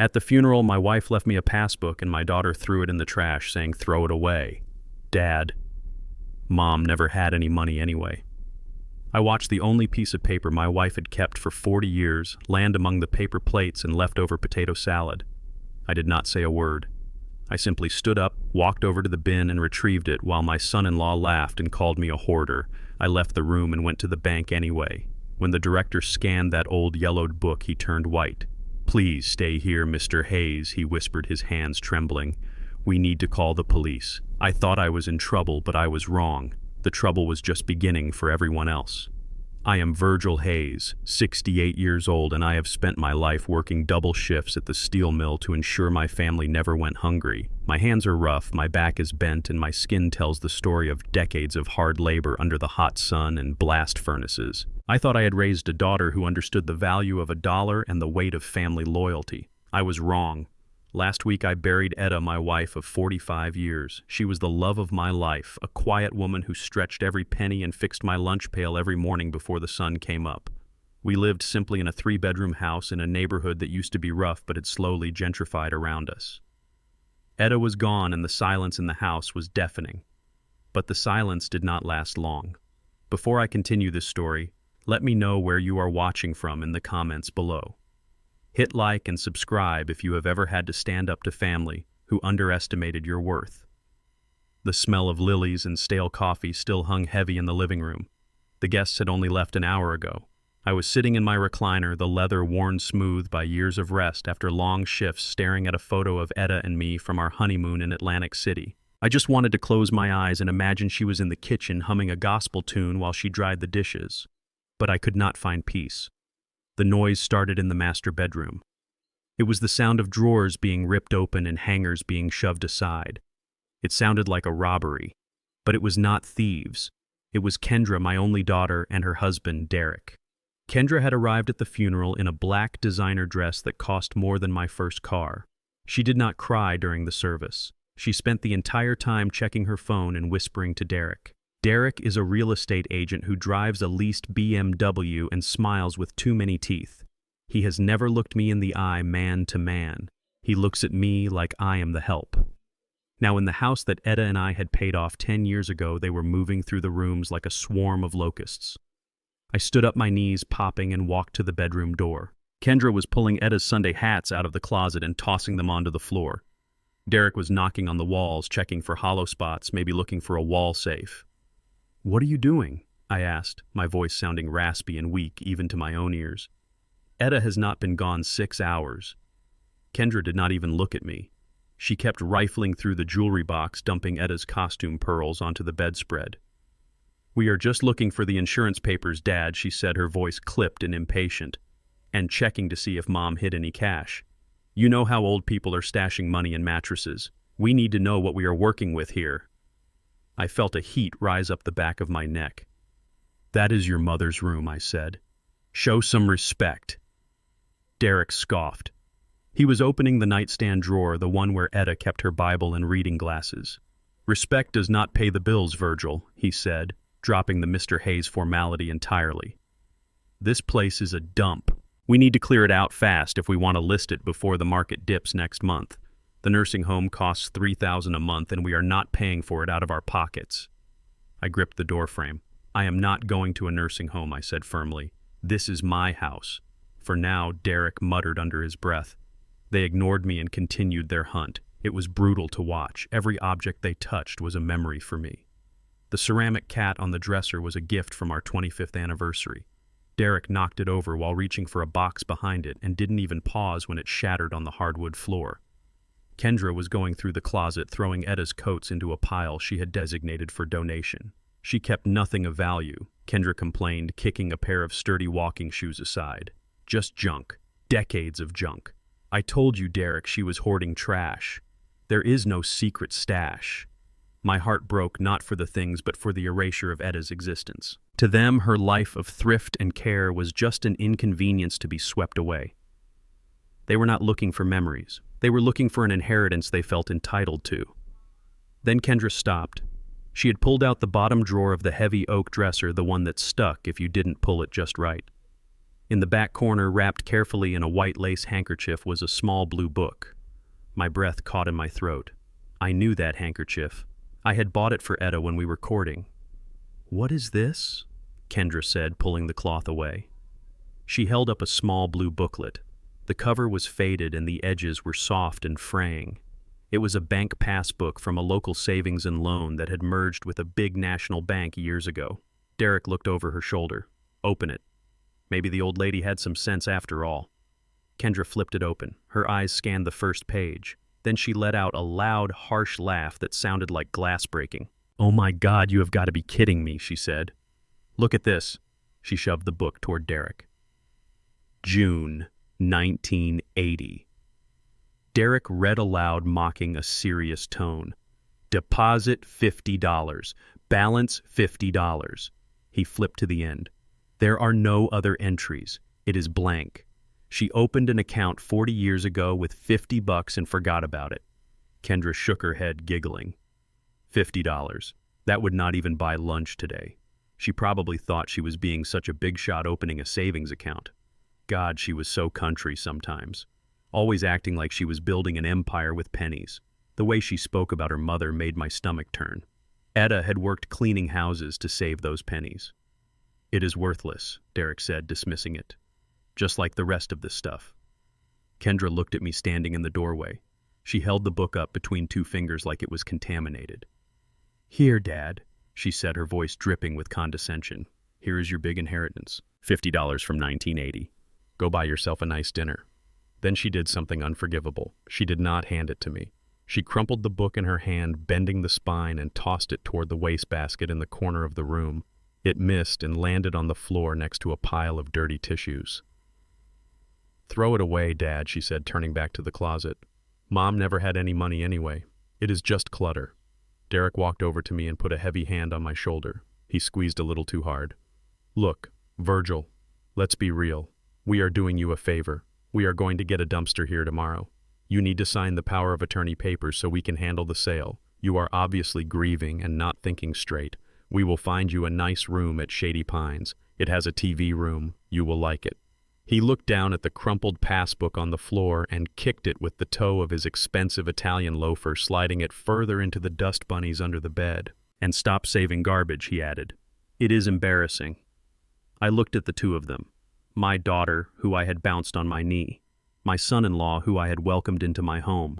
At the funeral, my wife left me a passbook and my daughter threw it in the trash, saying, "Throw it away." Dad. Mom never had any money anyway. I watched the only piece of paper my wife had kept for 40 years land among the paper plates and leftover potato salad. I did not say a word. I simply stood up, walked over to the bin and retrieved it while my son-in-law laughed and called me a hoarder. I left the room and went to the bank anyway. When the director scanned that old yellowed book, he turned white. "Please stay here, Mr. Hayes," he whispered, his hands trembling. "We need to call the police." I thought I was in trouble, but I was wrong. The trouble was just beginning for everyone else. I am Virgil Hayes, 68 years old, and I have spent my life working double shifts at the steel mill to ensure my family never went hungry. My hands are rough, my back is bent, and my skin tells the story of decades of hard labor under the hot sun and blast furnaces. I thought I had raised a daughter who understood the value of $1 and the weight of family loyalty. I was wrong. Last week I buried Etta, my wife of 45 years. She was the love of my life, a quiet woman who stretched every penny and fixed my lunch pail every morning before the sun came up. We lived simply in a 3-bedroom house in a neighborhood that used to be rough but had slowly gentrified around us. Etta was gone and the silence in the house was deafening. But the silence did not last long. Before I continue this story, let me know where you are watching from in the comments below. Hit like and subscribe if you have ever had to stand up to family who underestimated your worth. The smell of lilies and stale coffee still hung heavy in the living room. The guests had only left an hour ago. I was sitting in my recliner, the leather worn smooth by years of rest after long shifts, staring at a photo of Etta and me from our honeymoon in Atlantic City. I just wanted to close my eyes and imagine she was in the kitchen humming a gospel tune while she dried the dishes. But I could not find peace. The noise started in the master bedroom. It was the sound of drawers being ripped open and hangers being shoved aside. It sounded like a robbery, but it was not thieves. It was Kendra, my only daughter, and her husband, Derek. Kendra had arrived at the funeral in a black designer dress that cost more than my first car. She did not cry during the service. She spent the entire time checking her phone and whispering to Derek. Derek is a real estate agent who drives a leased BMW and smiles with too many teeth. He has never looked me in the eye man to man. He looks at me like I am the help. Now, in the house that Etta and I had paid off 10 years ago, they were moving through the rooms like a swarm of locusts. I stood up, my knees popping, and walked to the bedroom door. Kendra was pulling Etta's Sunday hats out of the closet and tossing them onto the floor. Derek was knocking on the walls, checking for hollow spots, maybe looking for a wall safe. "What are you doing?" I asked, my voice sounding raspy and weak even to my own ears. "Etta has not been gone 6 hours." Kendra did not even look at me. She kept rifling through the jewelry box, dumping Etta's costume pearls onto the bedspread. "We are just looking for the insurance papers, Dad," she said, her voice clipped and impatient, "and checking to see if Mom hid any cash. You know how old people are stashing money in mattresses. We need to know what we are working with here." I felt a heat rise up the back of my neck. "That is your mother's room," I said. "Show some respect." Derek scoffed. He was opening the nightstand drawer, the one where Etta kept her Bible and reading glasses. "Respect does not pay the bills, Virgil," he said, dropping the Mr. Hayes formality entirely. "This place is a dump. We need to clear it out fast if we want to list it before the market dips next month. The nursing home costs $3,000 a month, and we are not paying for it out of our pockets." I gripped the doorframe. "I am not going to a nursing home," I said firmly. "This is my house." For now, Derek muttered under his breath. They ignored me and continued their hunt. It was brutal to watch. Every object they touched was a memory for me. The ceramic cat on the dresser was a gift from our 25th anniversary. Derek knocked it over while reaching for a box behind it and didn't even pause when it shattered on the hardwood floor. Kendra was going through the closet, throwing Etta's coats into a pile she had designated for donation. "She kept nothing of value," Kendra complained, kicking a pair of sturdy walking shoes aside. "Just junk. Decades of junk. I told you, Derek, she was hoarding trash. There is no secret stash." My heart broke, not for the things, but for the erasure of Etta's existence. To them, her life of thrift and care was just an inconvenience to be swept away. They were not looking for memories. They were looking for an inheritance they felt entitled to. Then Kendra stopped. She had pulled out the bottom drawer of the heavy oak dresser, the one that stuck if you didn't pull it just right. In the back corner, wrapped carefully in a white lace handkerchief, was a small blue book. My breath caught in my throat. I knew that handkerchief. I had bought it for Etta when we were courting. "What is this?" Kendra said, pulling the cloth away. She held up a small blue booklet. The cover was faded and the edges were soft and fraying. It was a bank passbook from a local savings and loan that had merged with a big national bank years ago. Derek looked over her shoulder. "Open it. Maybe the old lady had some sense after all." Kendra flipped it open. Her eyes scanned the first page. Then she let out a loud, harsh laugh that sounded like glass breaking. "Oh my God, you have got to be kidding me," she said. "Look at this." She shoved the book toward Derek. June 1980. Derek read aloud, mocking a serious tone. "Deposit $50. Balance $50. He flipped to the end. "There are no other entries. It is blank. She opened an account 40 years ago with $50 and forgot about it." Kendra shook her head, giggling. $50. That would not even buy lunch today. She probably thought she was being such a big shot opening a savings account. God, she was so country sometimes. Always acting like she was building an empire with pennies. The way she spoke about her mother made my stomach turn. Etta had worked cleaning houses to save those pennies. "It is worthless," Derek said, dismissing it. "Just like the rest of this stuff." Kendra looked at me standing in the doorway. She held the book up between two fingers like it was contaminated. "Here, Dad," she said, her voice dripping with condescension. "Here is your big inheritance. $50 from 1980. Go buy yourself a nice dinner." Then she did something unforgivable. She did not hand it to me. She crumpled the book in her hand, bending the spine, and tossed it toward the wastebasket in the corner of the room. It missed and landed on the floor next to a pile of dirty tissues. "Throw it away, Dad," she said, turning back to the closet. "Mom never had any money anyway. It is just clutter." Derek walked over to me and put a heavy hand on my shoulder. He squeezed a little too hard. "Look, Virgil, let's be real. We are doing you a favor. We are going to get a dumpster here tomorrow. You need to sign the power of attorney papers so we can handle the sale. You are obviously grieving and not thinking straight. We will find you a nice room at Shady Pines. It has a TV room. You will like it." He looked down at the crumpled passbook on the floor and kicked it with the toe of his expensive Italian loafer, sliding it further into the dust bunnies under the bed. "And stop saving garbage," he added. "It is embarrassing." I looked at the two of them. My daughter, who I had bounced on my knee. My son-in-law, who I had welcomed into my home.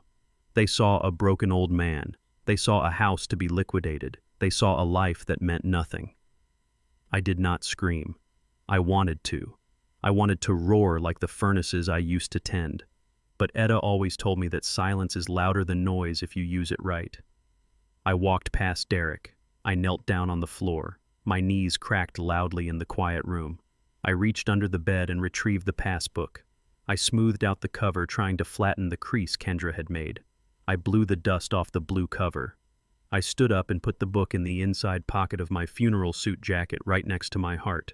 They saw a broken old man. They saw a house to be liquidated. They saw a life that meant nothing. I did not scream. I wanted to. I wanted to roar like the furnaces I used to tend. But Etta always told me that silence is louder than noise if you use it right. I walked past Derek. I knelt down on the floor. My knees cracked loudly in the quiet room. I reached under the bed and retrieved the passbook. I smoothed out the cover, trying to flatten the crease Kendra had made. I blew the dust off the blue cover. I stood up and put the book in the inside pocket of my funeral suit jacket right next to my heart.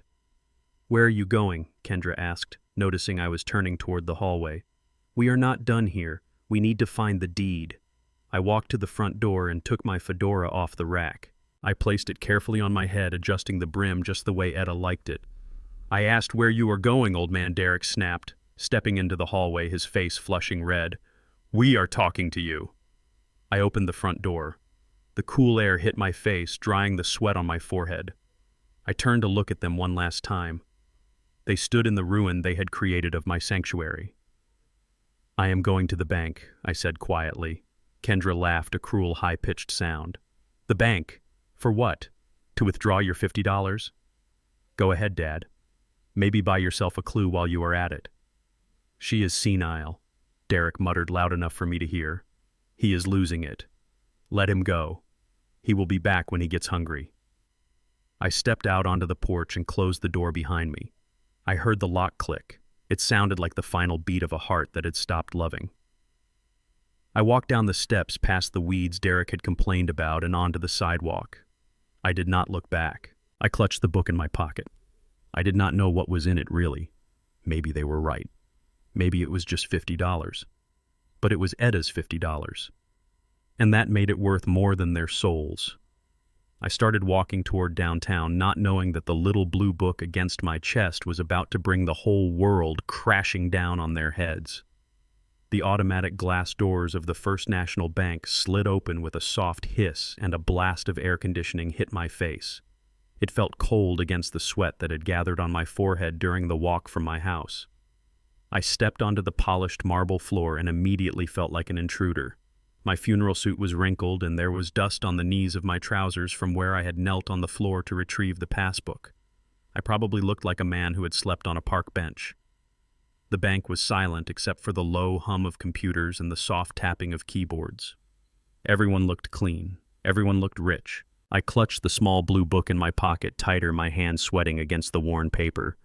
"Where are you going?" Kendra asked, noticing I was turning toward the hallway. "We are not done here. We need to find the deed." I walked to the front door and took my fedora off the rack. I placed it carefully on my head, adjusting the brim just the way Etta liked it. "I asked where you are going, old man," Derek snapped, stepping into the hallway, his face flushing red. "We are talking to you." I opened the front door. The cool air hit my face, drying the sweat on my forehead. I turned to look at them one last time. They stood in the ruin they had created of my sanctuary. "I am going to the bank," I said quietly. Kendra laughed, a cruel, high-pitched sound. "The bank? For what? To withdraw your $50? Go ahead, Dad. Maybe buy yourself a clue while you are at it." "She is senile," Derek muttered loud enough for me to hear. "He is losing it. Let him go. He will be back when he gets hungry." I stepped out onto the porch and closed the door behind me. I heard the lock click. It sounded like the final beat of a heart that had stopped loving. I walked down the steps past the weeds Derek had complained about and onto the sidewalk. I did not look back. I clutched the book in my pocket. I did not know what was in it, really. Maybe they were right. Maybe it was just $50. But it was Etta's $50. And that made it worth more than their souls. I started walking toward downtown, not knowing that the little blue book against my chest was about to bring the whole world crashing down on their heads. The automatic glass doors of the First National Bank slid open with a soft hiss, and a blast of air conditioning hit my face. It felt cold against the sweat that had gathered on my forehead during the walk from my house. I stepped onto the polished marble floor and immediately felt like an intruder. My funeral suit was wrinkled, and there was dust on the knees of my trousers from where I had knelt on the floor to retrieve the passbook. I probably looked like a man who had slept on a park bench. The bank was silent except for the low hum of computers and the soft tapping of keyboards. Everyone looked clean. Everyone looked rich. I clutched the small blue book in my pocket tighter, my hand sweating against the worn paper.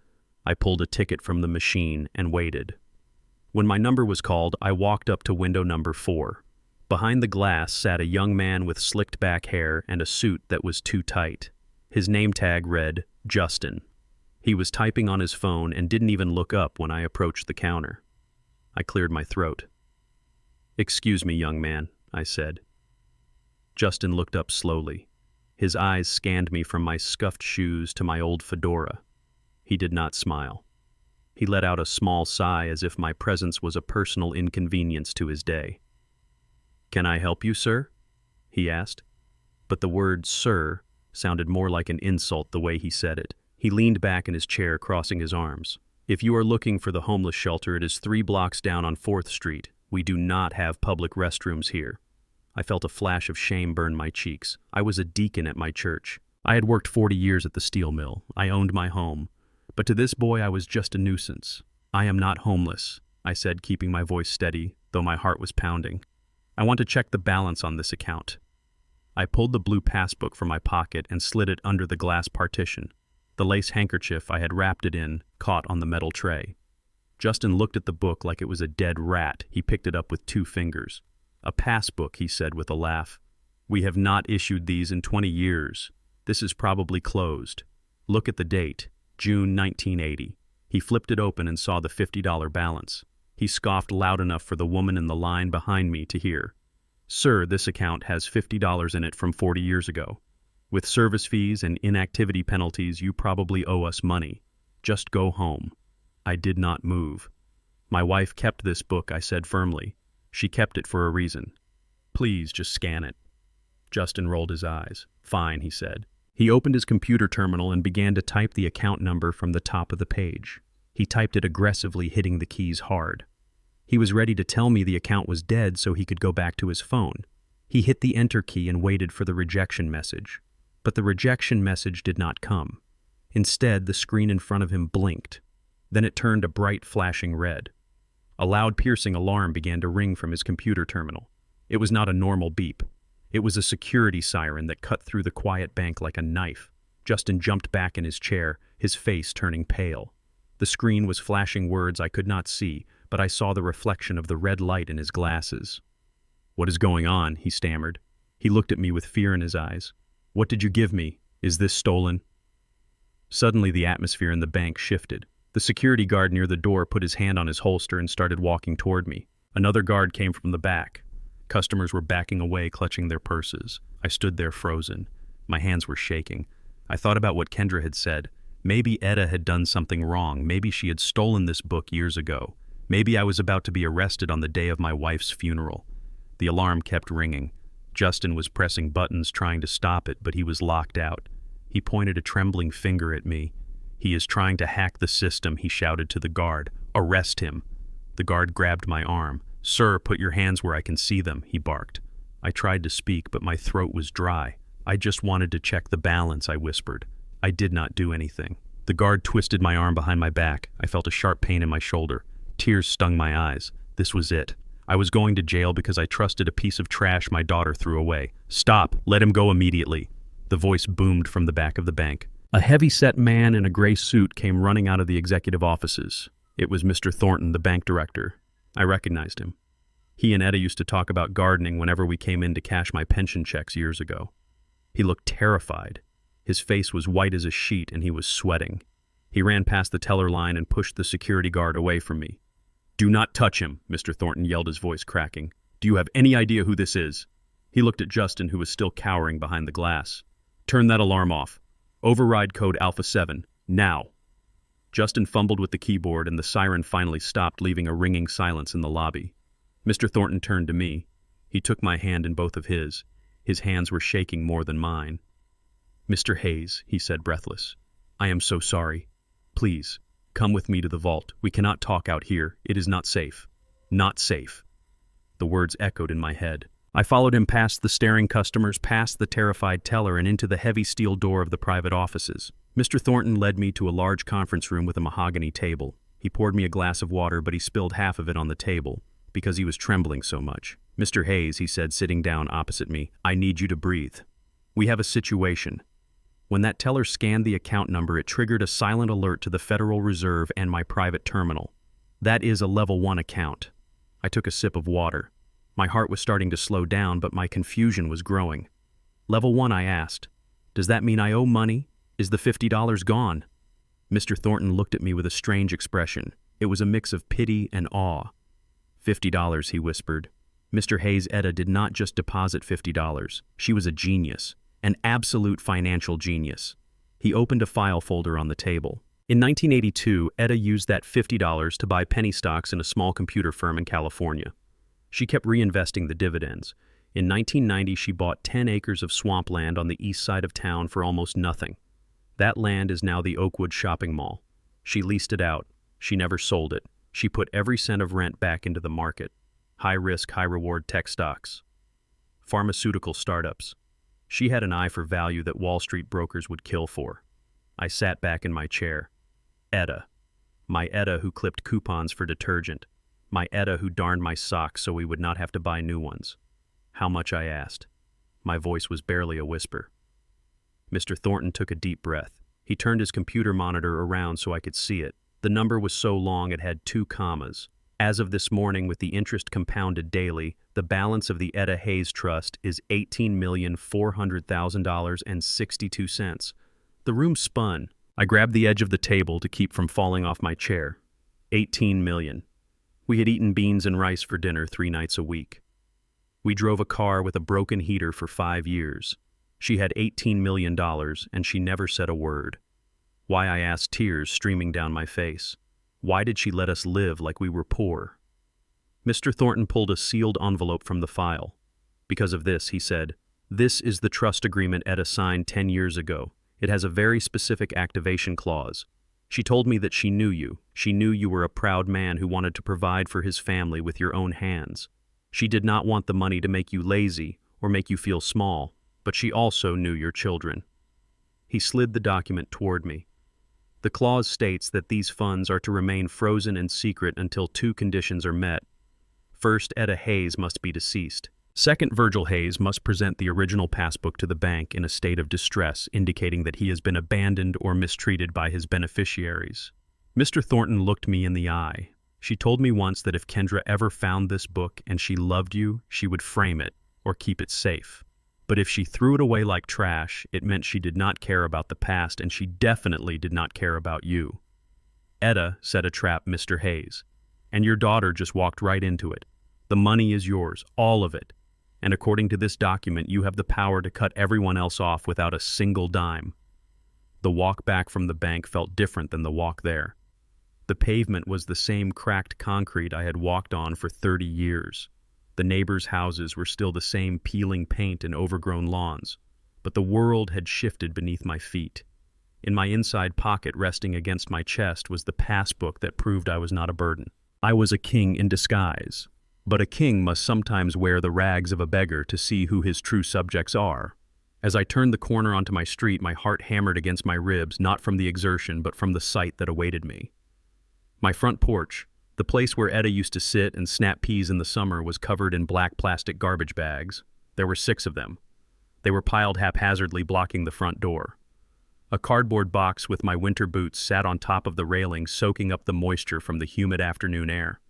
I pulled a ticket from the machine and waited. When my number was called, I walked up to window number 4. Behind the glass sat a young man with slicked back hair and a suit that was too tight. His name tag read, Justin. He was typing on his phone and didn't even look up when I approached the counter. I cleared my throat. "Excuse me, young man," I said. Justin looked up slowly. His eyes scanned me from my scuffed shoes to my old fedora. He did not smile. He let out a small sigh as if my presence was a personal inconvenience to his day. "Can I help you, sir?" he asked. But the word "sir" sounded more like an insult the way he said it. He leaned back in his chair, crossing his arms. "If you are looking for the homeless shelter, it is 3 blocks down on 4th Street. We do not have public restrooms here." I felt a flash of shame burn my cheeks. I was a deacon at my church. I had worked 40 years at the steel mill. I owned my home. But to this boy, I was just a nuisance. "I am not homeless," I said, keeping my voice steady, though my heart was pounding. "I want to check the balance on this account." I pulled the blue passbook from my pocket and slid it under the glass partition. The lace handkerchief I had wrapped it in caught on the metal tray. Justin looked at the book like it was a dead rat. He picked it up with 2 fingers. "A passbook," he said with a laugh. "We have not issued these in 20 years. This is probably closed. Look at the date, June 1980. He flipped it open and saw the $50 balance. He scoffed loud enough for the woman in the line behind me to hear. "Sir, this account has $50 in it from 40 years ago. With service fees and inactivity penalties, you probably owe us money. Just go home." I did not move. "My wife kept this book," I said firmly. "She kept it for a reason. Please just scan it." Justin rolled his eyes. "Fine," he said. He opened his computer terminal and began to type the account number from the top of the page. He typed it aggressively, hitting the keys hard. He was ready to tell me the account was dead so he could go back to his phone. He hit the enter key and waited for the rejection message. But the rejection message did not come. Instead, the screen in front of him blinked. Then it turned a bright, flashing red. A loud, piercing alarm began to ring from his computer terminal. It was not a normal beep. It was a security siren that cut through the quiet bank like a knife. Justin jumped back in his chair, his face turning pale. The screen was flashing words I could not see, but I saw the reflection of the red light in his glasses. "What is going on?" he stammered. He looked at me with fear in his eyes. "What did you give me? Is this stolen?" Suddenly, the atmosphere in the bank shifted. The security guard near the door put his hand on his holster and started walking toward me. Another guard came from the back. Customers were backing away, clutching their purses. I stood there frozen. My hands were shaking. I thought about what Kendra had said. Maybe Etta had done something wrong. Maybe she had stolen this book years ago. Maybe I was about to be arrested on the day of my wife's funeral. The alarm kept ringing. Justin was pressing buttons trying to stop it, but he was locked out. He pointed a trembling finger at me. "He is trying to hack the system," he shouted to the guard. "Arrest him." The guard grabbed my arm. "Sir, put your hands where I can see them," he barked. I tried to speak, but my throat was dry. "I just wanted to check the balance," I whispered. I did not do anything. The guard twisted my arm behind my back. I felt a sharp pain in my shoulder. Tears stung my eyes. This was it. I was going to jail because I trusted a piece of trash my daughter threw away. "Stop! Let him go immediately!" The voice boomed from the back of the bank. A heavy-set man in a gray suit came running out of the executive offices. It was Mr. Thornton, the bank director. I recognized him. He and Etta used to talk about gardening whenever we came in to cash my pension checks years ago. He looked terrified. His face was white as a sheet and he was sweating. He ran past the teller line and pushed the security guard away from me. "Do not touch him," Mr. Thornton yelled, his voice cracking. "Do you have any idea who this is?" He looked at Justin, who was still cowering behind the glass. Turn that alarm off. Override code Alpha 7, now. Justin fumbled with the keyboard and the siren finally stopped, leaving a ringing silence in the lobby. Mr. Thornton turned to me. He took my hand in both of his. His hands were shaking more than mine. "Mr. Hayes," he said, breathless, "I am so sorry. Please, come with me to the vault. We cannot talk out here. It is not safe. Not safe." The words echoed in my head. I followed him past the staring customers, past the terrified teller, and into the heavy steel door of the private offices. Mr. Thornton led me to a large conference room with a mahogany table. He poured me a glass of water, but he spilled half of it on the table, because he was trembling so much. "Mr. Hayes," he said, sitting down opposite me, "I need you to breathe. We have a situation." When that teller scanned the account number, it triggered a silent alert to the Federal Reserve and my private terminal. That is a level 1 account. I took a sip of water. My heart was starting to slow down, but my confusion was growing. "Level 1, I asked. "Does that mean I owe money? Is the $50 gone?" Mr. Thornton looked at me with a strange expression. It was a mix of pity and awe. $50, he whispered. Mr. Hayes, Etta did not just deposit $50. She was a genius, an absolute financial genius. He opened a file folder on the table. In 1982, Etta used that $50 to buy penny stocks in a small computer firm in California. She kept reinvesting the dividends. In 1990, she bought 10 acres of swampland on the east side of town for almost nothing. That land is now the Oakwood shopping mall. She leased it out. She never sold it. She put every cent of rent back into the market. High-risk, high-reward tech stocks. Pharmaceutical startups. She had an eye for value that Wall Street brokers would kill for. I sat back in my chair. Etta. My Etta who clipped coupons for detergent. My Etta who darned my socks so we would not have to buy new ones. How much, I asked. My voice was barely a whisper. Mr. Thornton took a deep breath. He turned his computer monitor around so I could see it. The number was so long it had 2 commas. As of this morning, with the interest compounded daily, the balance of the Etta Hayes Trust is $18,400,000.62. The room spun. I grabbed the edge of the table to keep from falling off my chair. 18 million. We had eaten beans and rice for dinner 3 nights a week. We drove a car with a broken heater for 5 years. She had $18 million, and she never said a word. Why, I asked, tears streaming down my face. Why did she let us live like we were poor? Mr. Thornton pulled a sealed envelope from the file. Because of this, he said, "This is the trust agreement Etta signed 10 years ago. It has a very specific activation clause. She told me that she knew you. She knew you were a proud man who wanted to provide for his family with your own hands. She did not want the money to make you lazy or make you feel small, but she also knew your children." He slid the document toward me. The clause states that these funds are to remain frozen in secret until 2 conditions are met. First, Etta Hayes must be deceased. Second, Virgil Hayes must present the original passbook to the bank in a state of distress, indicating that he has been abandoned or mistreated by his beneficiaries. Mr. Thornton looked me in the eye. She told me once that if Kendra ever found this book and she loved you, she would frame it or keep it safe. But if she threw it away like trash, it meant she did not care about the past, and she definitely did not care about you. Etta set a trap, Mr. Hayes, and your daughter just walked right into it. The money is yours, all of it. And according to this document, you have the power to cut everyone else off without a single dime. The walk back from the bank felt different than the walk there. The pavement was the same cracked concrete I had walked on for 30 years. The neighbors' houses were still the same peeling paint and overgrown lawns, but the world had shifted beneath my feet. In my inside pocket, resting against my chest, was the passbook that proved I was not a burden. I was a king in disguise, but a king must sometimes wear the rags of a beggar to see who his true subjects are. As I turned the corner onto my street, my heart hammered against my ribs, not from the exertion, but from the sight that awaited me. My front porch, the place where Etta used to sit and snap peas in the summer, was covered in black plastic garbage bags. There were 6 of them. They were piled haphazardly, blocking the front door. A cardboard box with my winter boots sat on top of the railing, soaking up the moisture from the humid afternoon air.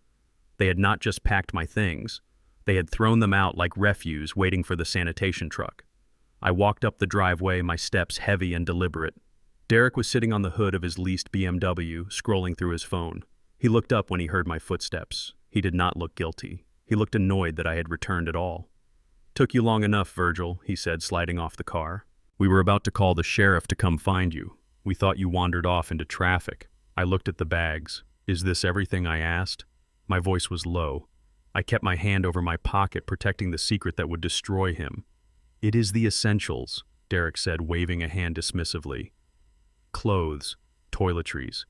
They had not just packed my things. They had thrown them out like refuse, waiting for the sanitation truck. I walked up the driveway, my steps heavy and deliberate. Derek was sitting on the hood of his leased BMW, scrolling through his phone. He looked up when he heard my footsteps. He did not look guilty. He looked annoyed that I had returned at all. "Took you long enough, Virgil," he said, sliding off the car. We were about to call the sheriff to come find you. We thought you wandered off into traffic. I looked at the bags. Is this everything? I asked. My voice was low. I kept my hand over my pocket, protecting the secret that would destroy him. It is the essentials, Derek said, waving a hand dismissively. Clothes, toiletries,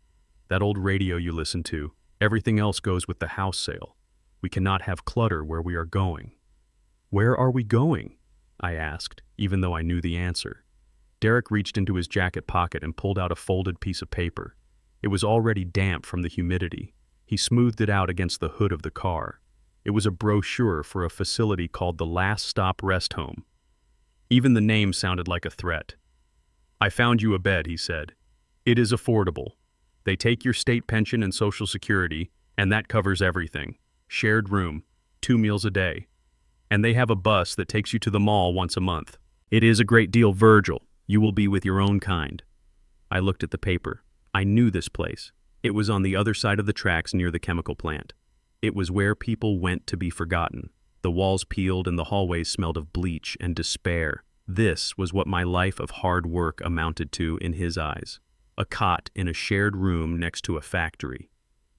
that old radio you listen to. Everything else goes with the house sale. We cannot have clutter where we are going. Where are we going? I asked, even though I knew the answer. Derek reached into his jacket pocket and pulled out a folded piece of paper. It was already damp from the humidity. He smoothed it out against the hood of the car. It was a brochure for a facility called the Last Stop Rest Home. Even the name sounded like a threat. I found you a bed, he said. It is affordable. They take your state pension and Social Security, and that covers everything. Shared room, 2 meals a day. And they have a bus that takes you to the mall once a month. It is a great deal, Virgil. You will be with your own kind. I looked at the paper. I knew this place. It was on the other side of the tracks near the chemical plant. It was where people went to be forgotten. The walls peeled and the hallways smelled of bleach and despair. This was what my life of hard work amounted to in his eyes. A cot in a shared room next to a factory.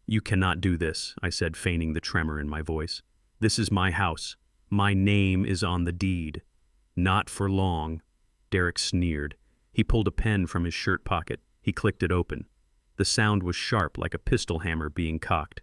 You cannot do this, I said, feigning the tremor in my voice. This is my house. My name is on the deed. Not for long. Derek sneered. He pulled a pen from his shirt pocket. He clicked it open. The sound was sharp, like a pistol hammer being cocked.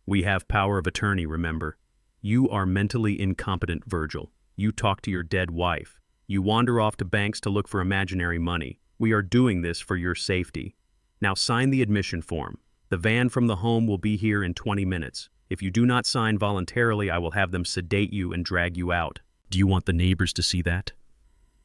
We have power of attorney, remember. You are mentally incompetent, Virgil. You talk to your dead wife. You wander off to banks to look for imaginary money. We are doing this for your safety. Now sign the admission form. The van from the home will be here in 20 minutes. If you do not sign voluntarily, I will have them sedate you and drag you out. Do you want the neighbors to see that?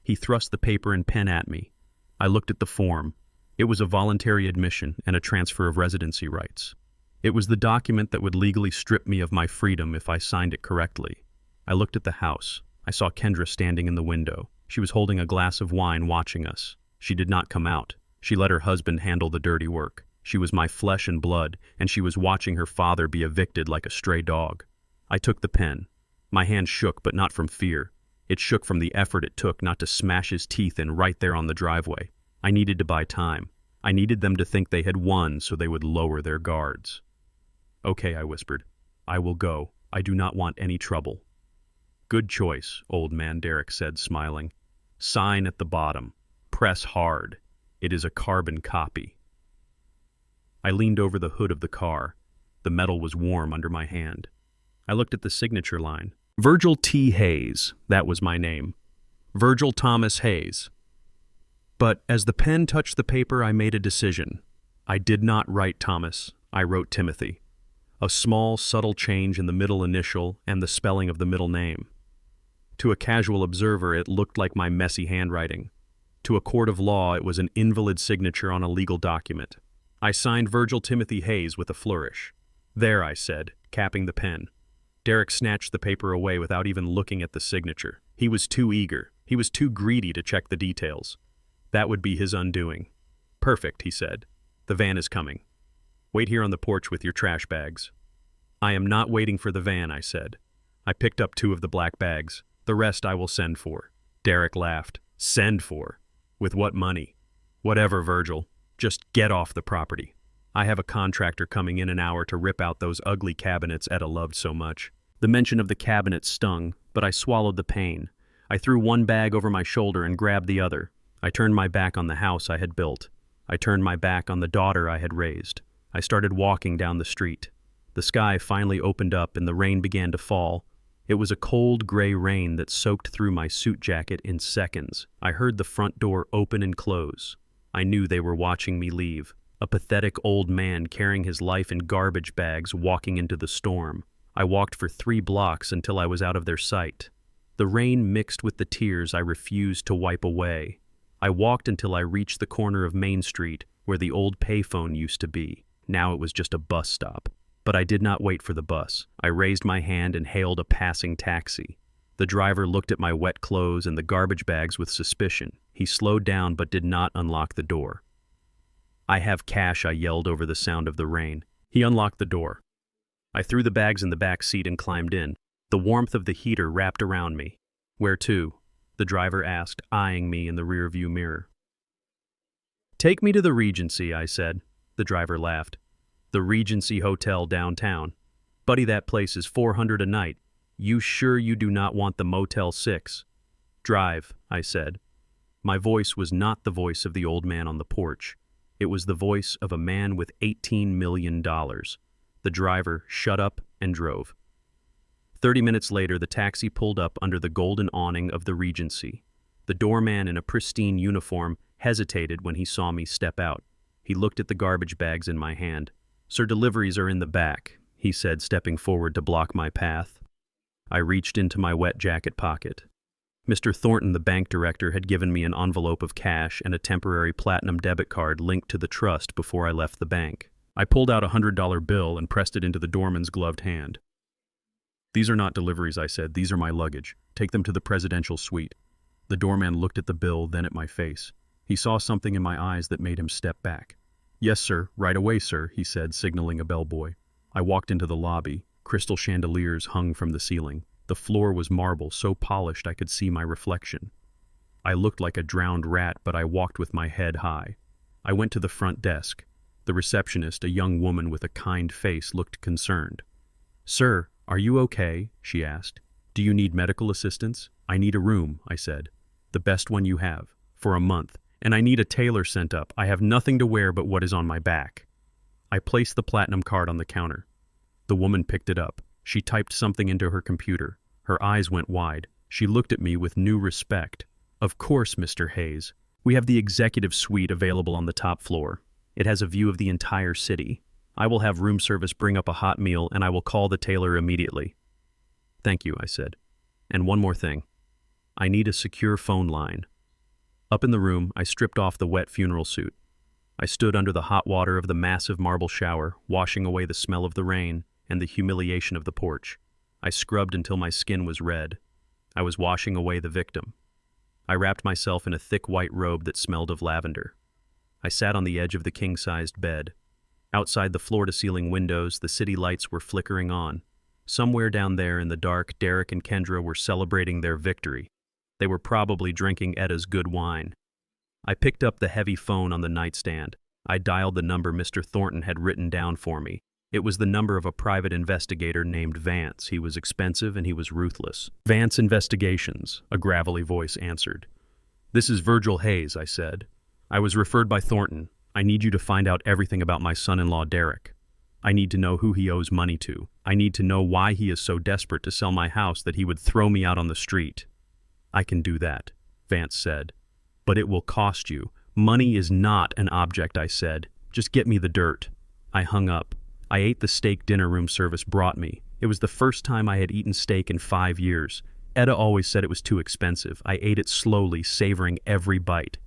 He thrust the paper and pen at me. I looked at the form. It was a voluntary admission and a transfer of residency rights. It was the document that would legally strip me of my freedom if I signed it correctly. I looked at the house. I saw Kendra standing in the window. She was holding a glass of wine watching us. She did not come out. She let her husband handle the dirty work. She was my flesh and blood, and she was watching her father be evicted like a stray dog. I took the pen. My hand shook, but not from fear. It shook from the effort it took not to smash his teeth in right there on the driveway. I needed to buy time. I needed them to think they had won so they would lower their guards. Okay, I whispered. I will go. I do not want any trouble. Good choice, old man, Derek said, smiling. Sign at the bottom. Press hard. It is a carbon copy. I leaned over the hood of the car. The metal was warm under my hand. I looked at the signature line. Virgil T. Hayes, that was my name. Virgil Thomas Hayes. But as the pen touched the paper, I made a decision. I did not write Thomas. I wrote Timothy. A small, subtle change in the middle initial and the spelling of the middle name. To a casual observer, it looked like my messy handwriting. To a court of law, it was an invalid signature on a legal document. I signed Virgil Timothy Hayes with a flourish. There, I said, capping the pen. Derek snatched the paper away without even looking at the signature. He was too eager. He was too greedy to check the details. That would be his undoing. Perfect, he said. The van is coming. Wait here on the porch with your trash bags. I am not waiting for the van, I said. I picked up 2 of the black bags. The rest I will send for. Derek laughed. Send for? With what money? Whatever, Virgil. Just get off the property. I have a contractor coming in an hour to rip out those ugly cabinets Etta loved so much. The mention of the cabinets stung, but I swallowed the pain. I threw one bag over my shoulder and grabbed the other. I turned my back on the house I had built. I turned my back on the daughter I had raised. I started walking down the street. The sky finally opened up and the rain began to fall. It was a cold gray rain that soaked through my suit jacket in seconds. I heard the front door open and close. I knew they were watching me leave. A pathetic old man carrying his life in garbage bags walking into the storm. I walked for 3 blocks until I was out of their sight. The rain mixed with the tears I refused to wipe away. I walked until I reached the corner of Main Street where the old payphone used to be. Now it was just a bus stop. But I did not wait for the bus. I raised my hand and hailed a passing taxi. The driver looked at my wet clothes and the garbage bags with suspicion. He slowed down but did not unlock the door. I have cash, I yelled over the sound of the rain. He unlocked the door. I threw the bags in the back seat and climbed in. The warmth of the heater wrapped around me. Where to? the driver asked, eyeing me in the rearview mirror. "Take me to the Regency," I said. The driver laughed. "The Regency Hotel downtown. Buddy, that place is $400 a night. You sure you do not want the Motel 6? "Drive," I said. My voice was not the voice of the old man on the porch. It was the voice of a man with $18 million. The driver shut up and drove. 30 minutes later, the taxi pulled up under the golden awning of the Regency. The doorman in a pristine uniform hesitated when he saw me step out. He looked at the garbage bags in my hand. "Sir, deliveries are in the back," he said, stepping forward to block my path. I reached into my wet jacket pocket. Mr. Thornton, the bank director, had given me an envelope of cash and a temporary platinum debit card linked to the trust before I left the bank. I pulled out a $100 bill and pressed it into the doorman's gloved hand. "These are not deliveries," I said. "These are my luggage. Take them to the presidential suite." The doorman looked at the bill, then at my face. He saw something in my eyes that made him step back. "Yes, sir. Right away, sir," he said, signaling a bellboy. I walked into the lobby. Crystal chandeliers hung from the ceiling. The floor was marble, so polished I could see my reflection. I looked like a drowned rat, but I walked with my head high. I went to the front desk. The receptionist, a young woman with a kind face, looked concerned. "Sir, are you okay?" she asked. "Do you need medical assistance?" "I need a room," I said. "The best one you have. For a month. And I need a tailor sent up. I have nothing to wear but what is on my back." I placed the platinum card on the counter. The woman picked it up. She typed something into her computer. Her eyes went wide. She looked at me with new respect. "Of course, Mr. Hayes. We have the executive suite available on the top floor. It has a view of the entire city. I will have room service bring up a hot meal, and I will call the tailor immediately." "Thank you," I said. "And one more thing. I need a secure phone line." Up in the room, I stripped off the wet funeral suit. I stood under the hot water of the massive marble shower, washing away the smell of the rain and the humiliation of the porch. I scrubbed until my skin was red. I was washing away the victim. I wrapped myself in a thick white robe that smelled of lavender. I sat on the edge of the king-sized bed. Outside the floor-to-ceiling windows, the city lights were flickering on. Somewhere down there in the dark, Derek and Kendra were celebrating their victory. They were probably drinking Etta's good wine. I picked up the heavy phone on the nightstand. I dialed the number Mr. Thornton had written down for me. It was the number of a private investigator named Vance. He was expensive and he was ruthless. "Vance Investigations," a gravelly voice answered. "This is Virgil Hayes," I said. "I was referred by Thornton. I need you to find out everything about my son-in-law, Derek. I need to know who he owes money to. I need to know why he is so desperate to sell my house that he would throw me out on the street." "I can do that," Vance said. "But it will cost you. Money is not an object," I said. "Just get me the dirt." I hung up. I ate the steak dinner room service brought me. It was the first time I had eaten steak in 5 years. Etta always said it was too expensive. I ate it slowly, savoring every bite.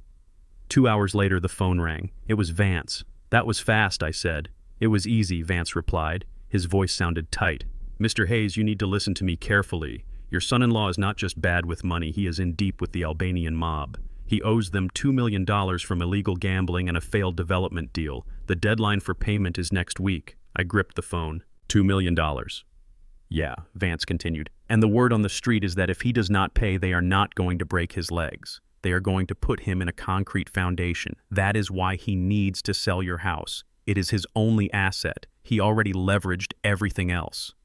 2 hours later, the phone rang. It was Vance. "That was fast," I said. "It was easy," Vance replied. His voice sounded tight. "Mr. Hayes, you need to listen to me carefully. Your son-in-law is not just bad with money, he is in deep with the Albanian mob. He owes them $2 million from illegal gambling and a failed development deal. The deadline for payment is next week." I gripped the phone. $2 million. "Yeah," Vance continued. "And the word on the street is that if he does not pay, they are not going to break his legs. They are going to put him in a concrete foundation. That is why he needs to sell your house. It is his only asset. He already leveraged everything else."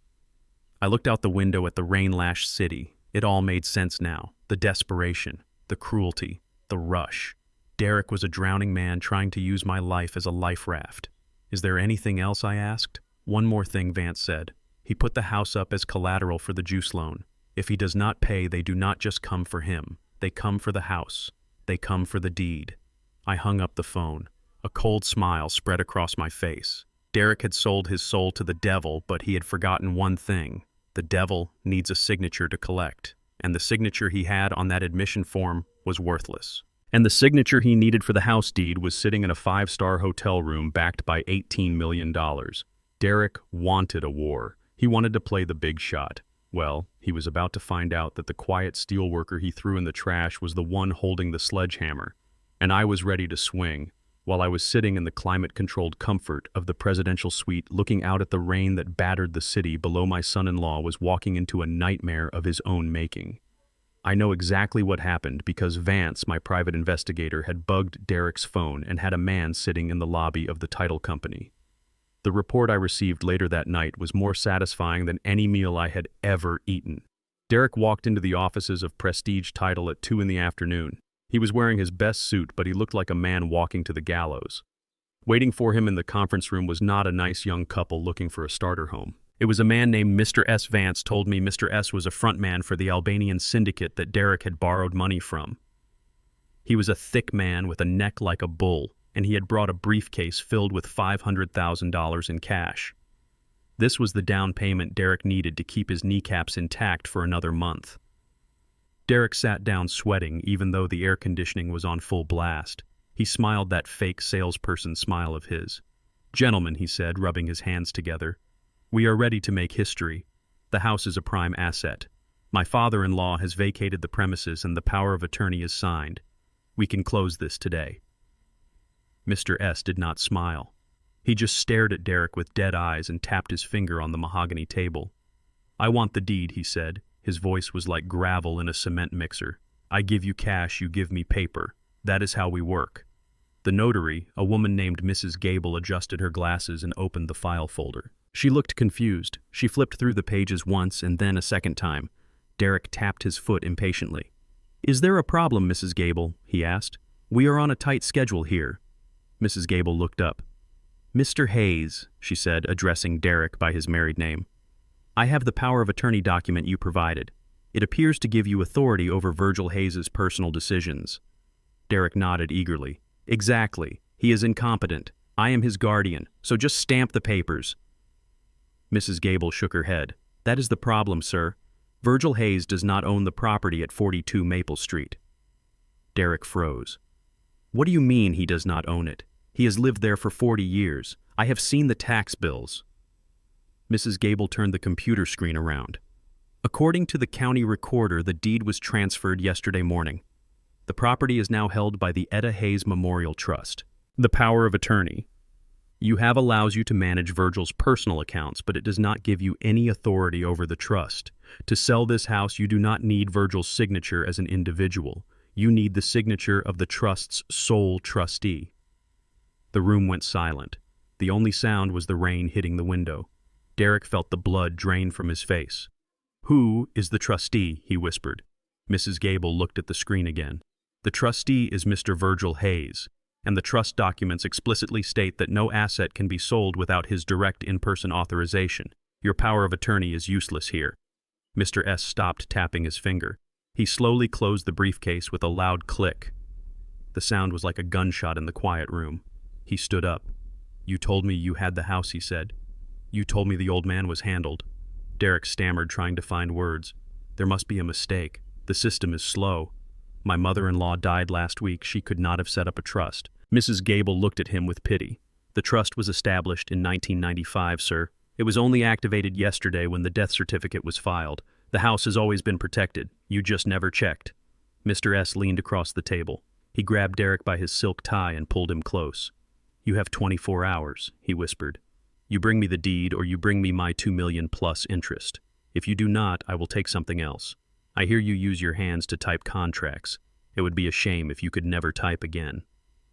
I looked out the window at the rain-lashed city. It all made sense now. The desperation, the cruelty, the rush. Derek was a drowning man trying to use my life as a life raft. "Is there anything else?" I asked. "One more thing," Vance said. "He put the house up as collateral for the juice loan. If he does not pay, they do not just come for him. They come for the house. They come for the deed." I hung up the phone. A cold smile spread across my face. Derek had sold his soul to the devil, but he had forgotten one thing. The devil needs a signature to collect, and the signature he had on that admission form was worthless. And the signature he needed for the house deed was sitting in a 5-star hotel room backed by $18 million. Derek wanted a war. He wanted to play the big shot. Well, he was about to find out that the quiet steelworker he threw in the trash was the one holding the sledgehammer. And I was ready to swing, while I was sitting in the climate-controlled comfort of the presidential suite looking out at the rain that battered the city below. My son-in-law was walking into a nightmare of his own making. I know exactly what happened because Vance, my private investigator, had bugged Derek's phone and had a man sitting in the lobby of the title company. The report I received later that night was more satisfying than any meal I had ever eaten. Derek walked into the offices of Prestige Title at 2 in the afternoon. He was wearing his best suit, but he looked like a man walking to the gallows. Waiting for him in the conference room was not a nice young couple looking for a starter home. It was a man named Mr. S. Vance told me Mr. S. was a frontman for the Albanian syndicate that Derek had borrowed money from. He was a thick man with a neck like a bull, and he had brought a briefcase filled with $500,000 in cash. This was the down payment Derek needed to keep his kneecaps intact for another month. Derek sat down sweating even though the air conditioning was on full blast. He smiled that fake salesperson smile of his. "Gentlemen," he said, rubbing his hands together, "we are ready to make history. The house is a prime asset. My father-in-law has vacated the premises and the power of attorney is signed. We can close this today." Mr. S. did not smile. He just stared at Derek with dead eyes and tapped his finger on the mahogany table. "I want the deed," he said. His voice was like gravel in a cement mixer. "I give you cash, you give me paper. That is how we work." The notary, a woman named Mrs. Gable, adjusted her glasses and opened the file folder. She looked confused. She flipped through the pages once and then a second time. Derek tapped his foot impatiently. "Is there a problem, Mrs. Gable?" he asked. "We are on a tight schedule here." Mrs. Gable looked up. "Mr. Hayes," she said, addressing Derek by his married name, "I have the power of attorney document you provided. It appears to give you authority over Virgil Hayes's personal decisions." Derek nodded eagerly. "Exactly. He is incompetent. I am his guardian, so just stamp the papers." Mrs. Gable shook her head. "That is the problem, sir. Virgil Hayes does not own the property at 42 Maple Street." Derek froze. "What do you mean he does not own it? He has lived there for 40 years. I have seen the tax bills." Mrs. Gable turned the computer screen around. "According to the county recorder, the deed was transferred yesterday morning. The property is now held by the Etta Hayes Memorial Trust. The power of attorney you have allows you to manage Virgil's personal accounts, but it does not give you any authority over the trust. To sell this house, you do not need Virgil's signature as an individual. You need the signature of the trust's sole trustee." The room went silent. The only sound was the rain hitting the window. Derek felt the blood drain from his face. "Who is the trustee?" he whispered. Mrs. Gable looked at the screen again. "The trustee is Mr. Virgil Hayes, and the trust documents explicitly state that no asset can be sold without his direct in-person authorization. Your power of attorney is useless here." Mr. S. stopped tapping his finger. He slowly closed the briefcase with a loud click. The sound was like a gunshot in the quiet room. He stood up. "You told me you had the house," he said. "You told me the old man was handled." Derek stammered, trying to find words. "There must be a mistake. The system is slow. My mother-in-law died last week. She could not have set up a trust." Mrs. Gable looked at him with pity. "The trust was established in 1995, sir. It was only activated yesterday when the death certificate was filed. The house has always been protected. You just never checked." Mr. S. leaned across the table. He grabbed Derek by his silk tie and pulled him close. "You have 24 hours, he whispered. "You bring me the deed or you bring me my $2 million plus interest. If you do not, I will take something else. I hear you use your hands to type contracts. It would be a shame if you could never type again."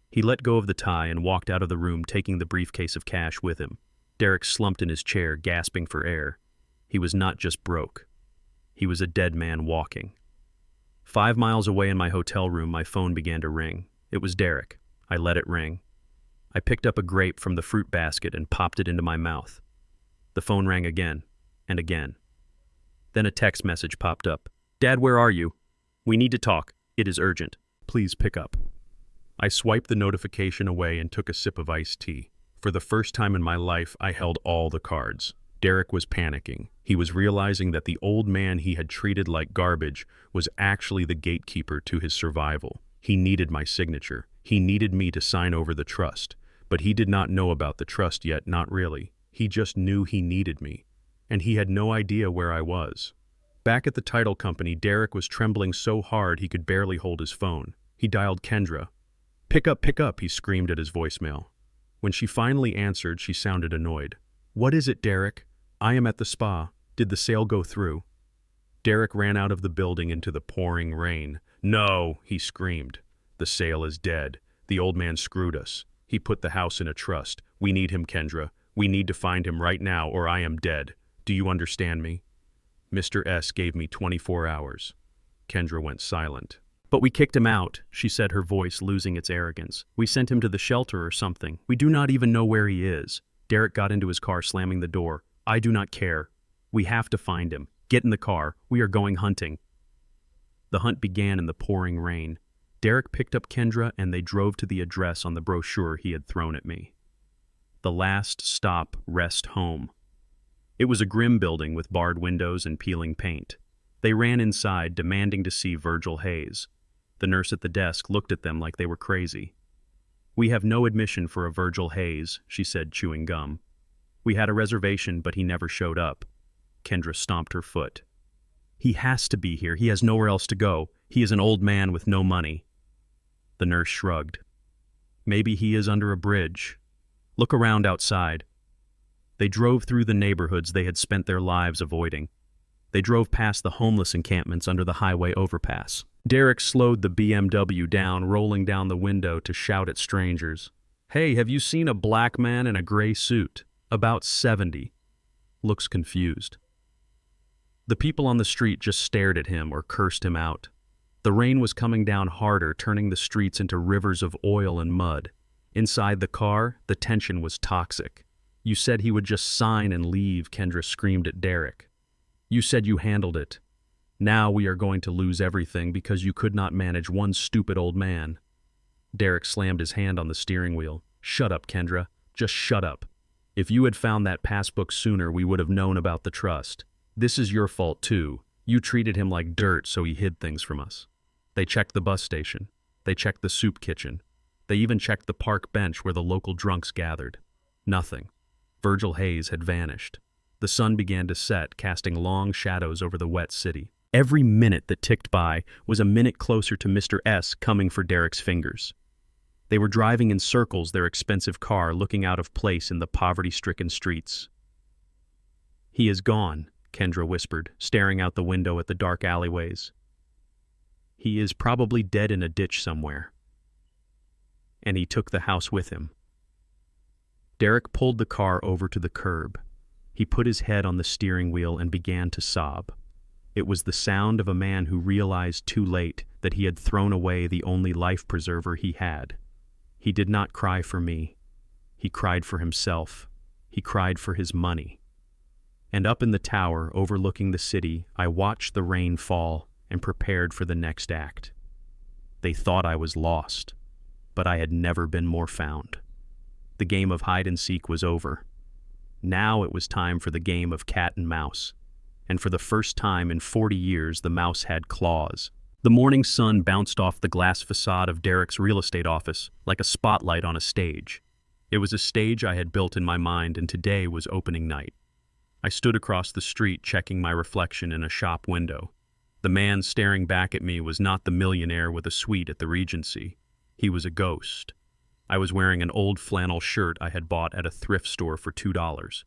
He let go of the tie and walked out of the room, taking the briefcase of cash with him. Derek slumped in his chair, gasping for air. He was not just broke. He was a dead man walking. 5 miles away in my hotel room, my phone began to ring. It was Derek. I let it ring. I picked up a grape from the fruit basket and popped it into my mouth. The phone rang again and again. Then a text message popped up. "Dad, where are you? We need to talk. It is urgent. Please pick up." I swiped the notification away and took a sip of iced tea. For the first time in my life, I held all the cards. Derek was panicking. He was realizing that the old man he had treated like garbage was actually the gatekeeper to his survival. He needed my signature. He needed me to sign over the trust. But he did not know about the trust yet, not really. He just knew he needed me. And he had no idea where I was. Back at the title company, Derek was trembling so hard he could barely hold his phone. He dialed Kendra. Pick up, he screamed at his voicemail. When she finally answered, she sounded annoyed. "What is it, Derek? I am at the spa. Did the sale go through?" Derek ran out of the building into the pouring rain. "No," he screamed. "The sale is dead. The old man screwed us. He put the house in a trust. We need him, Kendra. We need to find him right now or I am dead. Do you understand me?" Mr. S. gave me 24 hours. Kendra went silent. "But we kicked him out," she said, her voice losing its arrogance. "We sent him to the shelter or something. We do not even know where he is." Derek got into his car, slamming the door. "I do not care. We have to find him. Get in the car. We are going hunting." The hunt began in the pouring rain. Derek picked up Kendra and they drove to the address on the brochure he had thrown at me. The last stop, rest home. It was a grim building with barred windows and peeling paint. They ran inside, demanding to see Virgil Hayes. The nurse at the desk looked at them like they were crazy. "We have no admission for a Virgil Hayes," she said, chewing gum. "We had a reservation, but he never showed up." Kendra stomped her foot. "He has to be here. He has nowhere else to go. He is an old man with no money." The nurse shrugged. "Maybe he is under a bridge. Look around outside." They drove through the neighborhoods they had spent their lives avoiding. They drove past the homeless encampments under the highway overpass. Derek slowed the BMW down, rolling down the window to shout at strangers. "Hey, have you seen a black man in a gray suit? About 70. Looks confused." The people on the street just stared at him or cursed him out. The rain was coming down harder, turning the streets into rivers of oil and mud. Inside the car, the tension was toxic. "You said he would just sign and leave," Kendra screamed at Derek. "You said you handled it. Now we are going to lose everything because you could not manage one stupid old man." Derek slammed his hand on the steering wheel. "Shut up, Kendra. Just shut up. If you had found that passbook sooner, we would have known about the trust. This is your fault, too. You treated him like dirt, so he hid things from us." They checked the bus station. They checked the soup kitchen. They even checked the park bench where the local drunks gathered. Nothing. Virgil Hayes had vanished. The sun began to set, casting long shadows over the wet city. Every minute that ticked by was a minute closer to Mr. S coming for Derek's fingers. They were driving in circles, their expensive car looking out of place in the poverty-stricken streets. "He is gone," Kendra whispered, staring out the window at the dark alleyways. "He is probably dead in a ditch somewhere. And he took the house with him." Derek pulled the car over to the curb. He put his head on the steering wheel and began to sob. It was the sound of a man who realized too late that he had thrown away the only life preserver he had. He did not cry for me. He cried for himself. He cried for his money. And up in the tower overlooking the city, I watched the rain fall and prepared for the next act. They thought I was lost, but I had never been more found. The game of hide-and-seek was over. Now it was time for the game of cat and mouse. And for the first time in 40 years, the mouse had claws. The morning sun bounced off the glass facade of Derek's real estate office like a spotlight on a stage. It was a stage I had built in my mind, and today was opening night. I stood across the street checking my reflection in a shop window. The man staring back at me was not the millionaire with a suite at the Regency. He was a ghost. I was wearing an old flannel shirt I had bought at a thrift store for $2.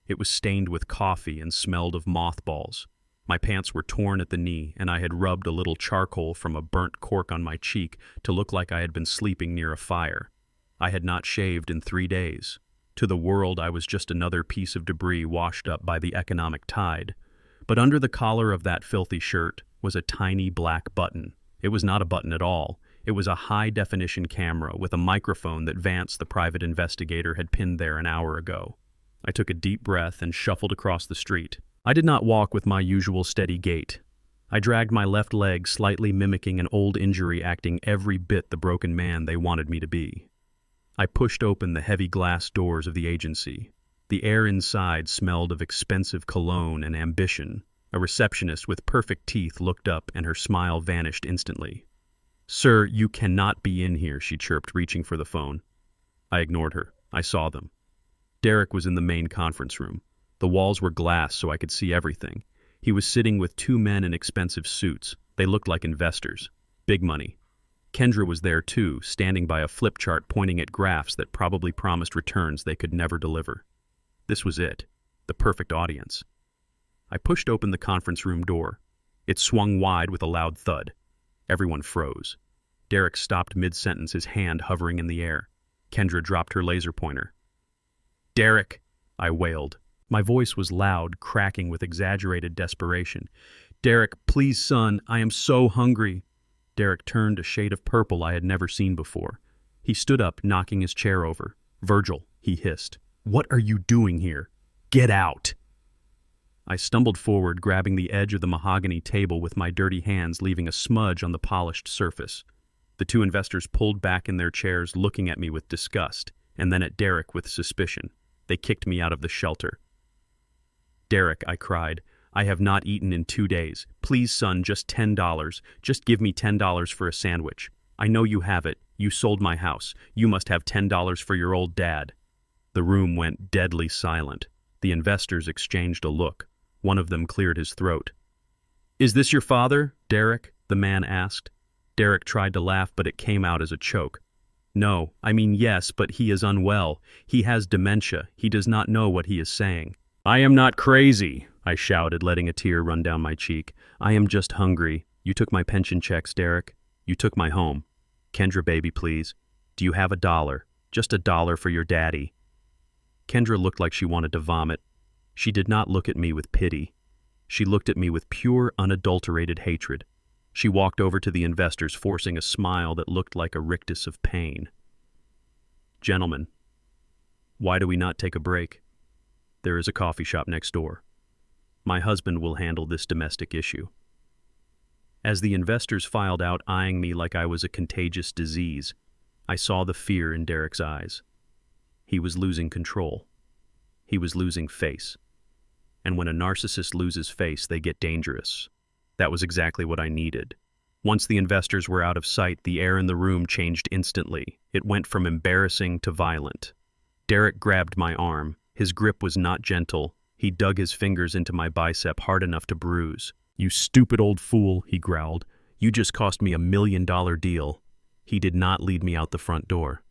It was stained with coffee and smelled of mothballs. My pants were torn at the knee, and I had rubbed a little charcoal from a burnt cork on my cheek to look like I had been sleeping near a fire. I had not shaved in 3 days. To the world, I was just another piece of debris washed up by the economic tide. But under the collar of that filthy shirt was a tiny black button. It was not a button at all. It was a high-definition camera with a microphone that Vance, the private investigator, had pinned there an hour ago. I took a deep breath and shuffled across the street. I did not walk with my usual steady gait. I dragged my left leg, slightly mimicking an old injury, acting every bit the broken man they wanted me to be. I pushed open the heavy glass doors of the agency. The air inside smelled of expensive cologne and ambition. A receptionist with perfect teeth looked up and her smile vanished instantly. "Sir, you cannot be in here," she chirped, reaching for the phone. I ignored her. I saw them. Derek was in the main conference room. The walls were glass so I could see everything. He was sitting with 2 men in expensive suits. They looked like investors. Big money. Kendra was there too, standing by a flip chart pointing at graphs that probably promised returns they could never deliver. This was it. The perfect audience. I pushed open the conference room door. It swung wide with a loud thud. Everyone froze. Derek stopped mid-sentence, his hand hovering in the air. Kendra dropped her laser pointer. "Derek!" I wailed. My voice was loud, cracking with exaggerated desperation. "Derek, please, son, I am so hungry." Derek turned a shade of purple I had never seen before. He stood up, knocking his chair over. "Virgil," he hissed. "What are you doing here? Get out!" I stumbled forward, grabbing the edge of the mahogany table with my dirty hands, leaving a smudge on the polished surface. The two investors pulled back in their chairs, looking at me with disgust, and then at Derek with suspicion. They kicked me out of the shelter. "Derek," I cried, "I have not eaten in 2 days. Please, son, just $10. Just give me $10 for a sandwich. I know you have it. You sold my house. You must have $10 for your old dad." The room went deadly silent. The investors exchanged a look. One of them cleared his throat. "Is this your father, Derek?" the man asked. Derek tried to laugh, but it came out as a choke. "No, I mean yes, but he is unwell. He has dementia. He does not know what he is saying." "I am not crazy," I shouted, letting a tear run down my cheek. "I am just hungry. You took my pension checks, Derek. You took my home. Kendra, baby, please. Do you have $1? Just $1 for your daddy." Kendra looked like she wanted to vomit. She did not look at me with pity. She looked at me with pure, unadulterated hatred. She walked over to the investors, forcing a smile that looked like a rictus of pain. "Gentlemen, why do we not take a break? There is a coffee shop next door. My husband will handle this domestic issue." As the investors filed out, eyeing me like I was a contagious disease, I saw the fear in Derek's eyes. He was losing control. He was losing face. And when a narcissist loses face, they get dangerous. That was exactly what I needed. Once the investors were out of sight, the air in the room changed instantly. It went from embarrassing to violent. Derek grabbed my arm. His grip was not gentle. He dug his fingers into my bicep hard enough to bruise. "You stupid old fool," he growled. "You just cost me $1 million deal." He did not lead me out the front door.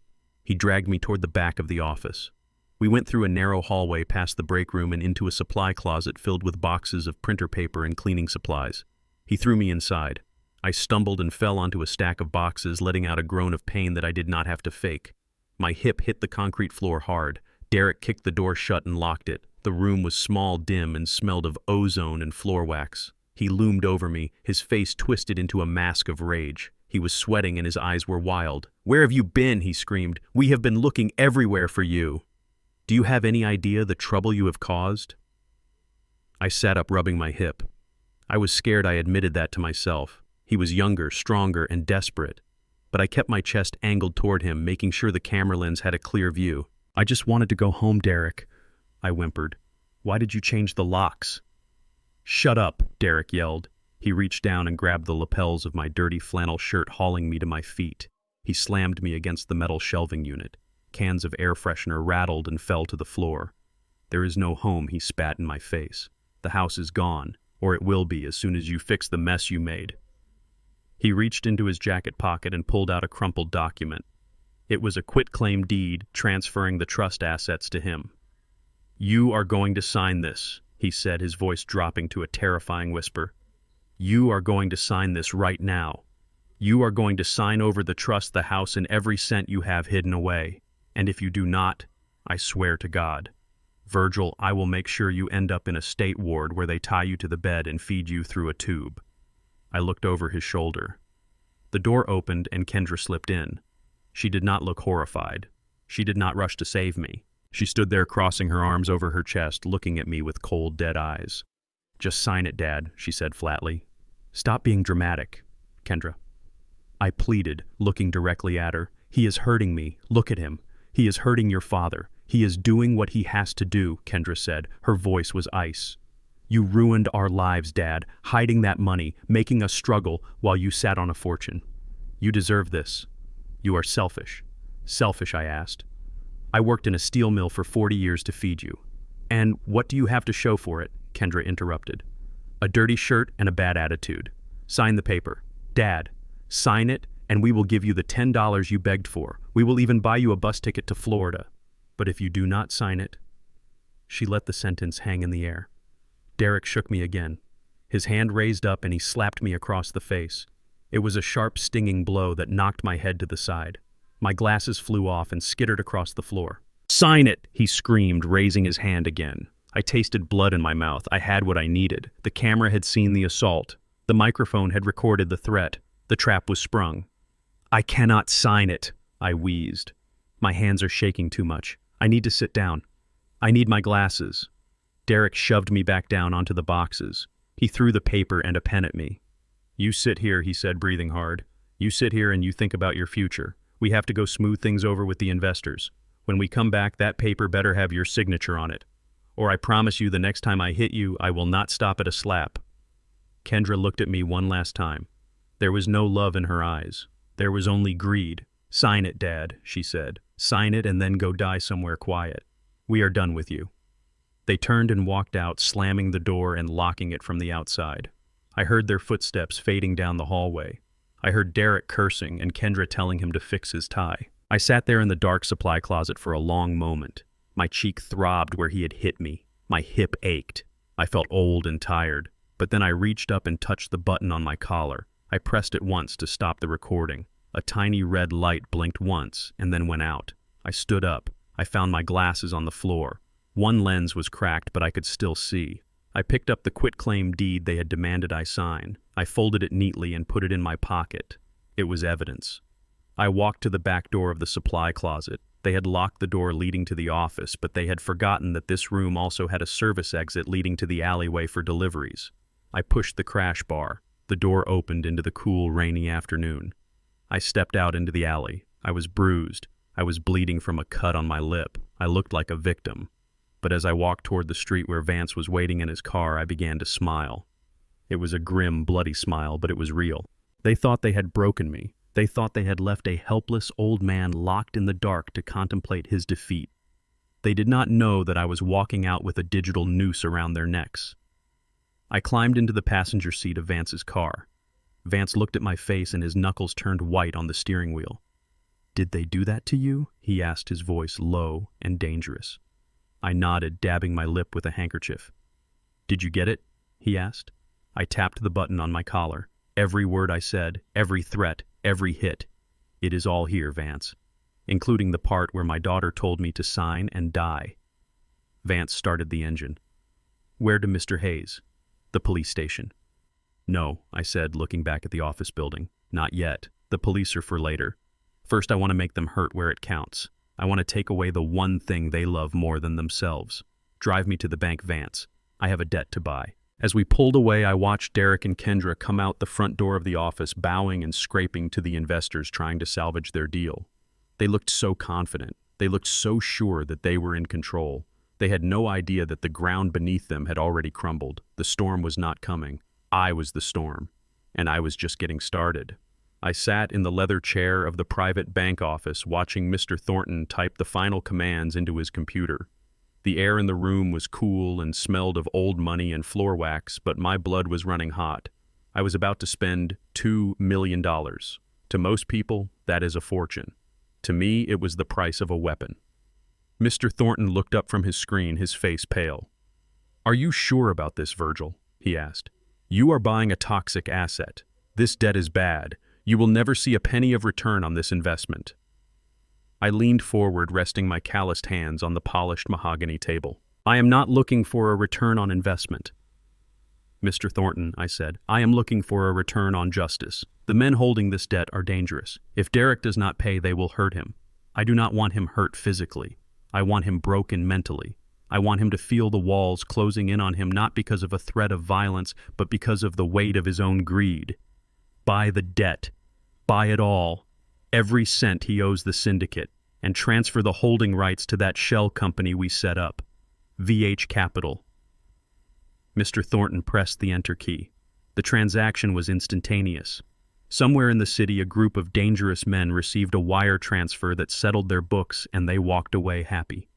He dragged me toward the back of the office. We went through a narrow hallway past the break room and into a supply closet filled with boxes of printer paper and cleaning supplies. He threw me inside. I stumbled and fell onto a stack of boxes, letting out a groan of pain that I did not have to fake. My hip hit the concrete floor hard. Derek kicked the door shut and locked it. The room was small, dim, and smelled of ozone and floor wax. He loomed over me, his face twisted into a mask of rage. He was sweating and his eyes were wild. "Where have you been?" he screamed. "We have been looking everywhere for you. Do you have any idea the trouble you have caused?" I sat up, rubbing my hip. I was scared I admitted that to myself. He was younger, stronger, and desperate. But I kept my chest angled toward him, making sure the camera lens had a clear view. "I just wanted to go home, Derek," I whimpered. "Why did you change the locks?" "Shut up," Derek yelled. He reached down and grabbed the lapels of my dirty flannel shirt, hauling me to my feet. He slammed me against the metal shelving unit. Cans of air freshener rattled and fell to the floor. "There is no home," he spat in my face. "The house is gone, or it will be as soon as you fix the mess you made." He reached into his jacket pocket and pulled out a crumpled document. It was a quitclaim deed transferring the trust assets to him. "You are going to sign this," he said, his voice dropping to a terrifying whisper. "You are going to sign this right now. You are going to sign over the trust, the house, and every cent you have hidden away. And if you do not, I swear to God, Virgil, I will make sure you end up in a state ward where they tie you to the bed and feed you through a tube." I looked over his shoulder. The door opened and Kendra slipped in. She did not look horrified. She did not rush to save me. She stood there, crossing her arms over her chest, looking at me with cold, dead eyes. "Just sign it, Dad," she said flatly. "Stop being dramatic, Kendra." I pleaded, looking directly at her. "He is hurting me. Look at him. He is hurting your father. He is doing what he has to do," Kendra said. Her voice was ice. "You ruined our lives, Dad, hiding that money, making us struggle while you sat on a fortune. You deserve this. You are selfish." "Selfish?" I asked. "I worked in a steel mill for 40 years to feed you." "And what do you have to show for it?" Kendra interrupted. "A dirty shirt and a bad attitude. Sign the paper. Dad, sign it, and we will give you the $10 you begged for. We will even buy you a bus ticket to Florida. But if you do not sign it..." She let the sentence hang in the air. Derek shook me again. His hand raised up and he slapped me across the face. It was a sharp, stinging blow that knocked my head to the side. My glasses flew off and skittered across the floor. "Sign it!" he screamed, raising his hand again. I tasted blood in my mouth. I had what I needed. The camera had seen the assault. The microphone had recorded the threat. The trap was sprung. "I cannot sign it," I wheezed. "My hands are shaking too much. I need to sit down. I need my glasses." Derek shoved me back down onto the boxes. He threw the paper and a pen at me. "You sit here," he said, breathing hard. "You sit here and you think about your future. We have to go smooth things over with the investors. When we come back, that paper better have your signature on it. Or I promise you the next time I hit you, I will not stop at a slap." Kendra looked at me one last time. There was no love in her eyes. There was only greed. "Sign it, Dad," she said. "Sign it and then go die somewhere quiet. We are done with you." They turned and walked out, slamming the door and locking it from the outside. I heard their footsteps fading down the hallway. I heard Derek cursing and Kendra telling him to fix his tie. I sat there in the dark supply closet for a long moment. My cheek throbbed where he had hit me. My hip ached. I felt old and tired. But then I reached up and touched the button on my collar. I pressed it once to stop the recording. A tiny red light blinked once and then went out. I stood up. I found my glasses on the floor. One lens was cracked, but I could still see. I picked up the quitclaim deed they had demanded I sign. I folded it neatly and put it in my pocket. It was evidence. I walked to the back door of the supply closet. They had locked the door leading to the office, but they had forgotten that this room also had a service exit leading to the alleyway for deliveries. I pushed the crash bar. The door opened into the cool, rainy afternoon. I stepped out into the alley. I was bruised. I was bleeding from a cut on my lip. I looked like a victim. But as I walked toward the street where Vance was waiting in his car, I began to smile. It was a grim, bloody smile, but it was real. They thought they had broken me. They thought they had left a helpless old man locked in the dark to contemplate his defeat. They did not know that I was walking out with a digital noose around their necks. I climbed into the passenger seat of Vance's car. Vance looked at my face and his knuckles turned white on the steering wheel. "Did they do that to you?" he asked, his voice low and dangerous. I nodded, dabbing my lip with a handkerchief. "Did you get it?" he asked. I tapped the button on my collar. Every word I said, every threat, every hit. "It is all here, Vance," including the part where my daughter told me to sign and die. Vance started the engine. "Where to Mr. Hayes?" "The police station." "No," I said, looking back at the office building. "Not yet. The police are for later. First, I want to make them hurt where it counts. I want to take away the one thing they love more than themselves. Drive me to the bank, Vance. I have a debt to buy." As we pulled away, I watched Derek and Kendra come out the front door of the office, bowing and scraping to the investors trying to salvage their deal. They looked so confident. They looked so sure that they were in control. They had no idea that the ground beneath them had already crumbled. The storm was not coming. I was the storm. And I was just getting started. I sat in the leather chair of the private bank office watching Mr. Thornton type the final commands into his computer. The air in the room was cool and smelled of old money and floor wax, but my blood was running hot. I was about to spend $2 million. To most people, that is a fortune. To me, it was the price of a weapon. Mr. Thornton looked up from his screen, his face pale. "Are you sure about this, Virgil?" he asked. "You are buying a toxic asset. This debt is bad. You will never see a penny of return on this investment." I leaned forward, resting my calloused hands on the polished mahogany table. "I am not looking for a return on investment, Mr. Thornton," I said. "I am looking for a return on justice. The men holding this debt are dangerous. If Derek does not pay, they will hurt him. I do not want him hurt physically. I want him broken mentally. I want him to feel the walls closing in on him not because of a threat of violence, but because of the weight of his own greed. Buy the debt. Buy it all. Every cent he owes the syndicate, and transfer the holding rights to that shell company we set up. VH Capital." Mr. Thornton pressed the enter key. The transaction was instantaneous. Somewhere in the city, a group of dangerous men received a wire transfer that settled their books, and they walked away happy.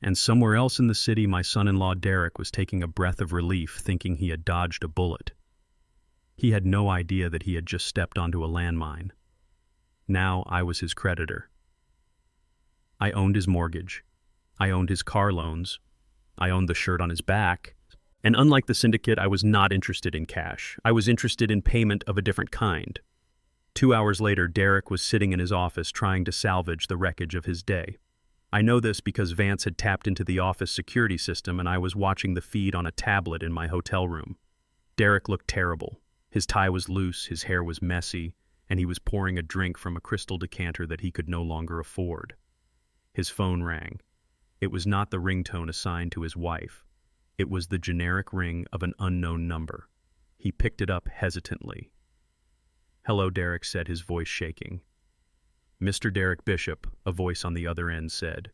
And somewhere else in the city, my son-in-law Derek was taking a breath of relief, thinking he had dodged a bullet. He had no idea that he had just stepped onto a landmine. Now I was his creditor. I owned his mortgage. I owned his car loans. I owned the shirt on his back. And unlike the syndicate, I was not interested in cash. I was interested in payment of a different kind. 2 hours later, Derek was sitting in his office trying to salvage the wreckage of his day. I know this because Vance had tapped into the office security system and I was watching the feed on a tablet in my hotel room. Derek looked terrible. His tie was loose, his hair was messy, and he was pouring a drink from a crystal decanter that he could no longer afford. His phone rang. It was not the ringtone assigned to his wife. It was the generic ring of an unknown number. He picked it up hesitantly. "Hello," Derek said, his voice shaking. "Mr. Derek Bishop," a voice on the other end said.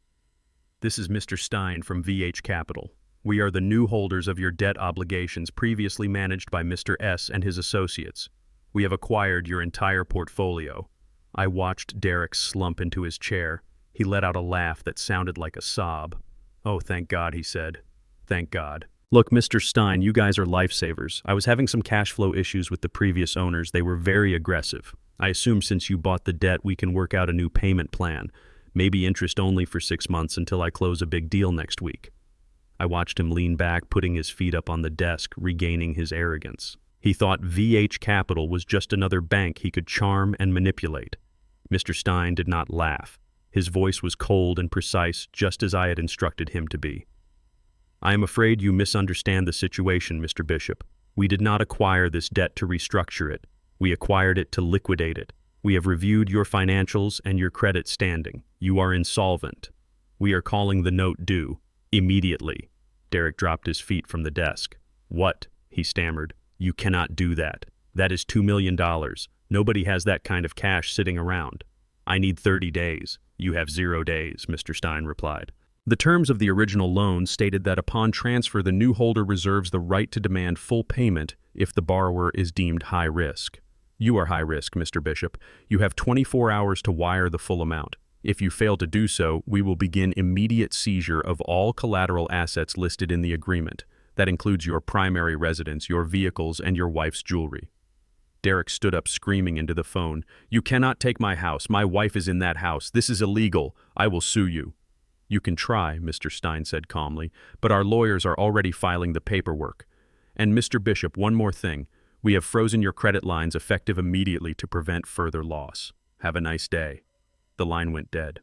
"This is Mr. Stein from VH Capital. We are the new holders of your debt obligations previously managed by Mr. S. and his associates. We have acquired your entire portfolio." I watched Derek slump into his chair. He let out a laugh that sounded like a sob. "Oh, thank God," he said. "Thank God. Look, Mr. Stein, you guys are lifesavers. I was having some cash flow issues with the previous owners. They were very aggressive. I assume since you bought the debt, we can work out a new payment plan. Maybe interest only for 6 months until I close a big deal next week." I watched him lean back, putting his feet up on the desk, regaining his arrogance. He thought VH Capital was just another bank he could charm and manipulate. Mr. Stein did not laugh. His voice was cold and precise, just as I had instructed him to be. "I am afraid you misunderstand the situation, Mr. Bishop. We did not acquire this debt to restructure it. We acquired it to liquidate it. We have reviewed your financials and your credit standing. You are insolvent. We are calling the note due. Immediately." Derek dropped his feet from the desk. "What?" he stammered. "You cannot do that. That is $2 million. Nobody has that kind of cash sitting around. I need 30 days. You have 0 days," Mr. Stein replied. The terms of the original loan stated that upon transfer, the new holder reserves the right to demand full payment if the borrower is deemed high risk. You are high risk, Mr. Bishop. You have 24 hours to wire the full amount. If you fail to do so, we will begin immediate seizure of all collateral assets listed in the agreement. That includes your primary residence, your vehicles, and your wife's jewelry. Derek stood up screaming into the phone. "You cannot take my house. My wife is in that house. This is illegal. I will sue you." "You can try," Mr. Stein said calmly, "but our lawyers are already filing the paperwork. And Mr. Bishop, one more thing. We have frozen your credit lines effective immediately to prevent further loss. Have a nice day." The line went dead.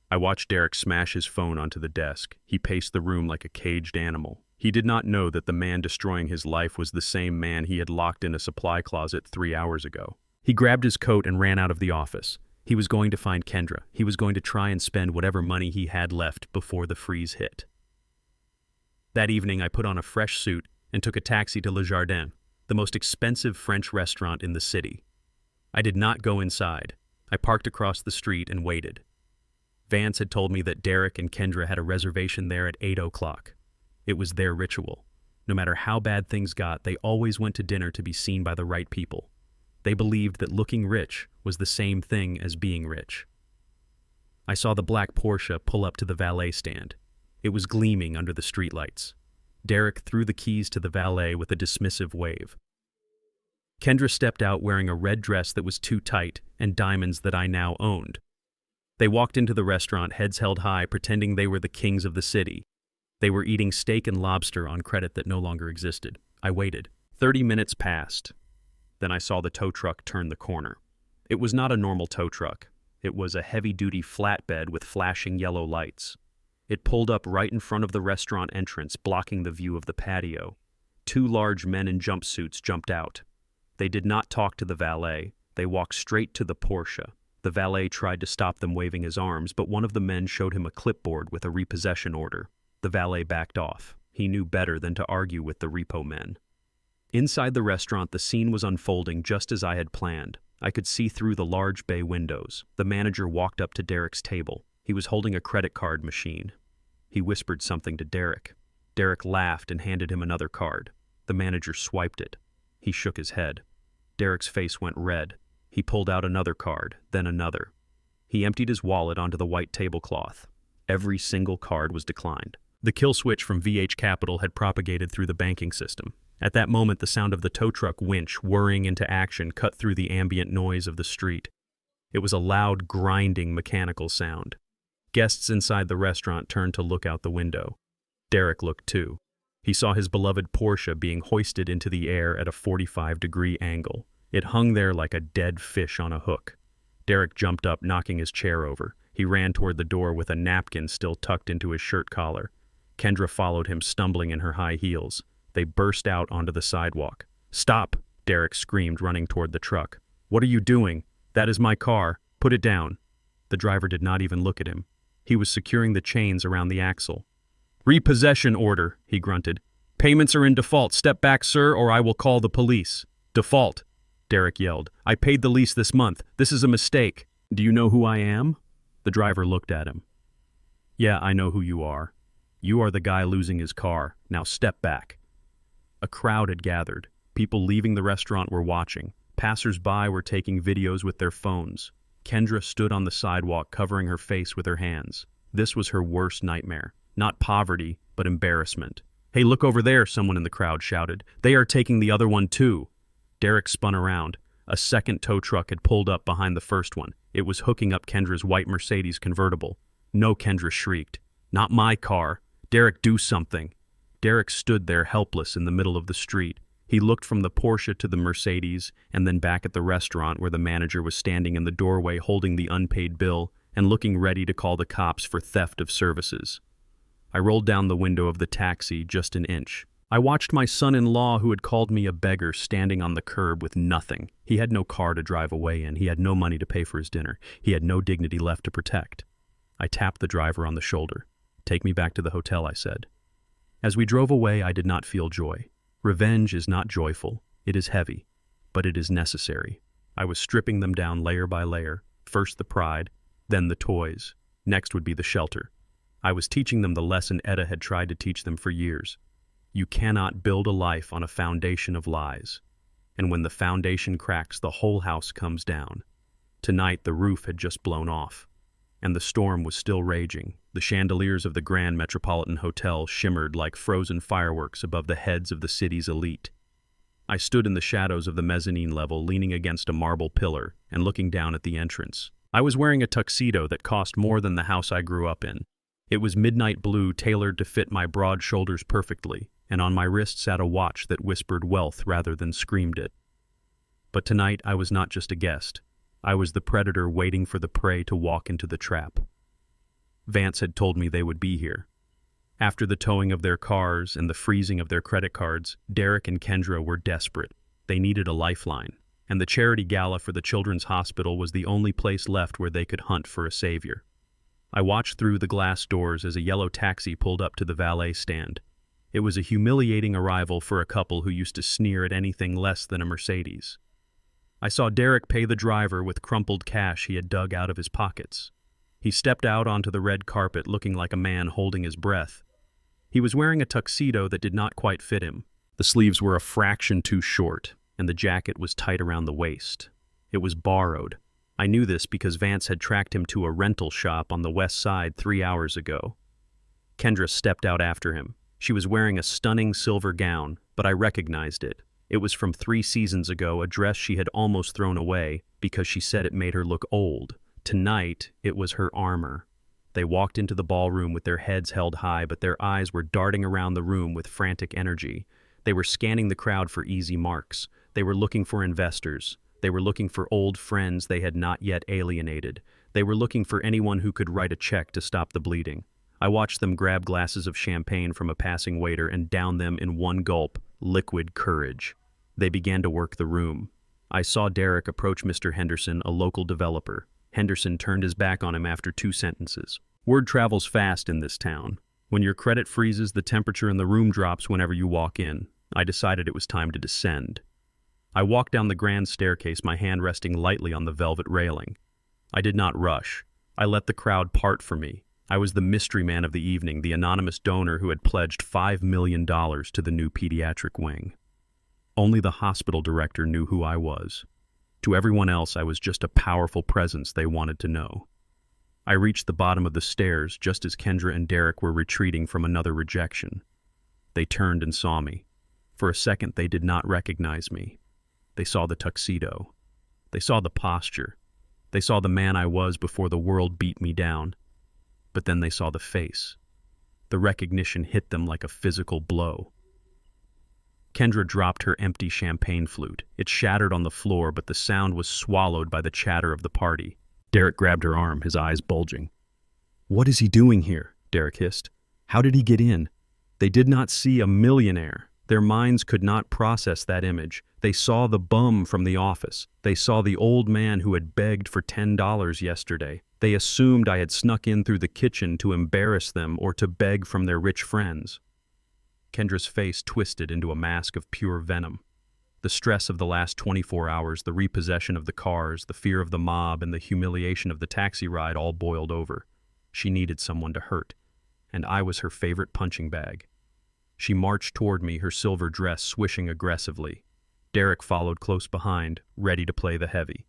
I watched Derek smash his phone onto the desk. He paced the room like a caged animal. He did not know that the man destroying his life was the same man he had locked in a supply closet 3 hours ago. He grabbed his coat and ran out of the office. He was going to find Kendra. He was going to try and spend whatever money he had left before the freeze hit. That evening, I put on a fresh suit and took a taxi to Le Jardin, the most expensive French restaurant in the city. I did not go inside. I parked across the street and waited. Vance had told me that Derek and Kendra had a reservation there at 8 o'clock. It was their ritual. No matter how bad things got, they always went to dinner to be seen by the right people. They believed that looking rich was the same thing as being rich. I saw the black Porsche pull up to the valet stand. It was gleaming under the streetlights. Derek threw the keys to the valet with a dismissive wave. Kendra stepped out wearing a red dress that was too tight and diamonds that I now owned. They walked into the restaurant, heads held high, pretending they were the kings of the city. They were eating steak and lobster on credit that no longer existed. I waited. 30 minutes passed. Then I saw the tow truck turn the corner. It was not a normal tow truck. It was a heavy-duty flatbed with flashing yellow lights. It pulled up right in front of the restaurant entrance, blocking the view of the patio. 2 large men in jumpsuits jumped out. They did not talk to the valet. They walked straight to the Porsche. The valet tried to stop them, waving his arms, but one of the men showed him a clipboard with a repossession order. The valet backed off. He knew better than to argue with the repo men. Inside the restaurant, the scene was unfolding just as I had planned. I could see through the large bay windows. The manager walked up to Derek's table. He was holding a credit card machine. He whispered something to Derek. Derek laughed and handed him another card. The manager swiped it. He shook his head. Derek's face went red. He pulled out another card, then another. He emptied his wallet onto the white tablecloth. Every single card was declined. The kill switch from VH Capital had propagated through the banking system. At that moment, the sound of the tow truck winch whirring into action cut through the ambient noise of the street. It was a loud, grinding, mechanical sound. Guests inside the restaurant turned to look out the window. Derek looked too. He saw his beloved Porsche being hoisted into the air at a 45-degree angle. It hung there like a dead fish on a hook. Derek jumped up, knocking his chair over. He ran toward the door with a napkin still tucked into his shirt collar. Kendra followed him, stumbling in her high heels. They burst out onto the sidewalk. "Stop!" Derek screamed, running toward the truck. "What are you doing? That is my car. Put it down." The driver did not even look at him. He was securing the chains around the axle. "Repossession order," he grunted. "Payments are in default. Step back, sir, or I will call the police." "Default," Derek yelled. "I paid the lease this month. This is a mistake." "Do you know who I am?" The driver looked at him. "Yeah, I know who you are. You are the guy losing his car. Now step back." A crowd had gathered. People leaving the restaurant were watching. Passers-by were taking videos with their phones. Kendra stood on the sidewalk, covering her face with her hands. This was her worst nightmare. Not poverty, but embarrassment. "Hey, look over there," someone in the crowd shouted. "They are taking the other one too." Derek spun around. A second tow truck had pulled up behind the first one. It was hooking up Kendra's white Mercedes convertible. "No," Kendra shrieked. "Not my car. Derek, do something." Derek stood there helpless in the middle of the street. He looked from the Porsche to the Mercedes and then back at the restaurant where the manager was standing in the doorway holding the unpaid bill and looking ready to call the cops for theft of services. I rolled down the window of the taxi just an inch. I watched my son-in-law, who had called me a beggar, standing on the curb with nothing. He had no car to drive away in. He had no money to pay for his dinner. He had no dignity left to protect. I tapped the driver on the shoulder. "Take me back to the hotel," I said. As we drove away, I did not feel joy. Revenge is not joyful. It is heavy, but it is necessary. I was stripping them down layer by layer. First the pride, then the toys. Next would be the shelter. I was teaching them the lesson Etta had tried to teach them for years. You cannot build a life on a foundation of lies. And when the foundation cracks, the whole house comes down. Tonight, the roof had just blown off, and the storm was still raging. The chandeliers of the Grand Metropolitan Hotel shimmered like frozen fireworks above the heads of the city's elite. I stood in the shadows of the mezzanine level, leaning against a marble pillar and looking down at the entrance. I was wearing a tuxedo that cost more than the house I grew up in. It was midnight blue, tailored to fit my broad shoulders perfectly, and on my wrist sat a watch that whispered wealth rather than screamed it. But tonight I was not just a guest. I was the predator waiting for the prey to walk into the trap. Vance had told me they would be here. After the towing of their cars and the freezing of their credit cards, Derek and Kendra were desperate. They needed a lifeline, and the charity gala for the children's hospital was the only place left where they could hunt for a savior. I watched through the glass doors as a yellow taxi pulled up to the valet stand. It was a humiliating arrival for a couple who used to sneer at anything less than a Mercedes. I saw Derek pay the driver with crumpled cash he had dug out of his pockets. He stepped out onto the red carpet looking like a man holding his breath. He was wearing a tuxedo that did not quite fit him. The sleeves were a fraction too short, and the jacket was tight around the waist. It was borrowed. I knew this because Vance had tracked him to a rental shop on the west side 3 hours ago. Kendra stepped out after him. She was wearing a stunning silver gown, but I recognized it. It was from 3 seasons ago, a dress she had almost thrown away because she said it made her look old. Tonight, it was her armor. They walked into the ballroom with their heads held high, but their eyes were darting around the room with frantic energy. They were scanning the crowd for easy marks. They were looking for investors. They were looking for old friends they had not yet alienated. They were looking for anyone who could write a check to stop the bleeding. I watched them grab glasses of champagne from a passing waiter and down them in one gulp, liquid courage. They began to work the room. I saw Derek approach Mr. Henderson, a local developer. Henderson turned his back on him after 2 sentences. Word travels fast in this town. When your credit freezes, the temperature in the room drops whenever you walk in. I decided it was time to descend. I walked down the grand staircase, my hand resting lightly on the velvet railing. I did not rush. I let the crowd part for me. I was the mystery man of the evening, the anonymous donor who had pledged $5 million to the new pediatric wing. Only the hospital director knew who I was. To everyone else, I was just a powerful presence they wanted to know. I reached the bottom of the stairs just as Kendra and Derek were retreating from another rejection. They turned and saw me. For a second, they did not recognize me. They saw the tuxedo. They saw the posture. They saw the man I was before the world beat me down. But then they saw the face. The recognition hit them like a physical blow. Kendra dropped her empty champagne flute. It shattered on the floor, but the sound was swallowed by the chatter of the party. Derek grabbed her arm, his eyes bulging. "What is he doing here?" Derek hissed. "How did he get in?" They did not see a millionaire. Their minds could not process that image. They saw the bum from the office. They saw the old man who had begged for $10 yesterday. They assumed I had snuck in through the kitchen to embarrass them or to beg from their rich friends. Kendra's face twisted into a mask of pure venom. The stress of the last 24 hours, the repossession of the cars, the fear of the mob, and the humiliation of the taxi ride all boiled over. She needed someone to hurt, and I was her favorite punching bag. She marched toward me, her silver dress swishing aggressively. Derek followed close behind, ready to play the heavy.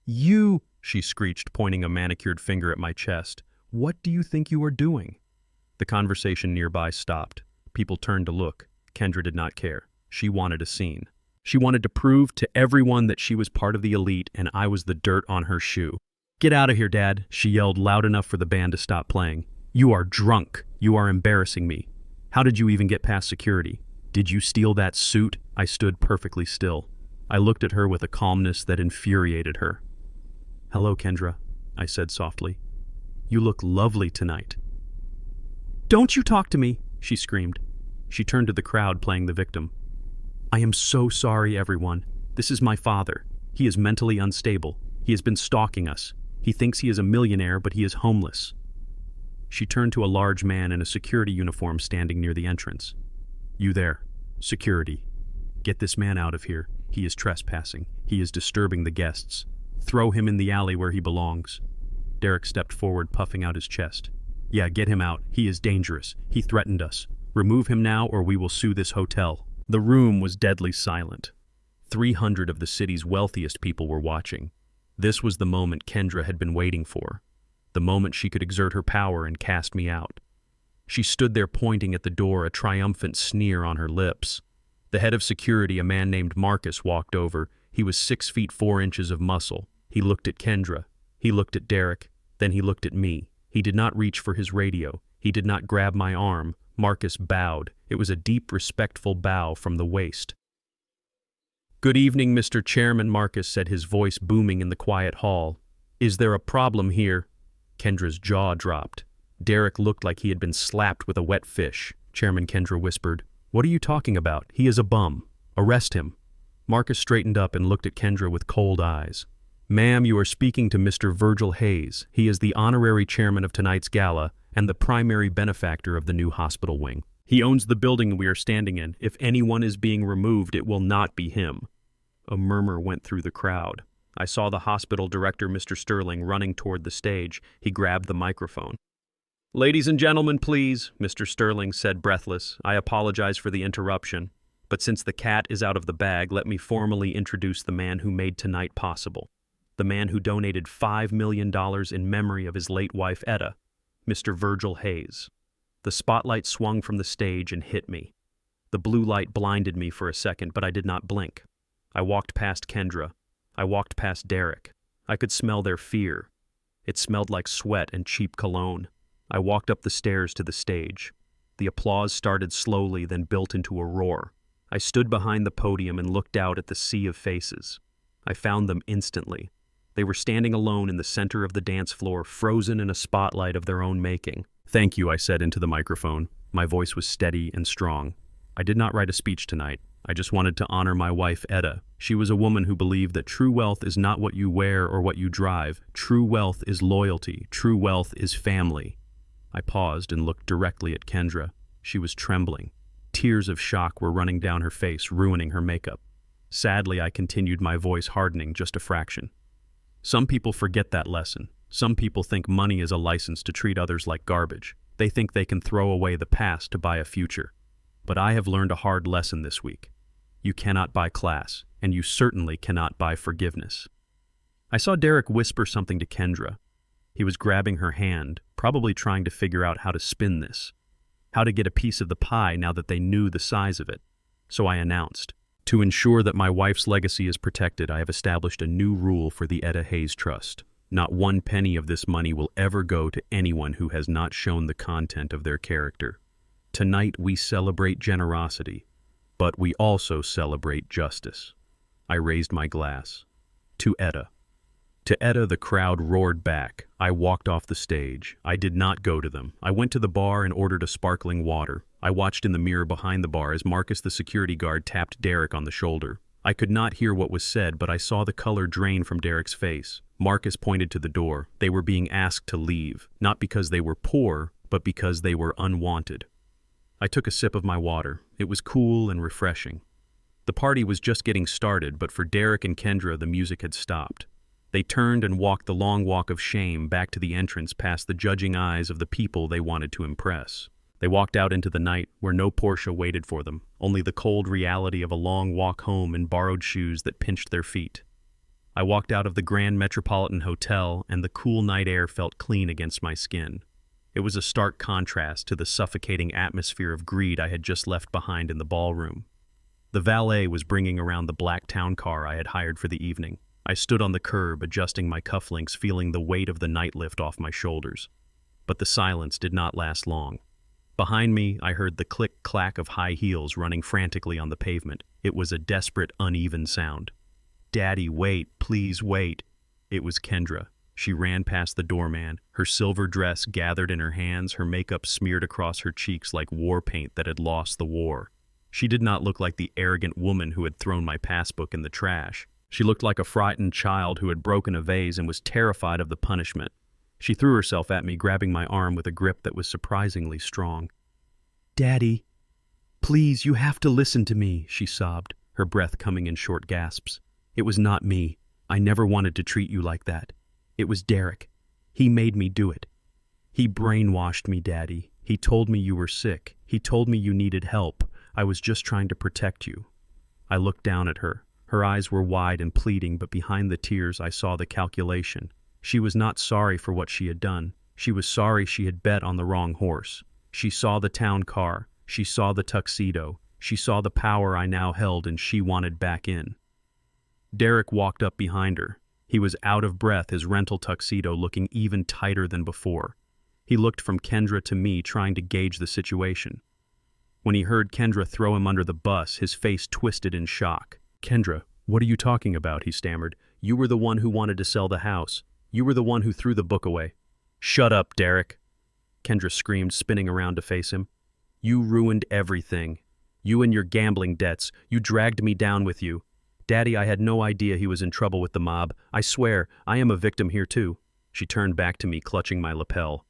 "You," she screeched, pointing a manicured finger at my chest. "What do you think you are doing?" The conversation nearby stopped. People turned to look. Kendra did not care. She wanted a scene. She wanted to prove to everyone that she was part of the elite and I was the dirt on her shoe. "Get out of here, Dad," she yelled loud enough for the band to stop playing. "You are drunk. You are embarrassing me. How did you even get past security? Did you steal that suit?" I stood perfectly still. I looked at her with a calmness that infuriated her. "Hello, Kendra," I said softly. "You look lovely tonight." "Don't you talk to me," she screamed. She turned to the crowd playing the victim. "I am so sorry, everyone. This is my father. He is mentally unstable. He has been stalking us. He thinks he is a millionaire, but he is homeless." She turned to a large man in a security uniform standing near the entrance. "You there, security. Get this man out of here. He is trespassing. He is disturbing the guests. Throw him in the alley where he belongs." Derek stepped forward, puffing out his chest. "Yeah, get him out. He is dangerous. He threatened us. Remove him now or we will sue this hotel." The room was deadly silent. 300 of the city's wealthiest people were watching. This was the moment Kendra had been waiting for. The moment she could exert her power and cast me out. She stood there pointing at the door, a triumphant sneer on her lips. The head of security, a man named Marcus, walked over. He was 6 feet 4 inches of muscle. He looked at Kendra. He looked at Derek. Then he looked at me. He did not reach for his radio. He did not grab my arm. Marcus bowed. It was a deep, respectful bow from the waist. "Good evening, Mr. Chairman," Marcus said, his voice booming in the quiet hall. "Is there a problem here?" Kendra's jaw dropped. Derek looked like he had been slapped with a wet fish. Chairman Kendra whispered, "What are you talking about? He is a bum. Arrest him." Marcus straightened up and looked at Kendra with cold eyes. "Ma'am, you are speaking to Mr. Virgil Hayes. He is the honorary chairman of tonight's gala and the primary benefactor of the new hospital wing. He owns the building we are standing in. If anyone is being removed, it will not be him." A murmur went through the crowd. I saw the hospital director, Mr. Sterling, running toward the stage. He grabbed the microphone. "Ladies and gentlemen, please," Mr. Sterling said, breathless. "I apologize for the interruption, but since the cat is out of the bag, let me formally introduce the man who made tonight possible. The man who donated $5 million in memory of his late wife, Etta, Mr. Virgil Hayes." The spotlight swung from the stage and hit me. The blue light blinded me for a second, but I did not blink. I walked past Kendra. I walked past Derek. I could smell their fear. It smelled like sweat and cheap cologne. I walked up the stairs to the stage. The applause started slowly, then built into a roar. I stood behind the podium and looked out at the sea of faces. I found them instantly. They were standing alone in the center of the dance floor, frozen in a spotlight of their own making. "Thank you," I said into the microphone. My voice was steady and strong. "I did not write a speech tonight. I just wanted to honor my wife, Etta. She was a woman who believed that true wealth is not what you wear or what you drive. True wealth is loyalty. True wealth is family." I paused and looked directly at Kendra. She was trembling. Tears of shock were running down her face, ruining her makeup. Sadly, I continued, my voice hardening just a fraction. "Some people forget that lesson. Some people think money is a license to treat others like garbage. They think they can throw away the past to buy a future. But I have learned a hard lesson this week. You cannot buy class, and you certainly cannot buy forgiveness." I saw Derek whisper something to Kendra. He was grabbing her hand, probably trying to figure out how to spin this, how to get a piece of the pie now that they knew the size of it. So I announced, "To ensure that my wife's legacy is protected, I have established a new rule for the Etta Hayes Trust. Not 1 penny of this money will ever go to anyone who has not shown the content of their character. Tonight we celebrate generosity. but we also celebrate justice. I raised my glass. To Etta. To Etta, the crowd roared back. I walked off the stage. I did not go to them. I went to the bar and ordered a sparkling water. I watched in the mirror behind the bar as Marcus, the security guard, tapped Derek on the shoulder. I could not hear what was said, but I saw the color drain from Derek's face. Marcus pointed to the door. They were being asked to leave, not because they were poor, but because they were unwanted. I took a sip of my water. It was cool and refreshing. The party was just getting started, but for Derek and Kendra, the music had stopped. They turned and walked the long walk of shame back to the entrance past the judging eyes of the people they wanted to impress. They walked out into the night where no Porsche waited for them, only the cold reality of a long walk home in borrowed shoes that pinched their feet. I walked out of the Grand Metropolitan Hotel and the cool night air felt clean against my skin. It was a stark contrast to the suffocating atmosphere of greed I had just left behind in the ballroom. The valet was bringing around the black town car I had hired for the evening. I stood on the curb, adjusting my cufflinks, feeling the weight of the night lift off my shoulders. But the silence did not last long. Behind me, I heard the click-clack of high heels running frantically on the pavement. It was a desperate, uneven sound. "Daddy, wait, please wait." It was Kendra. She ran past the doorman, her silver dress gathered in her hands, her makeup smeared across her cheeks like war paint that had lost the war. She did not look like the arrogant woman who had thrown my passbook in the trash. She looked like a frightened child who had broken a vase and was terrified of the punishment. She threw herself at me, grabbing my arm with a grip that was surprisingly strong. "Daddy, please, you have to listen to me," she sobbed, her breath coming in short gasps. "It was not me. I never wanted to treat you like that. It was Derek. He made me do it. He brainwashed me, Daddy. He told me you were sick. He told me you needed help. I was just trying to protect you." I looked down at her. Her eyes were wide and pleading, but behind the tears I saw the calculation. She was not sorry for what she had done. She was sorry she had bet on the wrong horse. She saw the town car. She saw the tuxedo. She saw the power I now held, and she wanted back in. Derek walked up behind her. He was out of breath, his rental tuxedo looking even tighter than before. He looked from Kendra to me, trying to gauge the situation. When he heard Kendra throw him under the bus, his face twisted in shock. "Kendra, what are you talking about?" he stammered. "You were the one who wanted to sell the house. You were the one who threw the book away." "Shut up, Derek," Kendra screamed, spinning around to face him. "You ruined everything. You and your gambling debts. You dragged me down with you. Daddy, I had no idea he was in trouble with the mob. I swear, I am a victim here too." She turned back to me, clutching my lapel.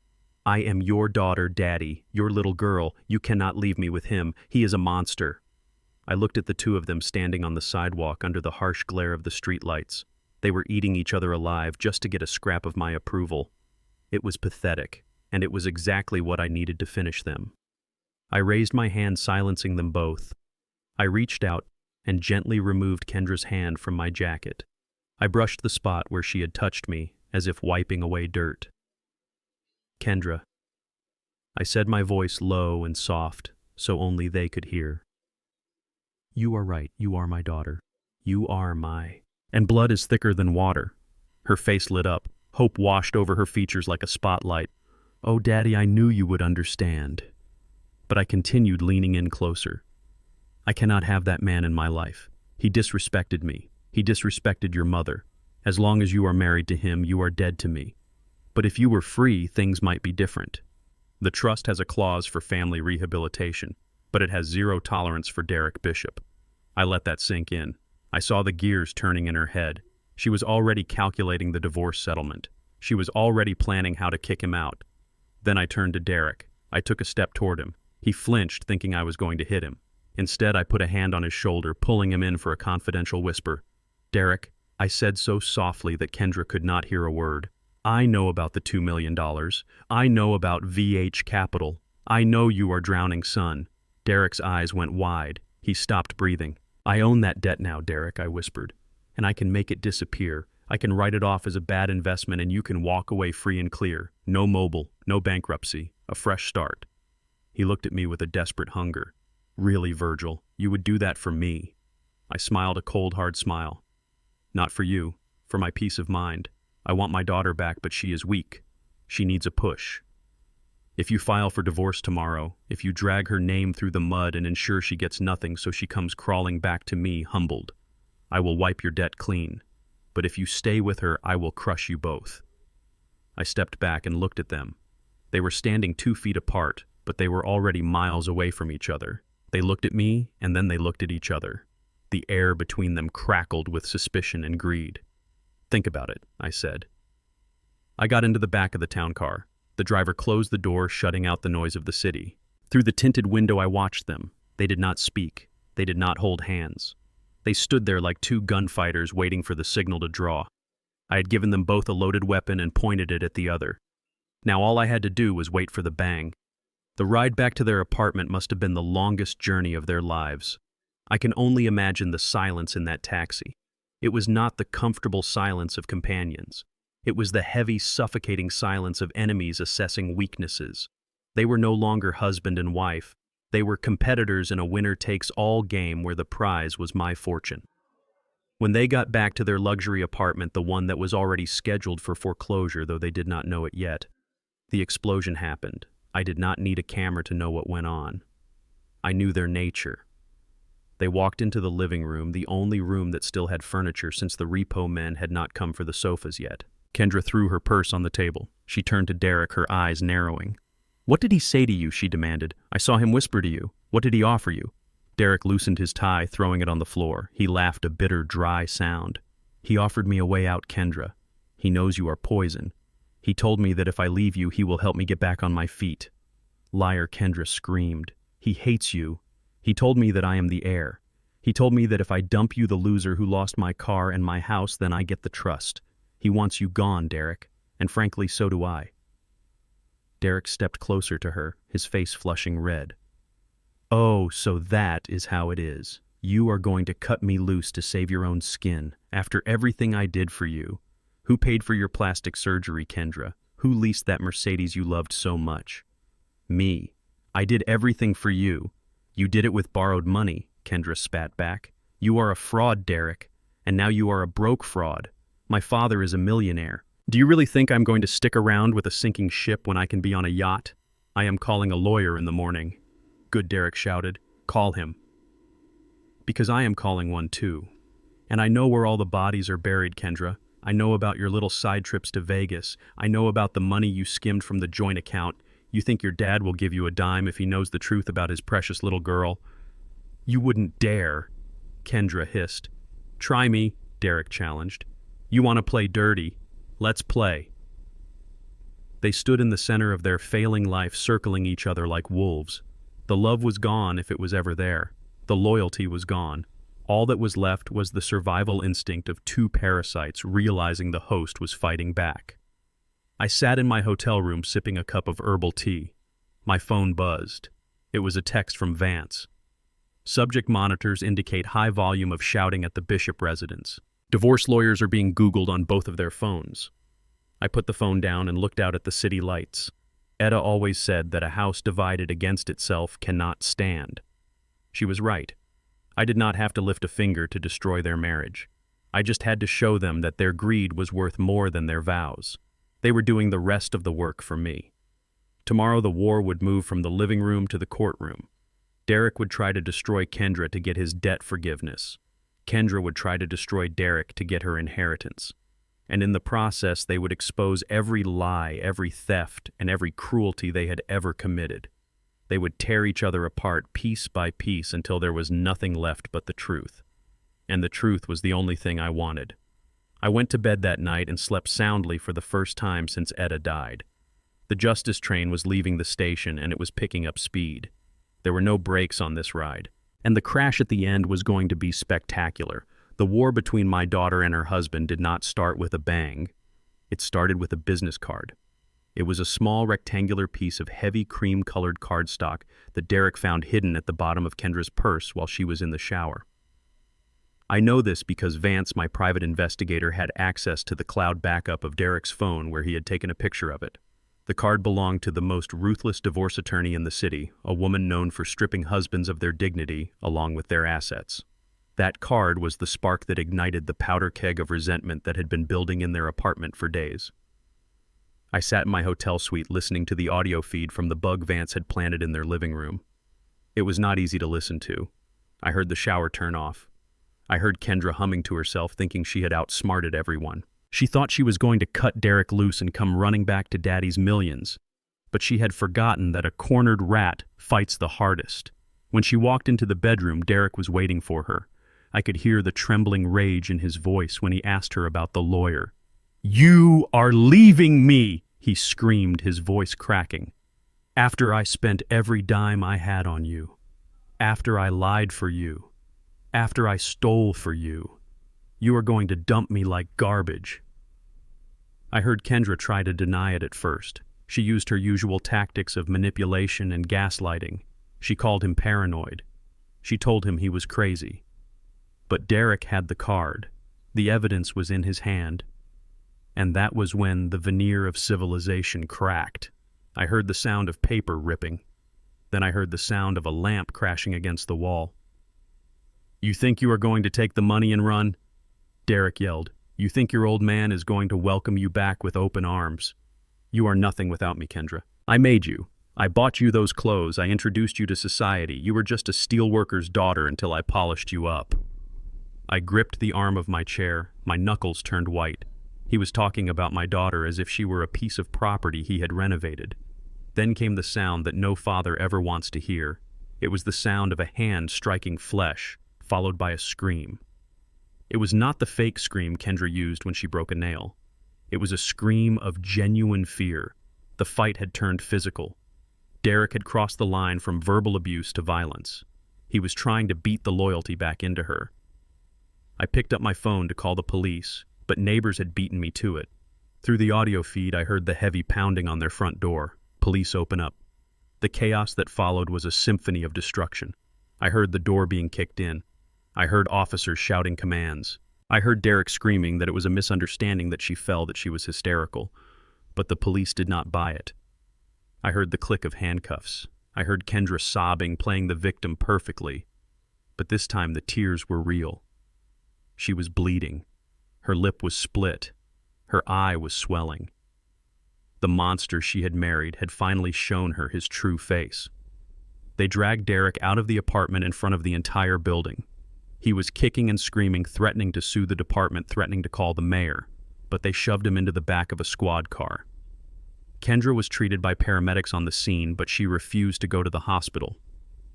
"I am your daughter, Daddy, your little girl. You cannot leave me with him. He is a monster." I looked at the two of them standing on the sidewalk under the harsh glare of the streetlights. They were eating each other alive just to get a scrap of my approval. It was pathetic, and it was exactly what I needed to finish them. I raised my hand, silencing them both. I reached out and gently removed Kendra's hand from my jacket. I brushed the spot where she had touched me, as if wiping away dirt. "Kendra," I said, my voice low and soft, so only they could hear. "You are right. You are my daughter. You are my—" And blood is thicker than water. Her face lit up. Hope washed over her features like a spotlight. "Oh, Daddy, I knew you would understand." But I continued, leaning in closer. "I cannot have that man in my life. He disrespected me. He disrespected your mother. As long as you are married to him, you are dead to me. But if you were free, things might be different." The trust has a clause for family rehabilitation, but it has zero tolerance for Derek Bishop. I let that sink in. I saw the gears turning in her head. She was already calculating the divorce settlement. She was already planning how to kick him out. Then I turned to Derek. I took a step toward him. He flinched, thinking I was going to hit him. Instead, I put a hand on his shoulder, pulling him in for a confidential whisper. "Derek," I said so softly that Kendra could not hear a word. "I know about the $2 million. I know about VH Capital. I know you are drowning, son." Derek's eyes went wide. He stopped breathing. "I own that debt now, Derek," I whispered, "and I can make it disappear. I can write it off as a bad investment and you can walk away free and clear. No mobile, no bankruptcy, a fresh start." He looked at me with a desperate hunger. "Really, Virgil, you would do that for me?" I smiled a cold, hard smile. "Not for you, for my peace of mind. I want my daughter back, but she is weak. She needs a push." If you file for divorce tomorrow, if you drag her name through the mud and ensure she gets nothing so she comes crawling back to me humbled, I will wipe your debt clean. But if you stay with her, I will crush you both." I stepped back and looked at them. They were standing 2 feet apart, but they were already miles away from each other. They looked at me, and then they looked at each other. The air between them crackled with suspicion and greed. "Think about it," I said. I got into the back of the town car. The driver closed the door, shutting out the noise of the city. Through the tinted window I watched them. They did not speak. They did not hold hands. They stood there like 2 gunfighters waiting for the signal to draw. I had given them both a loaded weapon and pointed it at the other. Now all I had to do was wait for the bang. The ride back to their apartment must have been the longest journey of their lives. I can only imagine the silence in that taxi. It was not the comfortable silence of companions. It was the heavy, suffocating silence of enemies assessing weaknesses. They were no longer husband and wife. They were competitors in a winner-takes-all game where the prize was my fortune. When they got back to their luxury apartment, the one that was already scheduled for foreclosure, though they did not know it yet, the explosion happened. I did not need a camera to know what went on. I knew their nature. They walked into the living room, the only room that still had furniture since the repo men had not come for the sofas yet. Kendra threw her purse on the table. She turned to Derek, her eyes narrowing. "What did he say to you?" she demanded. "I saw him whisper to you. What did he offer you?" Derek loosened his tie, throwing it on the floor. He laughed a bitter, dry sound. "He offered me a way out, Kendra. He knows you are poison. He told me that if I leave you, he will help me get back on my feet." Liar, Kendra screamed. "He hates you. He told me that I am the heir. He told me that if I dump you, the loser who lost my car and my house, then I get the trust. He wants you gone, Derek, and frankly, so do I." Derek stepped closer to her, his face flushing red. "Oh, so that is how it is. You are going to cut me loose to save your own skin, after everything I did for you. Who paid for your plastic surgery, Kendra? Who leased that Mercedes you loved so much?" "Me. I did everything for you. You did it with borrowed money," Kendra spat back. "You are a fraud, Derek, and now you are a broke fraud. My father is a millionaire. Do you really think I'm going to stick around with a sinking ship when I can be on a yacht? I am calling a lawyer in the morning." "Good," Derek shouted. "Call him." "Because I am calling one too. And I know where all the bodies are buried, Kendra. I know about your little side trips to Vegas. I know about the money you skimmed from the joint account. You think your dad will give you a dime if he knows the truth about his precious little girl?" "You wouldn't dare," Kendra hissed. "Try me," Derek challenged. "You want to play dirty? Let's play." They stood in the center of their failing life, circling each other like wolves. The love was gone if it was ever there. The loyalty was gone. All that was left was the survival instinct of 2 parasites realizing the host was fighting back. I sat in my hotel room sipping a cup of herbal tea. My phone buzzed. It was a text from Vance. Subject monitors indicate high volume of shouting at the Bishop residence. Divorce lawyers are being Googled on both of their phones. I put the phone down and looked out at the city lights. Etta always said that a house divided against itself cannot stand. She was right. I did not have to lift a finger to destroy their marriage. I just had to show them that their greed was worth more than their vows. They were doing the rest of the work for me. Tomorrow the war would move from the living room to the courtroom. Derek would try to destroy Kendra to get his debt forgiveness. Kendra would try to destroy Derek to get her inheritance. And in the process, they would expose every lie, every theft, and every cruelty they had ever committed. They would tear each other apart piece by piece until there was nothing left but the truth. And the truth was the only thing I wanted. I went to bed that night and slept soundly for the first time since Etta died. The justice train was leaving the station and it was picking up speed. There were no brakes on this ride. And the crash at the end was going to be spectacular. The war between my daughter and her husband did not start with a bang. It started with a business card. It was a small rectangular piece of heavy cream-colored cardstock that Derek found hidden at the bottom of Kendra's purse while she was in the shower. I know this because Vance, my private investigator, had access to the cloud backup of Derek's phone where he had taken a picture of it. The card belonged to the most ruthless divorce attorney in the city, a woman known for stripping husbands of their dignity along with their assets. That card was the spark that ignited the powder keg of resentment that had been building in their apartment for days. I sat in my hotel suite listening to the audio feed from the bug Vance had planted in their living room. It was not easy to listen to. I heard the shower turn off. I heard Kendra humming to herself, thinking she had outsmarted everyone. She thought she was going to cut Derek loose and come running back to Daddy's millions. But she had forgotten that a cornered rat fights the hardest. When she walked into the bedroom, Derek was waiting for her. I could hear the trembling rage in his voice when he asked her about the lawyer. "You are leaving me!" he screamed, his voice cracking. "After I spent every dime I had on you. After I lied for you. After I stole for you. You are going to dump me like garbage." I heard Kendra try to deny it at first. She used her usual tactics of manipulation and gaslighting. She called him paranoid. She told him he was crazy. But Derek had the card. The evidence was in his hand. And that was when the veneer of civilization cracked. I heard the sound of paper ripping. Then I heard the sound of a lamp crashing against the wall. "You think you are going to take the money and run?" Derek yelled. "You think your old man is going to welcome you back with open arms? You are nothing without me, Kendra. I made you. I bought you those clothes. I introduced you to society. You were just a steelworker's daughter until I polished you up." I gripped the arm of my chair. My knuckles turned white. He was talking about my daughter as if she were a piece of property he had renovated. Then came the sound that no father ever wants to hear. It was the sound of a hand striking flesh, followed by a scream. It was not the fake scream Kendra used when she broke a nail. It was a scream of genuine fear. The fight had turned physical. Derek had crossed the line from verbal abuse to violence. He was trying to beat the loyalty back into her. I picked up my phone to call the police, but neighbors had beaten me to it. Through the audio feed, I heard the heavy pounding on their front door. Police open up. The chaos that followed was a symphony of destruction. I heard the door being kicked in. I heard officers shouting commands. I heard Derek screaming that it was a misunderstanding that she fell, that she was hysterical. But the police did not buy it. I heard the click of handcuffs. I heard Kendra sobbing, playing the victim perfectly. But this time the tears were real. She was bleeding. Her lip was split. Her eye was swelling. The monster she had married had finally shown her his true face. They dragged Derek out of the apartment in front of the entire building. He was kicking and screaming, threatening to sue the department, threatening to call the mayor, but they shoved him into the back of a squad car. Kendra was treated by paramedics on the scene, but she refused to go to the hospital.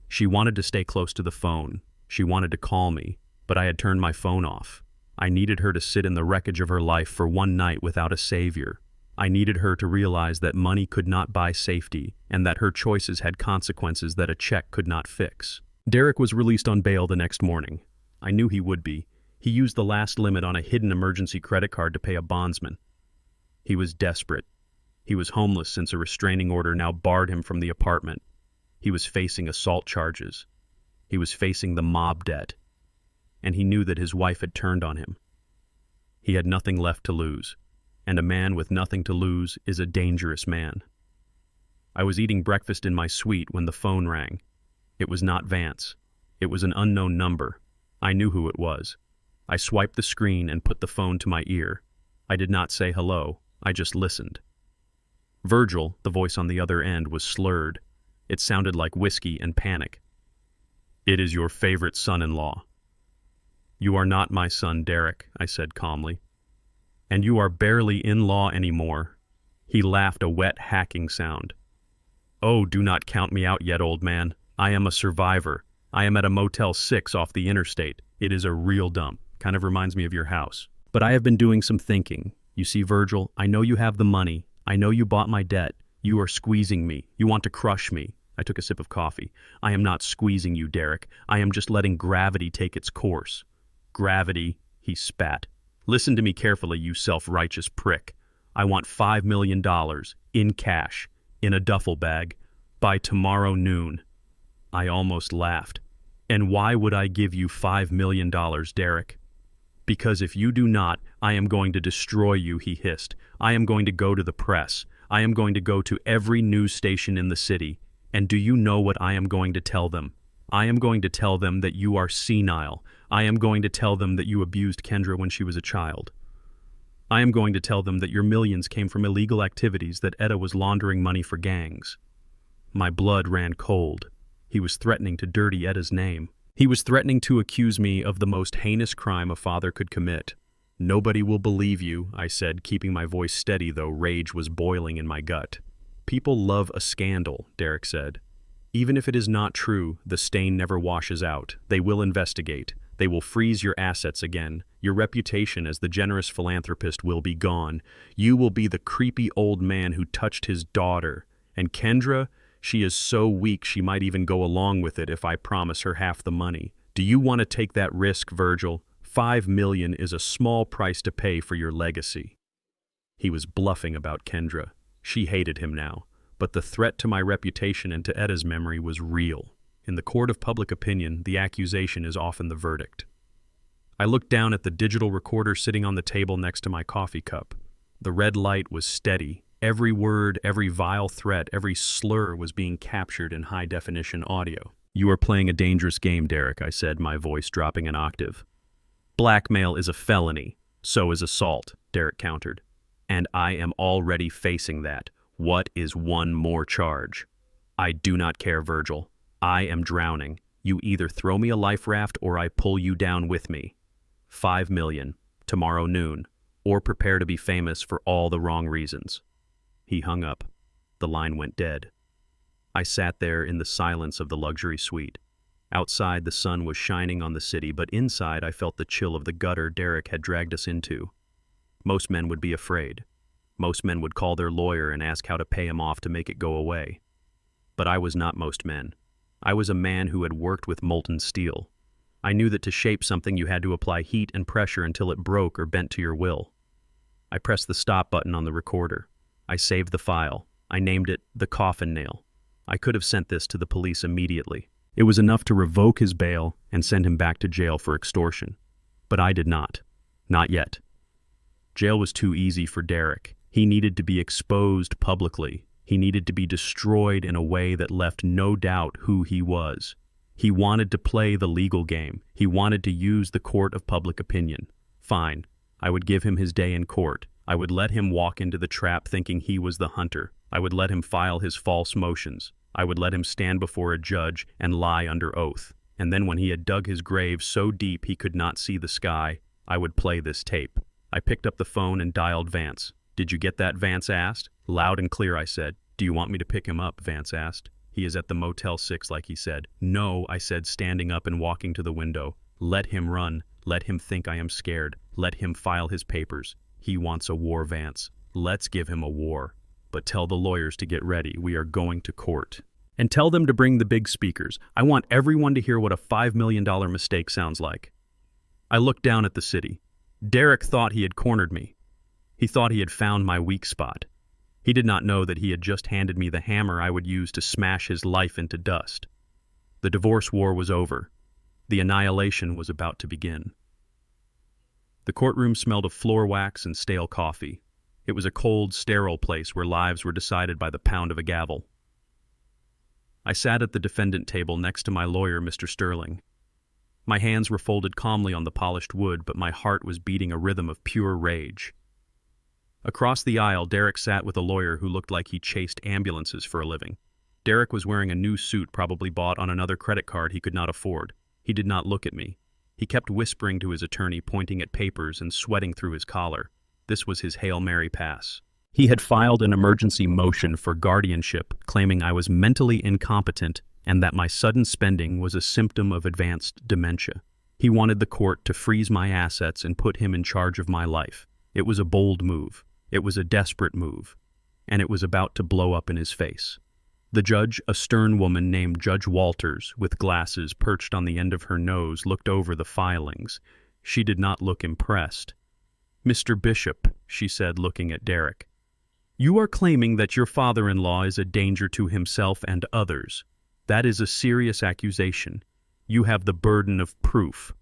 She wanted to stay close to the phone. She wanted to call me, but I had turned my phone off. I needed her to sit in the wreckage of her life for one night without a savior. I needed her to realize that money could not buy safety and that her choices had consequences that a check could not fix. Derek was released on bail the next morning. I knew he would be. He used the last limit on a hidden emergency credit card to pay a bondsman. He was desperate. He was homeless since a restraining order now barred him from the apartment. He was facing assault charges. He was facing the mob debt. And he knew that his wife had turned on him. He had nothing left to lose, and a man with nothing to lose is a dangerous man. I was eating breakfast in my suite when the phone rang. It was not Vance. It was an unknown number. I knew who it was. I swiped the screen and put the phone to my ear. I did not say hello. I just listened. Virgil, the voice on the other end, was slurred. It sounded like whiskey and panic. "It is your favorite son-in-law." "You are not my son, Derek," I said calmly. "And you are barely in-law anymore." He laughed, a wet, hacking sound. "Oh, do not count me out yet, old man. I am a survivor. I am at a Motel 6 off the interstate. It is a real dump. Kind of reminds me of your house. But I have been doing some thinking. You see, Virgil, I know you have the money. I know you bought my debt. You are squeezing me. You want to crush me." I took a sip of coffee. "I am not squeezing you, Derek. I am just letting gravity take its course." "Gravity," he spat. "Listen to me carefully, you self-righteous prick. I want $5 million, in cash, in a duffel bag, by tomorrow noon." I almost laughed. "And why would I give you $5 million, Derek?" "Because if you do not, I am going to destroy you," he hissed. "I am going to go to the press. I am going to go to every news station in the city. And do you know what I am going to tell them? I am going to tell them that you are senile. I am going to tell them that you abused Kendra when she was a child." I am going to tell them that your millions came from illegal activities, that Etta was laundering money for gangs. My blood ran cold. He was threatening to dirty Etta's name. He was threatening to accuse me of the most heinous crime a father could commit. Nobody will believe you, I said, keeping my voice steady though rage was boiling in my gut. People love a scandal, Derek said. Even if it is not true, the stain never washes out. They will investigate. They will freeze your assets again. Your reputation as the generous philanthropist will be gone. You will be the creepy old man who touched his daughter. And Kendra, she is so weak she might even go along with it if I promise her half the money. Do you want to take that risk, Virgil? $5 million is a small price to pay for your legacy. He was bluffing about Kendra. She hated him now. But the threat to my reputation and to Etta's memory was real. In the court of public opinion, the accusation is often the verdict. I looked down at the digital recorder sitting on the table next to my coffee cup. The red light was steady. Every word, every vile threat, every slur was being captured in high-definition audio. You are playing a dangerous game, Derek, I said, my voice dropping an octave. Blackmail is a felony. So is assault, Derek countered. And I am already facing that. What is one more charge? I do not care, Virgil. I am drowning. You either throw me a life raft or I pull you down with me. $5 million, tomorrow noon, or prepare to be famous for all the wrong reasons. He hung up. The line went dead. I sat there in the silence of the luxury suite. Outside, the sun was shining on the city, but inside I felt the chill of the gutter Derek had dragged us into. Most men would be afraid. Most men would call their lawyer and ask how to pay him off to make it go away. But I was not most men. I was a man who had worked with molten steel. I knew that to shape something you had to apply heat and pressure until it broke or bent to your will. I pressed the stop button on the recorder. I saved the file. I named it The Coffin Nail. I could have sent this to the police immediately. It was enough to revoke his bail and send him back to jail for extortion. But I did not. Not yet. Jail was too easy for Derek. He needed to be exposed publicly. He needed to be destroyed in a way that left no doubt who he was. He wanted to play the legal game. He wanted to use the court of public opinion. Fine. I would give him his day in court. I would let him walk into the trap thinking he was the hunter. I would let him file his false motions. I would let him stand before a judge and lie under oath. And then when he had dug his grave so deep he could not see the sky, I would play this tape. I picked up the phone and dialed Vance. "Did you get that?" Vance asked. Loud and clear, I said. "Do you want me to pick him up?" Vance asked. "He is at the Motel 6 like he said." "No," I said, standing up and walking to the window. "Let him run. Let him think I am scared. Let him file his papers. He wants a war, Vance. Let's give him a war. But tell the lawyers to get ready. We are going to court. And tell them to bring the big speakers. I want everyone to hear what a $5 million mistake sounds like." I looked down at the city. Derek thought he had cornered me. He thought he had found my weak spot. He did not know that he had just handed me the hammer I would use to smash his life into dust. The divorce war was over. The annihilation was about to begin. The courtroom smelled of floor wax and stale coffee. It was a cold, sterile place where lives were decided by the pound of a gavel. I sat at the defendant table next to my lawyer, Mr. Sterling. My hands were folded calmly on the polished wood, but my heart was beating a rhythm of pure rage. Across the aisle, Derek sat with a lawyer who looked like he chased ambulances for a living. Derek was wearing a new suit probably bought on another credit card he could not afford. He did not look at me. He kept whispering to his attorney, pointing at papers and sweating through his collar. This was his Hail Mary pass. He had filed an emergency motion for guardianship, claiming I was mentally incompetent and that my sudden spending was a symptom of advanced dementia. He wanted the court to freeze my assets and put him in charge of my life. It was a bold move. It was a desperate move. And it was about to blow up in his face. The judge, a stern woman named Judge Walters, with glasses perched on the end of her nose, looked over the filings. She did not look impressed. "Mr. Bishop," she said, looking at Derek, "you are claiming that your father-in-law is a danger to himself and others. That is a serious accusation. You have the burden of proof."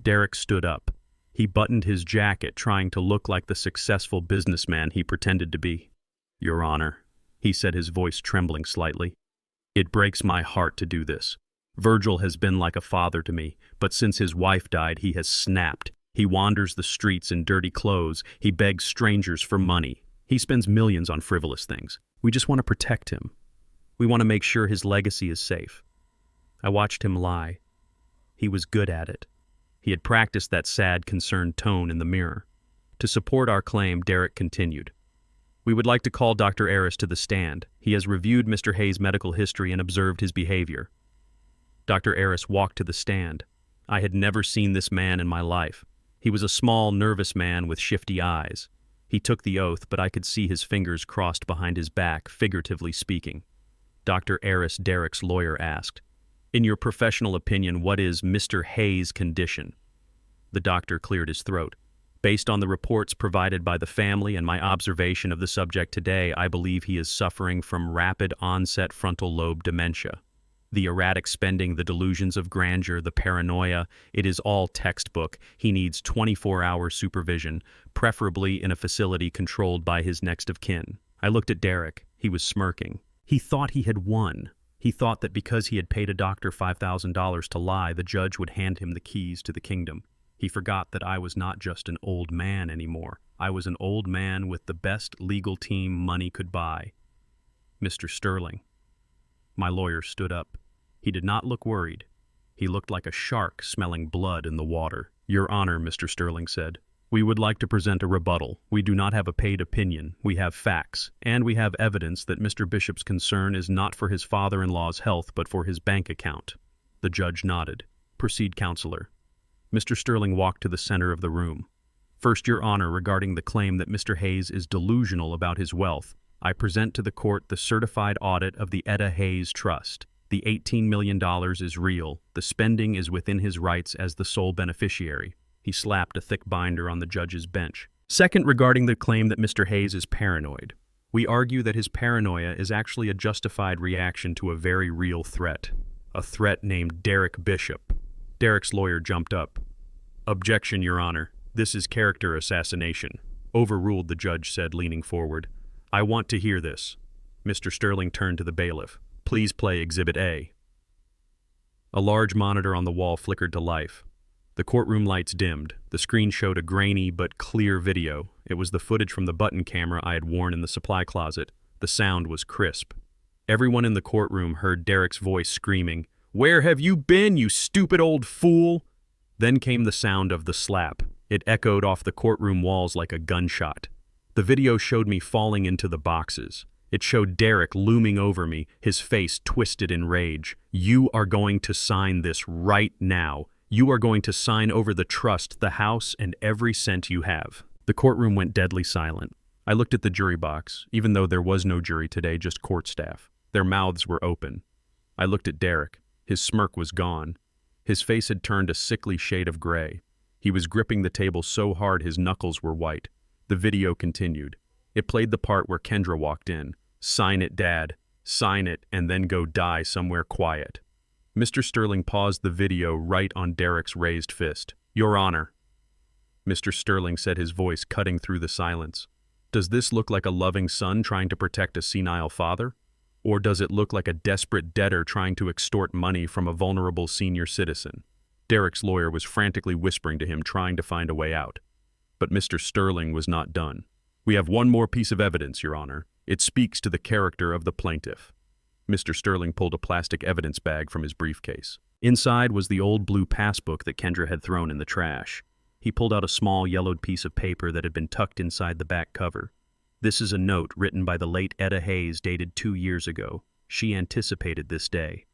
Derek stood up. He buttoned his jacket, trying to look like the successful businessman he pretended to be. "Your Honor," he said, his voice trembling slightly, "it breaks my heart to do this. Virgil has been like a father to me, but since his wife died, he has snapped. He wanders the streets in dirty clothes. He begs strangers for money. He spends millions on frivolous things. We just want to protect him. We want to make sure his legacy is safe. I watched him lie. He was good at it. He had practiced that sad, concerned tone in the mirror. To support our claim, Derek continued. We would like to call Dr. Aris to the stand. He has reviewed Mr. Hayes' medical history and observed his behavior. Dr. Aris walked to the stand. I had never seen this man in my life. He was a small, nervous man with shifty eyes. He took the oath, but I could see his fingers crossed behind his back, figuratively speaking. Dr. Aris, Derek's lawyer, asked, In your professional opinion, what is Mr. Hayes' condition? The doctor cleared his throat. Based on the reports provided by the family and my observation of the subject today, I believe he is suffering from rapid onset frontal lobe dementia. The erratic spending, the delusions of grandeur, the paranoia, it is all textbook. He needs 24-hour supervision, preferably in a facility controlled by his next of kin. I looked at Derek. He was smirking. He thought he had won. He thought that because he had paid a doctor $5,000 to lie, the judge would hand him the keys to the kingdom. He forgot that I was not just an old man anymore. I was an old man with the best legal team money could buy. Mr. Sterling. My lawyer stood up. He did not look worried. He looked like a shark smelling blood in the water. Your Honor, Mr. Sterling said, we would like to present a rebuttal. We do not have a paid opinion. We have facts, and we have evidence that Mr. Bishop's concern is not for his father-in-law's health, but for his bank account. The judge nodded. Proceed, counselor. Mr. Sterling walked to the center of the room. First, Your Honor, regarding the claim that Mr. Hayes is delusional about his wealth, I present to the court the certified audit of the Etta Hayes Trust. The $18 million is real. The spending is within his rights as the sole beneficiary. He slapped a thick binder on the judge's bench. Second, regarding the claim that Mr. Hayes is paranoid. We argue that his paranoia is actually a justified reaction to a very real threat. A threat named Derek Bishop. Derek's lawyer jumped up. Objection, Your Honor. This is character assassination. Overruled, the judge said, leaning forward. I want to hear this. Mr. Sterling turned to the bailiff. Please play Exhibit A. A large monitor on the wall flickered to life. The courtroom lights dimmed. The screen showed a grainy but clear video. It was the footage from the button camera I had worn in the supply closet. The sound was crisp. Everyone in the courtroom heard Derek's voice screaming, Where have you been, you stupid old fool? Then came the sound of the slap. It echoed off the courtroom walls like a gunshot. The video showed me falling into the boxes. It showed Derek looming over me, his face twisted in rage. You are going to sign this right now. You are going to sign over the trust, the house, and every cent you have. The courtroom went deadly silent. I looked at the jury box, even though there was no jury today, just court staff. Their mouths were open. I looked at Derek. His smirk was gone. His face had turned a sickly shade of gray. He was gripping the table so hard his knuckles were white. The video continued. It played the part where Kendra walked in. Sign it, Dad. Sign it, and then go die somewhere quiet. Mr. Sterling paused the video right on Derek's raised fist. Your Honor. Mr. Sterling said, his voice cutting through the silence. Does this look like a loving son trying to protect a senile father? Or does it look like a desperate debtor trying to extort money from a vulnerable senior citizen? Derek's lawyer was frantically whispering to him, trying to find a way out. But Mr. Sterling was not done. We have one more piece of evidence, Your Honor. It speaks to the character of the plaintiff. Mr. Sterling pulled a plastic evidence bag from his briefcase. Inside was the old blue passbook that Kendra had thrown in the trash. He pulled out a small yellowed piece of paper that had been tucked inside the back cover. This is a note written by the late Etta Hayes dated 2 years ago. She anticipated this day.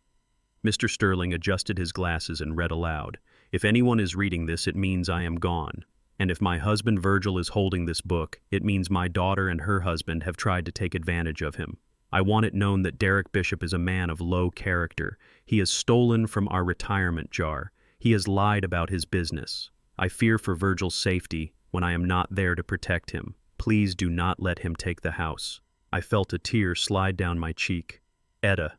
Mr. Sterling adjusted his glasses and read aloud. If anyone is reading this, it means I am gone. And if my husband Virgil is holding this book, it means my daughter and her husband have tried to take advantage of him. I want it known that Derek Bishop is a man of low character. He has stolen from our retirement jar. He has lied about his business. I fear for Virgil's safety when I am not there to protect him. Please do not let him take the house. I felt a tear slide down my cheek. Etta.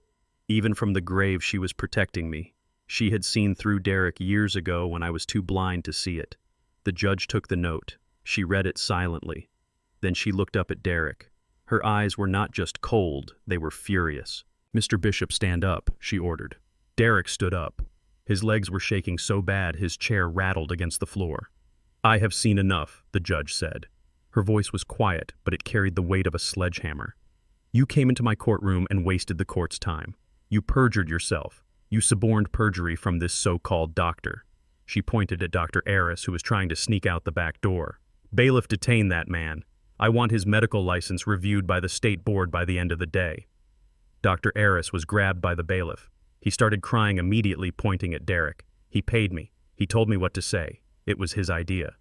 Even from the grave she was protecting me. She had seen through Derek years ago when I was too blind to see it. The judge took the note. She read it silently. Then she looked up at Derek. Her eyes were not just cold, they were furious. Mr. Bishop, stand up, she ordered. Derek stood up. His legs were shaking so bad his chair rattled against the floor. "I have seen enough," the judge said. Her voice was quiet, but it carried the weight of a sledgehammer. "You came into my courtroom and wasted the court's time. You perjured yourself. You suborned perjury from this so-called doctor." She pointed at Dr. Aris, who was trying to sneak out the back door. "Bailiff, detain that man. I want his medical license reviewed by the state board by the end of the day." Dr. Aris was grabbed by the bailiff. He started crying immediately, pointing at Derek. "He paid me. He told me what to say. It was his idea."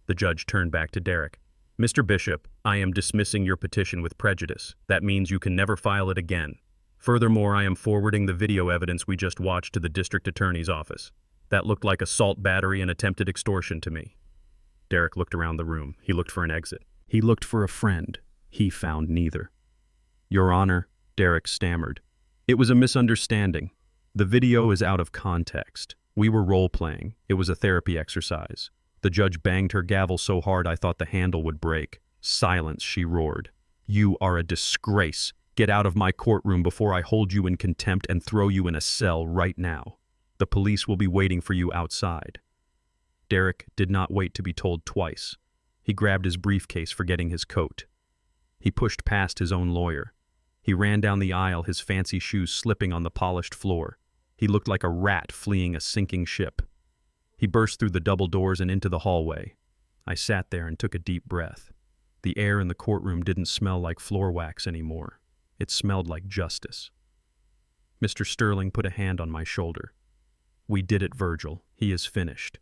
The judge turned back to Derek. "Mr. Bishop, I am dismissing your petition with prejudice. That means you can never file it again. Furthermore, I am forwarding the video evidence we just watched to the district attorney's office. That looked like assault, battery, and attempted extortion to me." Derek looked around the room. He looked for an exit. He looked for a friend. He found neither. "Your Honor," Derek stammered. "It was a misunderstanding. The video is out of context. We were role-playing. It was a therapy exercise." The judge banged her gavel so hard I thought the handle would break. "Silence," she roared. "You are a disgrace. Get out of my courtroom before I hold you in contempt and throw you in a cell right now. The police will be waiting for you outside." Derek did not wait to be told twice. He grabbed his briefcase, forgetting his coat. He pushed past his own lawyer. He ran down the aisle, his fancy shoes slipping on the polished floor. He looked like a rat fleeing a sinking ship. He burst through the double doors and into the hallway. I sat there and took a deep breath. The air in the courtroom didn't smell like floor wax anymore. It smelled like justice. Mr. Sterling put a hand on my shoulder. "We did it, Virgil. He is finished."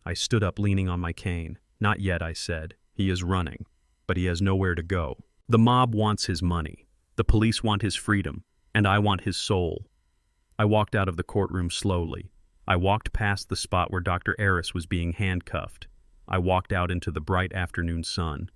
I stood up, leaning on my cane. "Not yet," I said. "He is running, but he has nowhere to go. The mob wants his money. The police want his freedom, and I want his soul." I walked out of the courtroom slowly. I walked past the spot where Dr. Aris was being handcuffed. I walked out into the bright afternoon sun.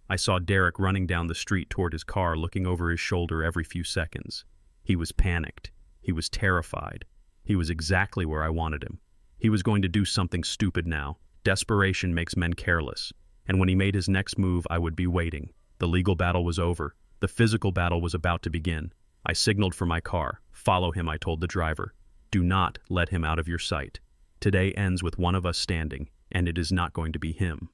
I saw Derek running down the street toward his car, looking over his shoulder every few seconds. He was panicked. He was terrified. He was exactly where I wanted him. He was going to do something stupid now. Desperation makes men careless. And when he made his next move, I would be waiting. The legal battle was over. The physical battle was about to begin. I signaled for my car. "Follow him," I told the driver. "Do not let him out of your sight. Today ends with one of us standing, and it is not going to be him."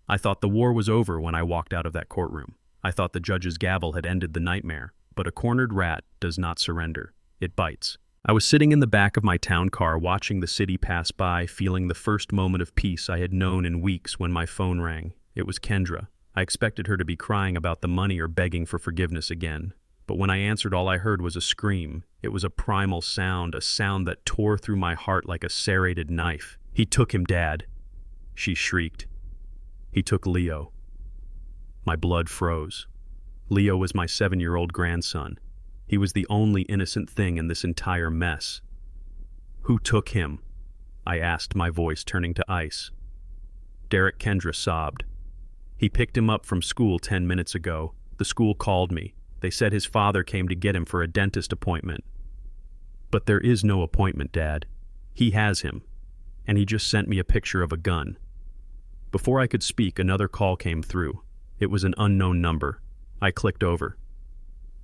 I thought the war was over when I walked out of that courtroom. I thought the judge's gavel had ended the nightmare. But a cornered rat does not surrender. It bites. I was sitting in the back of my town car, watching the city pass by, feeling the first moment of peace I had known in weeks when my phone rang. It was Kendra. I expected her to be crying about the money or begging for forgiveness again. But when I answered, all I heard was a scream. It was a primal sound, a sound that tore through my heart like a serrated knife. "He took him, Dad," she shrieked. "He took Leo." My blood froze. Leo was my 7-year-old grandson. He was the only innocent thing in this entire mess. "Who took him?" I asked, my voice turning to ice. Derek, Kendra sobbed. "He picked him up from school 10 minutes ago. The school called me. They said his father came to get him for a dentist appointment." "But there is no appointment, Dad. He has him. And he just sent me a picture of a gun." Before I could speak, another call came through. It was an unknown number. I clicked over.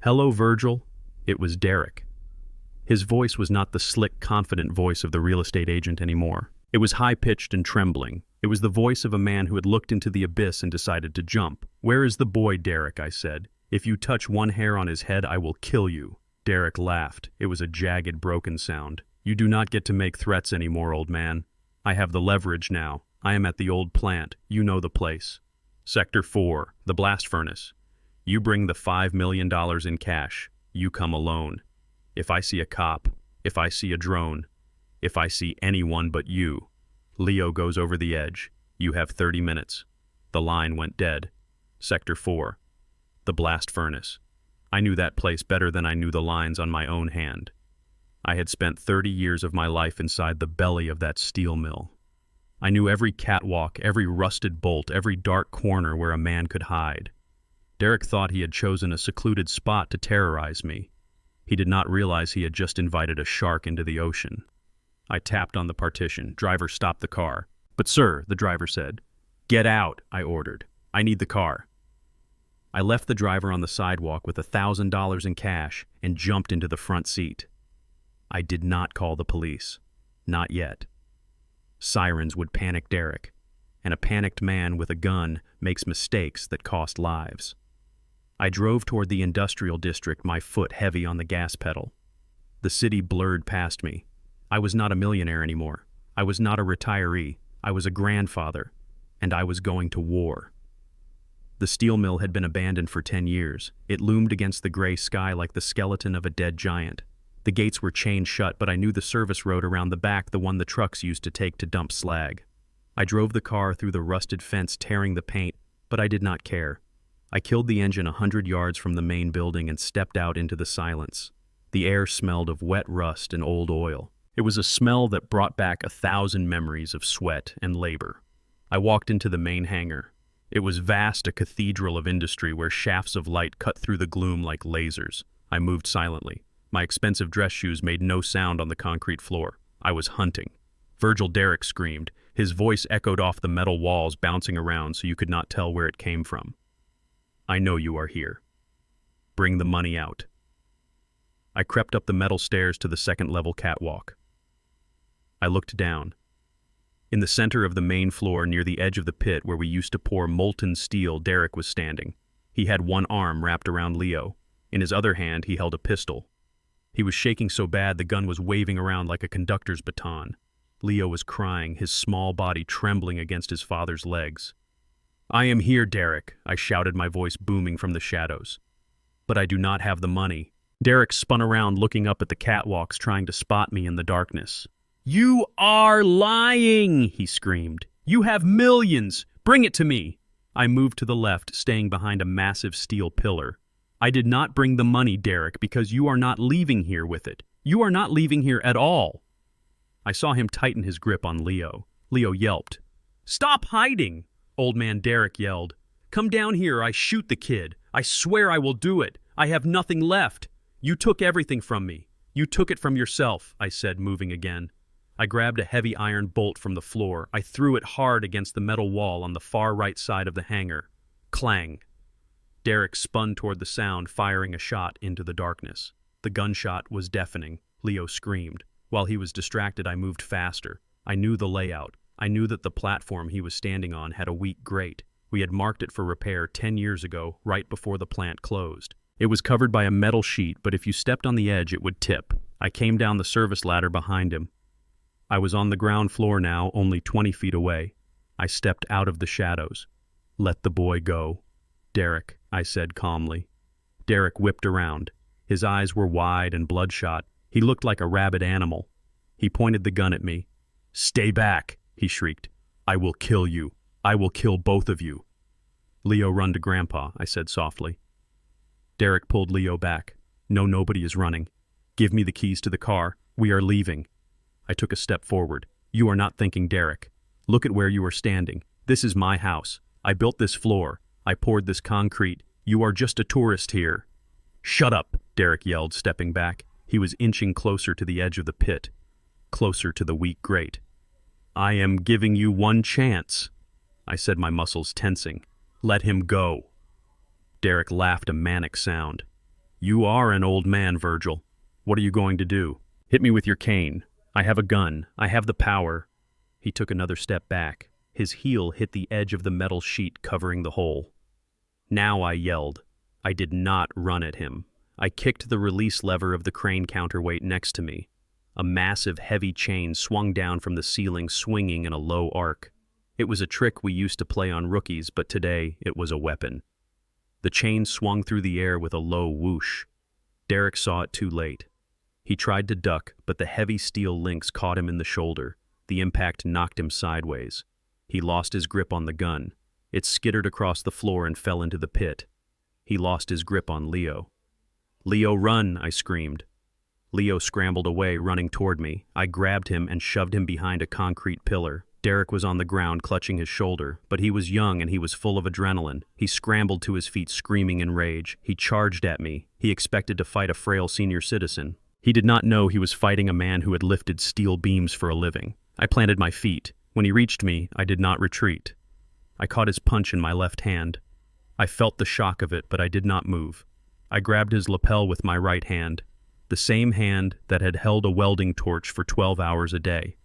"Hello, Virgil." It was Derek. His voice was not the slick, confident voice of the real estate agent anymore. It was high-pitched and trembling. It was the voice of a man who had looked into the abyss and decided to jump. "Where is the boy, Derek?" I said. "If you touch one hair on his head, I will kill you." Derek laughed. It was a jagged, broken sound. "You do not get to make threats anymore, old man. I have the leverage now. I am at the old plant. You know the place. Sector 4, the blast furnace. You bring the $5 million in cash. You come alone. If I see a cop, if I see a drone, if I see anyone but you, Leo goes over the edge. You have 30 minutes. The line went dead. Sector 4, the blast furnace. I knew that place better than I knew the lines on my own hand. I had spent 30 years of my life inside the belly of that steel mill. I knew every catwalk, every rusted bolt, every dark corner where a man could hide. Derek thought he had chosen a secluded spot to terrorize me. He did not realize he had just invited a shark into the ocean. I tapped on the partition. Driver stopped the car. "But sir," the driver said. "Get out," I ordered. "I need the car." I left the driver on the sidewalk with $1,000 in cash and jumped into the front seat. I did not call the police. Not yet. Sirens would panic Derek, and a panicked man with a gun makes mistakes that cost lives. I drove toward the industrial district, my foot heavy on the gas pedal. The city blurred past me. I was not a millionaire anymore. I was not a retiree. I was a grandfather, and I was going to war. The steel mill had been abandoned for 10 years. It loomed against the gray sky like the skeleton of a dead giant. The gates were chained shut, but I knew the service road around the back, the one the trucks used to take to dump slag. I drove the car through the rusted fence, tearing the paint, but I did not care. I killed the engine 100 yards from the main building and stepped out into the silence. The air smelled of wet rust and old oil. It was a smell that brought back 1,000 memories of sweat and labor. I walked into the main hangar. It was vast, a cathedral of industry where shafts of light cut through the gloom like lasers. I moved silently. My expensive dress shoes made no sound on the concrete floor. I was hunting. Virgil Derrick screamed. His voice echoed off the metal walls, bouncing around so you could not tell where it came from. I know you are here. Bring the money out. I crept up the metal stairs to the second-level catwalk. I looked down. In the center of the main floor, near the edge of the pit where we used to pour molten steel, Derrick was standing. He had one arm wrapped around Leo. In his other hand, he held a pistol. He was shaking so bad the gun was waving around like a conductor's baton. Leo was crying, his small body trembling against his father's legs. "I am here, Derrick," I shouted, my voice booming from the shadows. "But I do not have the money." Derrick spun around, looking up at the catwalks, trying to spot me in the darkness. "You are lying," he screamed. "You have millions. Bring it to me." I moved to the left, staying behind a massive steel pillar. "I did not bring the money, Derrick, because you are not leaving here with it. You are not leaving here at all." I saw him tighten his grip on Leo. Leo yelped. "Stop hiding!" Old man Derrick yelled. "Come down here, I shoot the kid. I swear I will do it. I have nothing left. You took everything from me. You took it from yourself," I said, moving again. I grabbed a heavy iron bolt from the floor. I threw it hard against the metal wall on the far right side of the hangar. Clang. Derrick spun toward the sound, firing a shot into the darkness. The gunshot was deafening. Leo screamed. While he was distracted, I moved faster. I knew the layout. I knew that the platform he was standing on had a weak grate. We had marked it for repair 10 years ago, right before the plant closed. It was covered by a metal sheet, but if you stepped on the edge, it would tip. I came down the service ladder behind him. I was on the ground floor now, only 20 feet away. I stepped out of the shadows. "Let the boy go." "Derrick," I said calmly. Derrick whipped around. His eyes were wide and bloodshot. He looked like a rabid animal. He pointed the gun at me. "Stay back," he shrieked. "I will kill you. I will kill both of you." "Leo, run to Grandpa," I said softly. Derrick pulled Leo back. "No, nobody is running. Give me the keys to the car. We are leaving." I took a step forward. "You are not thinking, Derrick. Look at where you are standing. This is my house. I built this floor. I poured this concrete. You are just a tourist here." "Shut up," Derrick yelled, stepping back. He was inching closer to the edge of the pit, closer to the weak grate. "I am giving you one chance," I said, my muscles tensing. "Let him go." Derrick laughed a manic sound. "You are an old man, Virgil. What are you going to do? Hit me with your cane. I have a gun. I have the power." He took another step back. His heel hit the edge of the metal sheet covering the hole. Now I yelled. I did not run at him. I kicked the release lever of the crane counterweight next to me. A massive, heavy chain swung down from the ceiling, swinging in a low arc. It was a trick we used to play on rookies, but today it was a weapon. The chain swung through the air with a low whoosh. Derrick saw it too late. He tried to duck, but the heavy steel links caught him in the shoulder. The impact knocked him sideways. He lost his grip on the gun. It skittered across the floor and fell into the pit. He lost his grip on Leo. "Leo, run!" I screamed. Leo scrambled away, running toward me. I grabbed him and shoved him behind a concrete pillar. Derrick was on the ground, clutching his shoulder, but he was young and he was full of adrenaline. He scrambled to his feet, screaming in rage. He charged at me. He expected to fight a frail senior citizen. He did not know he was fighting a man who had lifted steel beams for a living. I planted my feet. When he reached me, I did not retreat. I caught his punch in my left hand. I felt the shock of it, but I did not move. I grabbed his lapel with my right hand, the same hand that had held a welding torch for 12 hours a day.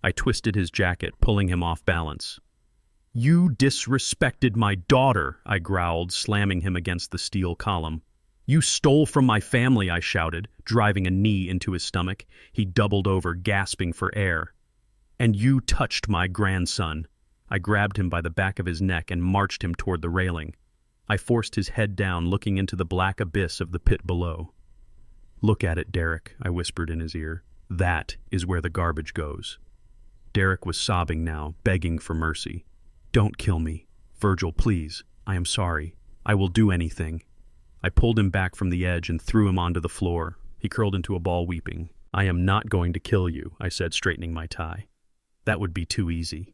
I twisted his jacket, pulling him off balance. You disrespected my daughter, I growled, slamming him against the steel column. You stole from my family, I shouted, driving a knee into his stomach. He doubled over, gasping for air. And you touched my grandson. I grabbed him by the back of his neck and marched him toward the railing. I forced his head down, looking into the black abyss of the pit below. Look at it, Derek, I whispered in his ear. That is where the garbage goes. Derek was sobbing now, begging for mercy. Don't kill me. Virgil, please. I am sorry. I will do anything. I pulled him back from the edge and threw him onto the floor. He curled into a ball weeping. I am not going to kill you, I said, straightening my tie. That would be too easy.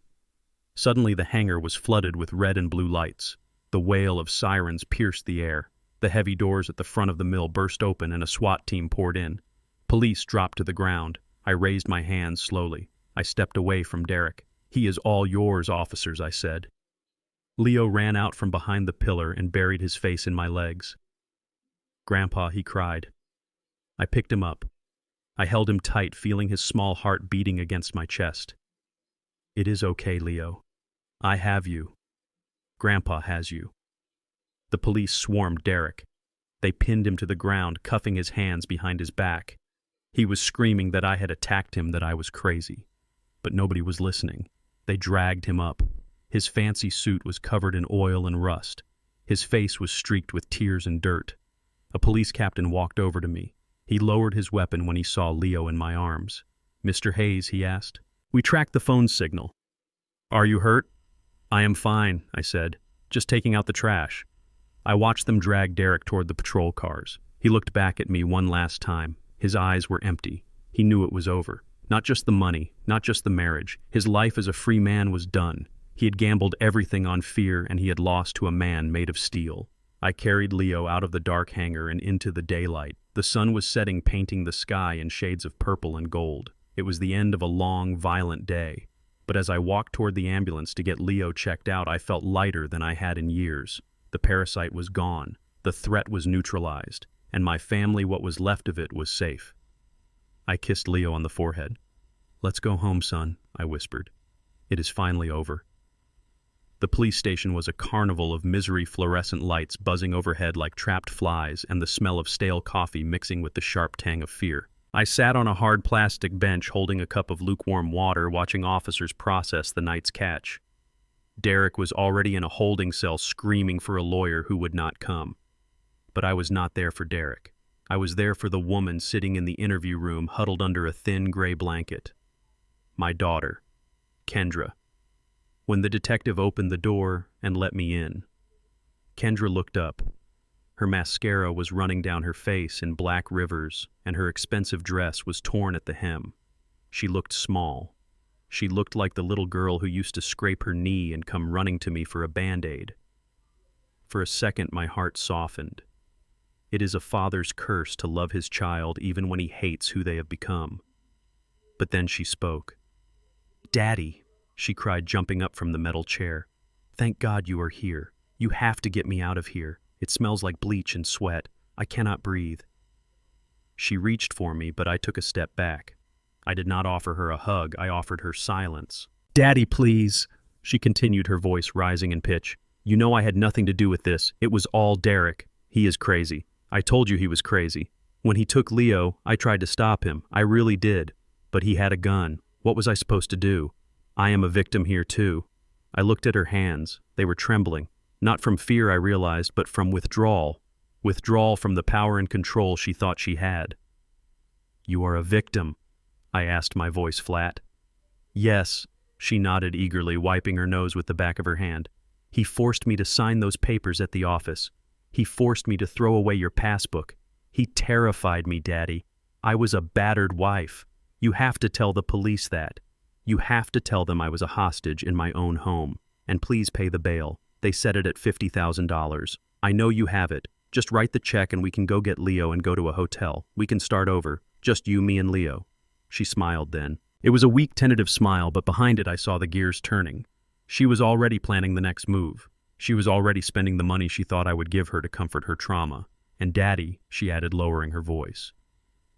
Suddenly the hangar was flooded with red and blue lights. The wail of sirens pierced the air. The heavy doors at the front of the mill burst open and a SWAT team poured in. Police dropped to the ground. I raised my hands slowly. I stepped away from Derek. He is all yours, officers, I said. Leo ran out from behind the pillar and buried his face in my legs. Grandpa, he cried. I picked him up. I held him tight, feeling his small heart beating against my chest. It is okay, Leo. I have you. Grandpa has you. The police swarmed Derek. They pinned him to the ground, cuffing his hands behind his back. He was screaming that I had attacked him, that I was crazy. But nobody was listening. They dragged him up. His fancy suit was covered in oil and rust. His face was streaked with tears and dirt. A police captain walked over to me. He lowered his weapon when he saw Leo in my arms. Mr. Hayes, he asked. We tracked the phone signal. Are you hurt? I am fine, I said, just taking out the trash. I watched them drag Derek toward the patrol cars. He looked back at me one last time. His eyes were empty. He knew it was over. Not just the money, not just the marriage. His life as a free man was done. He had gambled everything on fear, and he had lost to a man made of steel. I carried Leo out of the dark hangar and into the daylight. The sun was setting, painting the sky in shades of purple and gold. It was the end of a long, violent day. But as I walked toward the ambulance to get Leo checked out, I felt lighter than I had in years. The parasite was gone. The threat was neutralized. And my family, what was left of it, was safe. I kissed Leo on the forehead. Let's go home, son, I whispered. It is finally over. The police station was a carnival of misery, fluorescent lights buzzing overhead like trapped flies, and the smell of stale coffee mixing with the sharp tang of fear. I sat on a hard plastic bench holding a cup of lukewarm water, watching officers process the night's catch. Derek was already in a holding cell screaming for a lawyer who would not come. But I was not there for Derek. I was there for the woman sitting in the interview room, huddled under a thin gray blanket. My daughter, Kendra. When the detective opened the door and let me in, Kendra looked up. Her mascara was running down her face in black rivers, and her expensive dress was torn at the hem. She looked small. She looked like the little girl who used to scrape her knee and come running to me for a Band-Aid. For a second, my heart softened. It is a father's curse to love his child even when he hates who they have become. But then she spoke. Daddy, she cried, jumping up from the metal chair. Thank God you are here. You have to get me out of here. It smells like bleach and sweat. I cannot breathe. She reached for me, but I took a step back. I did not offer her a hug. I offered her silence. Daddy, please, she continued, her voice rising in pitch. You know I had nothing to do with this. It was all Derek. He is crazy. I told you he was crazy. When he took Leo, I tried to stop him. I really did. But he had a gun. What was I supposed to do? I am a victim here too. I looked at her hands. They were trembling. Not from fear, I realized, but from withdrawal. Withdrawal from the power and control she thought she had. You are a victim, I asked, my voice flat. Yes, she nodded eagerly, wiping her nose with the back of her hand. He forced me to sign those papers at the office. He forced me to throw away your passbook. He terrified me, Daddy. I was a battered wife. You have to tell the police that. You have to tell them I was a hostage in my own home. And please pay the bail. They set it at $50,000. I know you have it. Just write the check and we can go get Leo and go to a hotel. We can start over. Just you, me, and Leo. She smiled then. It was a weak, tentative smile, but behind it I saw the gears turning. She was already planning the next move. She was already spending the money she thought I would give her to comfort her trauma. And Daddy, she added, lowering her voice.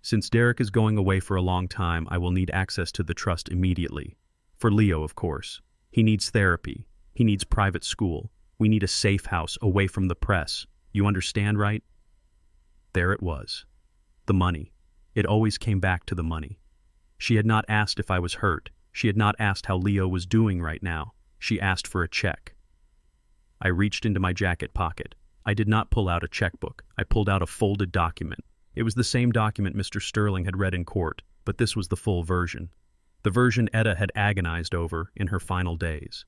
Since Derek is going away for a long time, I will need access to the trust immediately. For Leo, of course. He needs therapy. He needs private school. We need a safe house, away from the press. You understand, right? There it was. The money. It always came back to the money. She had not asked if I was hurt. She had not asked how Leo was doing right now. She asked for a check. I reached into my jacket pocket. I did not pull out a checkbook. I pulled out a folded document. It was the same document Mr. Sterling had read in court, but this was the full version. The version Etta had agonized over in her final days.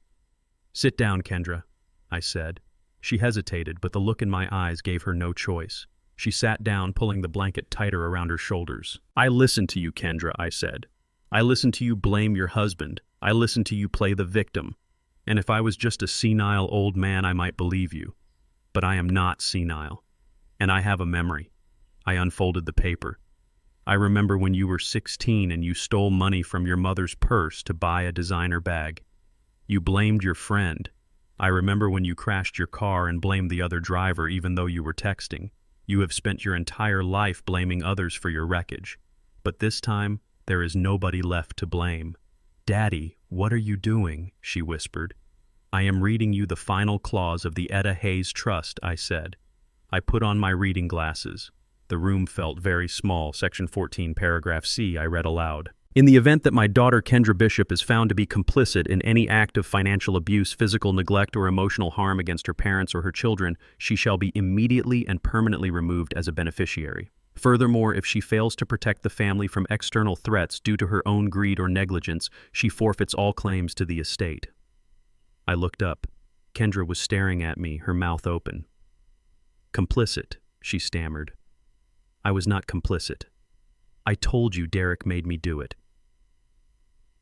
"Sit down, Kendra," I said. She hesitated, but the look in my eyes gave her no choice. She sat down, pulling the blanket tighter around her shoulders. "I listened to you, Kendra," I said. "I listened to you blame your husband. I listened to you play the victim. And if I was just a senile old man, I might believe you. But I am not senile. And I have a memory." I unfolded the paper. "I remember when you were 16 and you stole money from your mother's purse to buy a designer bag. You blamed your friend. I remember when you crashed your car and blamed the other driver even though you were texting. You have spent your entire life blaming others for your wreckage. But this time, there is nobody left to blame." "Daddy, what are you doing?" she whispered. "I am reading you the final clause of the Etta Hayes Trust," I said. I put on my reading glasses. The room felt very small. Section 14, paragraph C, I read aloud. "In the event that my daughter Kendra Bishop is found to be complicit in any act of financial abuse, physical neglect, or emotional harm against her parents or her children, she shall be immediately and permanently removed as a beneficiary. Furthermore, if she fails to protect the family from external threats due to her own greed or negligence, she forfeits all claims to the estate." I looked up. Kendra was staring at me, her mouth open. "Complicit," she stammered. "I was not complicit. I told you Derek made me do it."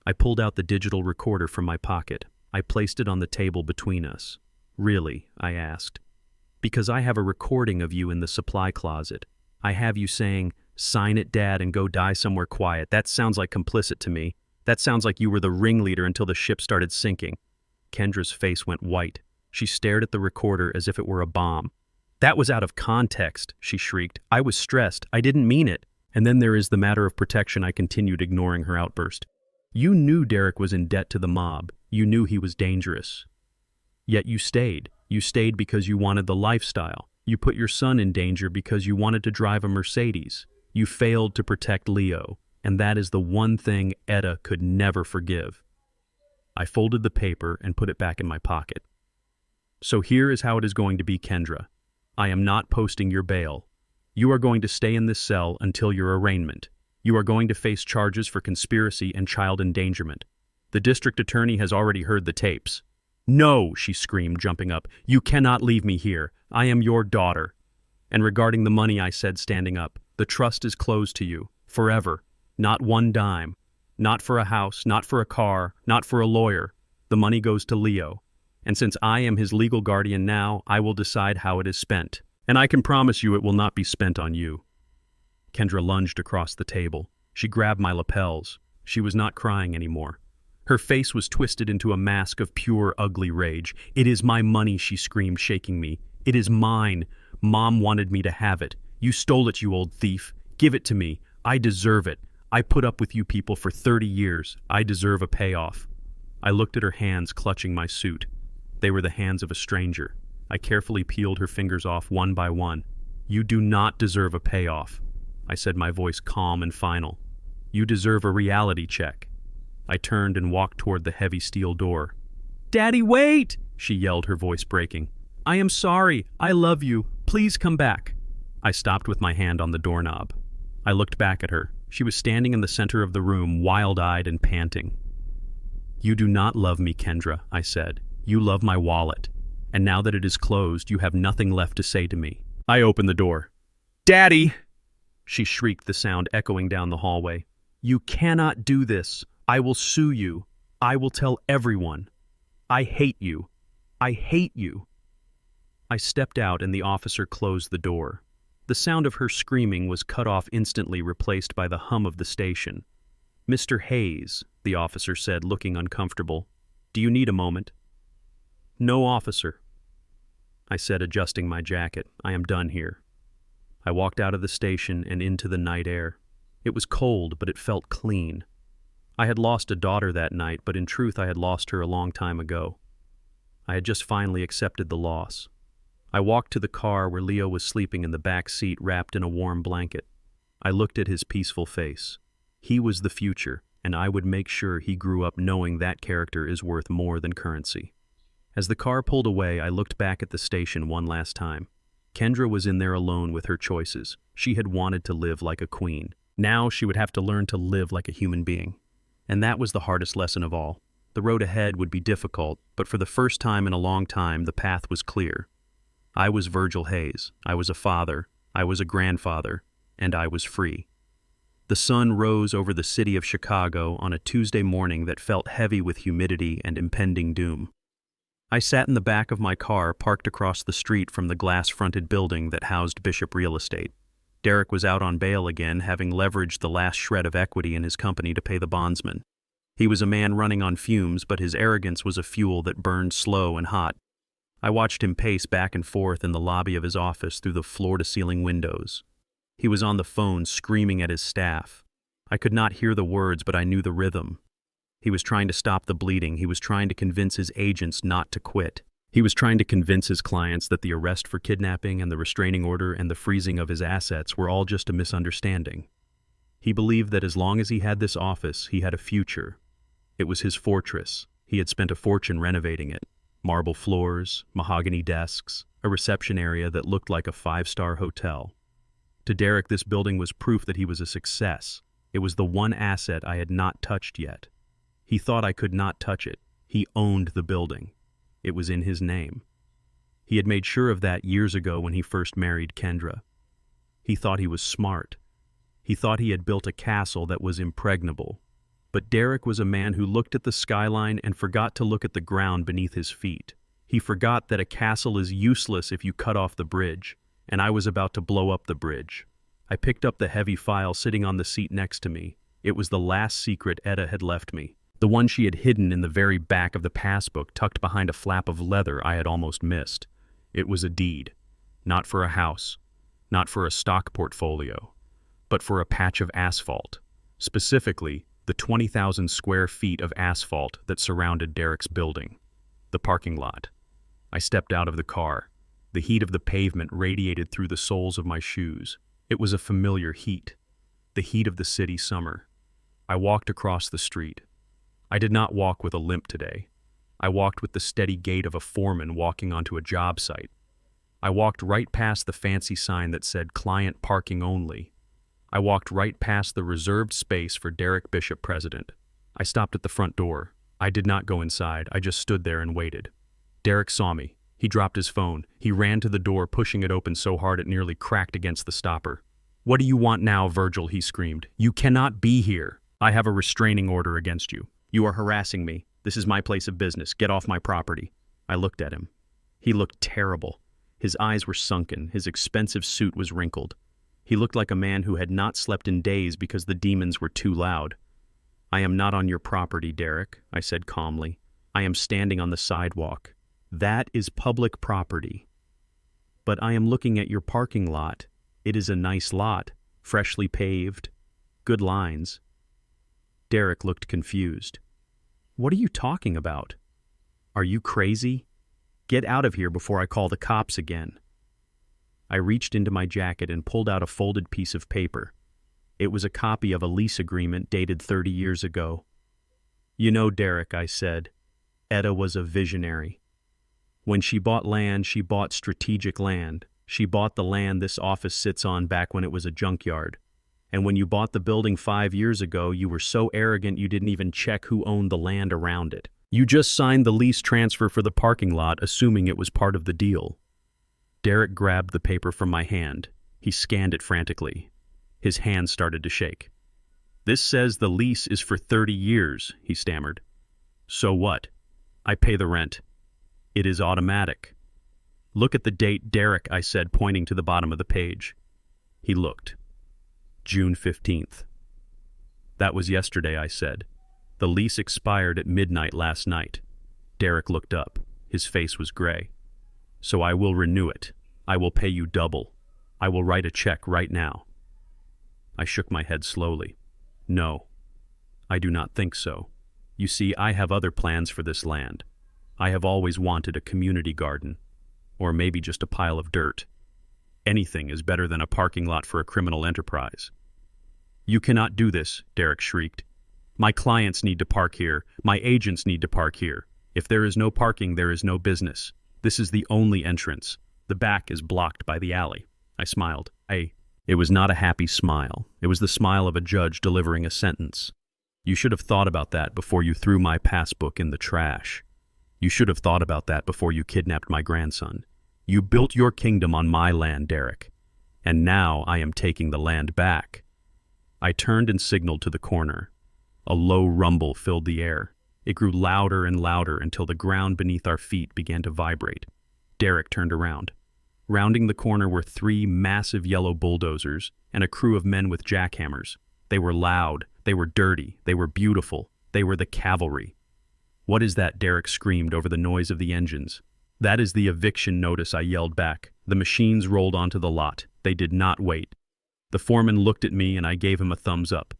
I pulled out the digital recorder from my pocket. I placed it on the table between us. "Really?" I asked. "Because I have a recording of you in the supply closet. I have you saying, 'Sign it, Dad, and go die somewhere quiet.' That sounds like complicit to me. That sounds like you were the ringleader until the ship started sinking." Kendra's face went white. She stared at the recorder as if it were a bomb. "That was out of context," she shrieked. "I was stressed. I didn't mean it." "And then there is the matter of protection," I continued, ignoring her outburst. "You knew Derek was in debt to the mob. You knew he was dangerous. Yet you stayed. You stayed because you wanted the lifestyle. You put your son in danger because you wanted to drive a Mercedes. You failed to protect Leo, and that is the one thing Etta could never forgive." I folded the paper and put it back in my pocket. "So here is how it is going to be, Kendra. I am not posting your bail. You are going to stay in this cell until your arraignment. You are going to face charges for conspiracy and child endangerment. The district attorney has already heard the tapes." "No," she screamed, jumping up. "You cannot leave me here. I am your daughter." "And regarding the money," I said, standing up, "the trust is closed to you, forever. Not one dime. Not for a house, not for a car, not for a lawyer. The money goes to Leo. And since I am his legal guardian now, I will decide how it is spent. And I can promise you it will not be spent on you." Kendra lunged across the table. She grabbed my lapels. She was not crying anymore. Her face was twisted into a mask of pure, ugly rage. "It is my money," she screamed, shaking me. "It is mine. Mom wanted me to have it. You stole it, you old thief. Give it to me. I deserve it. I put up with you people for 30 years. I deserve a payoff." I looked at her hands clutching my suit. They were the hands of a stranger. I carefully peeled her fingers off one by one. "You do not deserve a payoff," I said, my voice calm and final. "You deserve a reality check." I turned and walked toward the heavy steel door. "Daddy, wait!" she yelled, her voice breaking. "I am sorry. I love you. Please come back." I stopped with my hand on the doorknob. I looked back at her. She was standing in the center of the room, wild-eyed and panting. "You do not love me, Kendra," I said. "You love my wallet. And now that it is closed, you have nothing left to say to me." I opened the door. "Daddy!" she shrieked, the sound echoing down the hallway. "You cannot do this. I will sue you. I will tell everyone. I hate you. I hate you." I stepped out and the officer closed the door. The sound of her screaming was cut off instantly, replaced by the hum of the station. "Mr. Hayes," the officer said, looking uncomfortable. "Do you need a moment?" "No, officer," I said, adjusting my jacket. "I am done here." I walked out of the station and into the night air. It was cold, but it felt clean. I had lost a daughter that night, but in truth I had lost her a long time ago. I had just finally accepted the loss. I walked to the car where Leo was sleeping in the back seat wrapped in a warm blanket. I looked at his peaceful face. He was the future, and I would make sure he grew up knowing that character is worth more than currency. As the car pulled away, I looked back at the station one last time. Kendra was in there alone with her choices. She had wanted to live like a queen. Now she would have to learn to live like a human being. And that was the hardest lesson of all. The road ahead would be difficult, but for the first time in a long time, the path was clear. I was Virgil Hayes. I was a father. I was a grandfather. And I was free. The sun rose over the city of Chicago on a Tuesday morning that felt heavy with humidity and impending doom. I sat in the back of my car parked across the street from the glass-fronted building that housed Bishop Real Estate. Derek was out on bail again, having leveraged the last shred of equity in his company to pay the bondsman. He was a man running on fumes, but his arrogance was a fuel that burned slow and hot. I watched him pace back and forth in the lobby of his office through the floor-to-ceiling windows. He was on the phone screaming at his staff. I could not hear the words, but I knew the rhythm. He was trying to stop the bleeding. He was trying to convince his agents not to quit. He was trying to convince his clients that the arrest for kidnapping and the restraining order and the freezing of his assets were all just a misunderstanding. He believed that as long as he had this office, he had a future. It was his fortress. He had spent a fortune renovating it. Marble floors, mahogany desks, a reception area that looked like a five-star hotel. To Derek, this building was proof that he was a success. It was the one asset I had not touched yet. He thought I could not touch it. He owned the building. It was in his name. He had made sure of that years ago when he first married Kendra. He thought he was smart. He thought he had built a castle that was impregnable. But Derek was a man who looked at the skyline and forgot to look at the ground beneath his feet. He forgot that a castle is useless if you cut off the bridge, and I was about to blow up the bridge. I picked up the heavy file sitting on the seat next to me. It was the last secret Etta had left me. The one she had hidden in the very back of the passbook tucked behind a flap of leather I had almost missed. It was a deed. Not for a house. Not for a stock portfolio. But for a patch of asphalt. Specifically, the 20,000 square feet of asphalt that surrounded Derek's building. The parking lot. I stepped out of the car. The heat of the pavement radiated through the soles of my shoes. It was a familiar heat. The heat of the city summer. I walked across the street. I did not walk with a limp today. I walked with the steady gait of a foreman walking onto a job site. I walked right past the fancy sign that said client parking only. I walked right past the reserved space for Derek Bishop, president. I stopped at the front door. I did not go inside. I just stood there and waited. Derek saw me. He dropped his phone. He ran to the door, pushing it open so hard it nearly cracked against the stopper. "What do you want now, Virgil?" he screamed. "You cannot be here. I have a restraining order against you. You are harassing me. This is my place of business. Get off my property." I looked at him. He looked terrible. His eyes were sunken. His expensive suit was wrinkled. He looked like a man who had not slept in days because the demons were too loud. "I am not on your property, Derek," I said calmly. "I am standing on the sidewalk. That is public property. But I am looking at your parking lot. It is a nice lot, freshly paved, good lines." Derek looked confused. "What are you talking about? Are you crazy? Get out of here before I call the cops again." I reached into my jacket and pulled out a folded piece of paper. It was a copy of a lease agreement dated 30 years ago. "You know, Derek," I said, "Etta was a visionary. When she bought land, she bought strategic land. She bought the land this office sits on back when it was a junkyard. And when you bought the building 5 years ago, you were so arrogant you didn't even check who owned the land around it. You just signed the lease transfer for the parking lot, assuming it was part of the deal." Derek grabbed the paper from my hand. He scanned it frantically. His hand started to shake. "This says the lease is for 30 years, he stammered. "So what? I pay the rent. It is automatic." "Look at the date, Derek," I said, pointing to the bottom of the page. He looked. June 15th. "That was yesterday," I said. "The lease expired at midnight last night." Derek looked up. His face was gray. "So I will renew it. I will pay you double. I will write a check right now." I shook my head slowly. "No, I do not think so. You see, I have other plans for this land. I have always wanted a community garden, or maybe just a pile of dirt. Anything is better than a parking lot for a criminal enterprise. You cannot do this, Derek shrieked. My clients need to park here. My agents need to park here. If there is no parking, there is no business. This is the only entrance. The back is blocked by the alley. I smiled. It was not a happy smile. It was the smile of a judge delivering a sentence. You should have thought about that before you threw my passbook in the trash. You should have thought about that before you kidnapped my grandson. You built your kingdom on my land, Derek. And now I am taking the land back. I turned and signaled to the corner. A low rumble filled the air. It grew louder and louder until the ground beneath our feet began to vibrate. Derek turned around. Rounding the corner were 3 massive yellow bulldozers and a crew of men with jackhammers. They were loud, they were dirty, they were beautiful, they were the cavalry. What is that? Derek screamed over the noise of the engines. That is the eviction notice, I yelled back. The machines rolled onto the lot. They did not wait. The foreman looked at me and I gave him a thumbs up.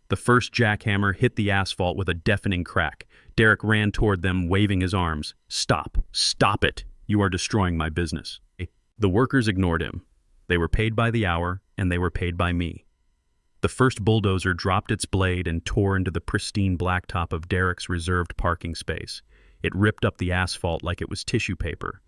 The first jackhammer hit the asphalt with a deafening crack. Derek ran toward them, waving his arms. Stop! Stop it! You are destroying my business. The workers ignored him. They were paid by the hour, and they were paid by me. The first bulldozer dropped its blade and tore into the pristine blacktop of Derek's reserved parking space. It ripped up the asphalt like it was tissue paper.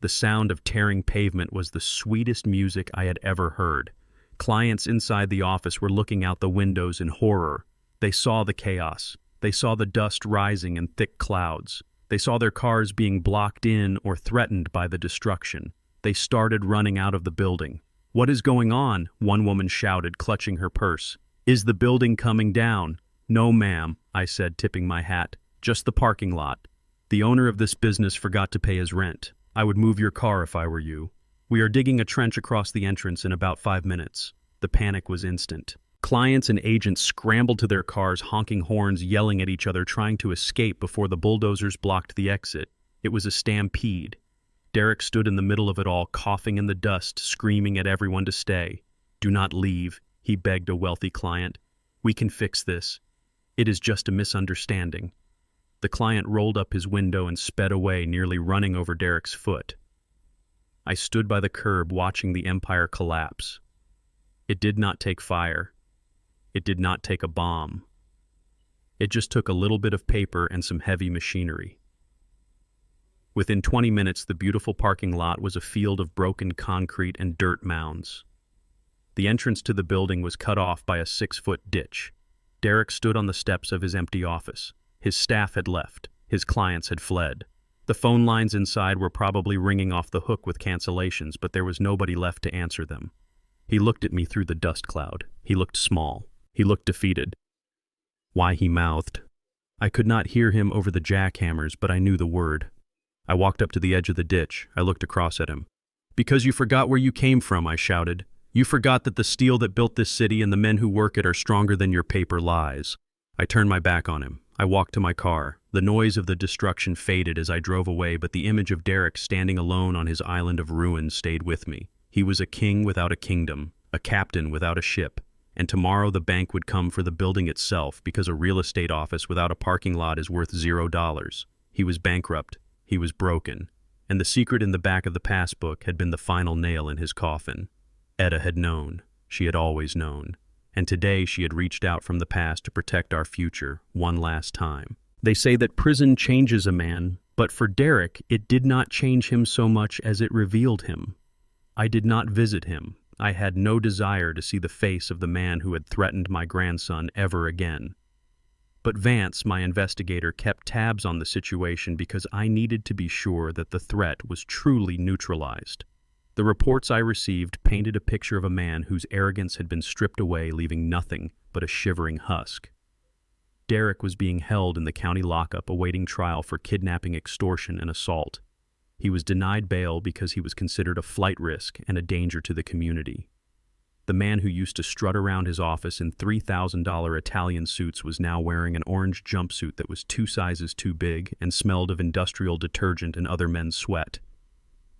The sound of tearing pavement was the sweetest music I had ever heard. Clients inside the office were looking out the windows in horror. They saw the chaos. They saw the dust rising in thick clouds. They saw their cars being blocked in or threatened by the destruction. They started running out of the building. What is going on? One woman shouted, clutching her purse. Is the building coming down? No, ma'am, I said, tipping my hat. Just the parking lot. The owner of this business forgot to pay his rent. I would move your car if I were you. We are digging a trench across the entrance in about 5 minutes. The panic was instant. Clients and agents scrambled to their cars, honking horns, yelling at each other, trying to escape before the bulldozers blocked the exit. It was a stampede. Derek stood in the middle of it all, coughing in the dust, screaming at everyone to stay. Do not leave, he begged a wealthy client. We can fix this. It is just a misunderstanding. The client rolled up his window and sped away, nearly running over Derek's foot. I stood by the curb watching the empire collapse. It did not take fire. It did not take a bomb. It just took a little bit of paper and some heavy machinery. Within 20 minutes, the beautiful parking lot was a field of broken concrete and dirt mounds. The entrance to the building was cut off by a 6-foot ditch. Derek stood on the steps of his empty office. His staff had left. His clients had fled. The phone lines inside were probably ringing off the hook with cancellations, but there was nobody left to answer them. He looked at me through the dust cloud. He looked small. He looked defeated. Why, he mouthed. I could not hear him over the jackhammers, but I knew the word. I walked up to the edge of the ditch. I looked across at him. Because you forgot where you came from, I shouted. You forgot that the steel that built this city and the men who work it are stronger than your paper lies. I turned my back on him. I walked to my car. The noise of the destruction faded as I drove away, but the image of Derek standing alone on his island of ruins stayed with me. He was a king without a kingdom, a captain without a ship, and tomorrow the bank would come for the building itself because a real estate office without a parking lot is worth $0. He was bankrupt. He was broken, and the secret in the back of the passbook had been the final nail in his coffin. Etta had known. She had always known. And today she had reached out from the past to protect our future one last time. They say that prison changes a man, but for Derek, it did not change him so much as it revealed him. I did not visit him. I had no desire to see the face of the man who had threatened my grandson ever again. But Vance, my investigator, kept tabs on the situation because I needed to be sure that the threat was truly neutralized. The reports I received painted a picture of a man whose arrogance had been stripped away, leaving nothing but a shivering husk. Derek was being held in the county lockup awaiting trial for kidnapping, extortion, and assault. He was denied bail because he was considered a flight risk and a danger to the community. The man who used to strut around his office in $3,000 Italian suits was now wearing an orange jumpsuit that was 2 sizes too big and smelled of industrial detergent and other men's sweat.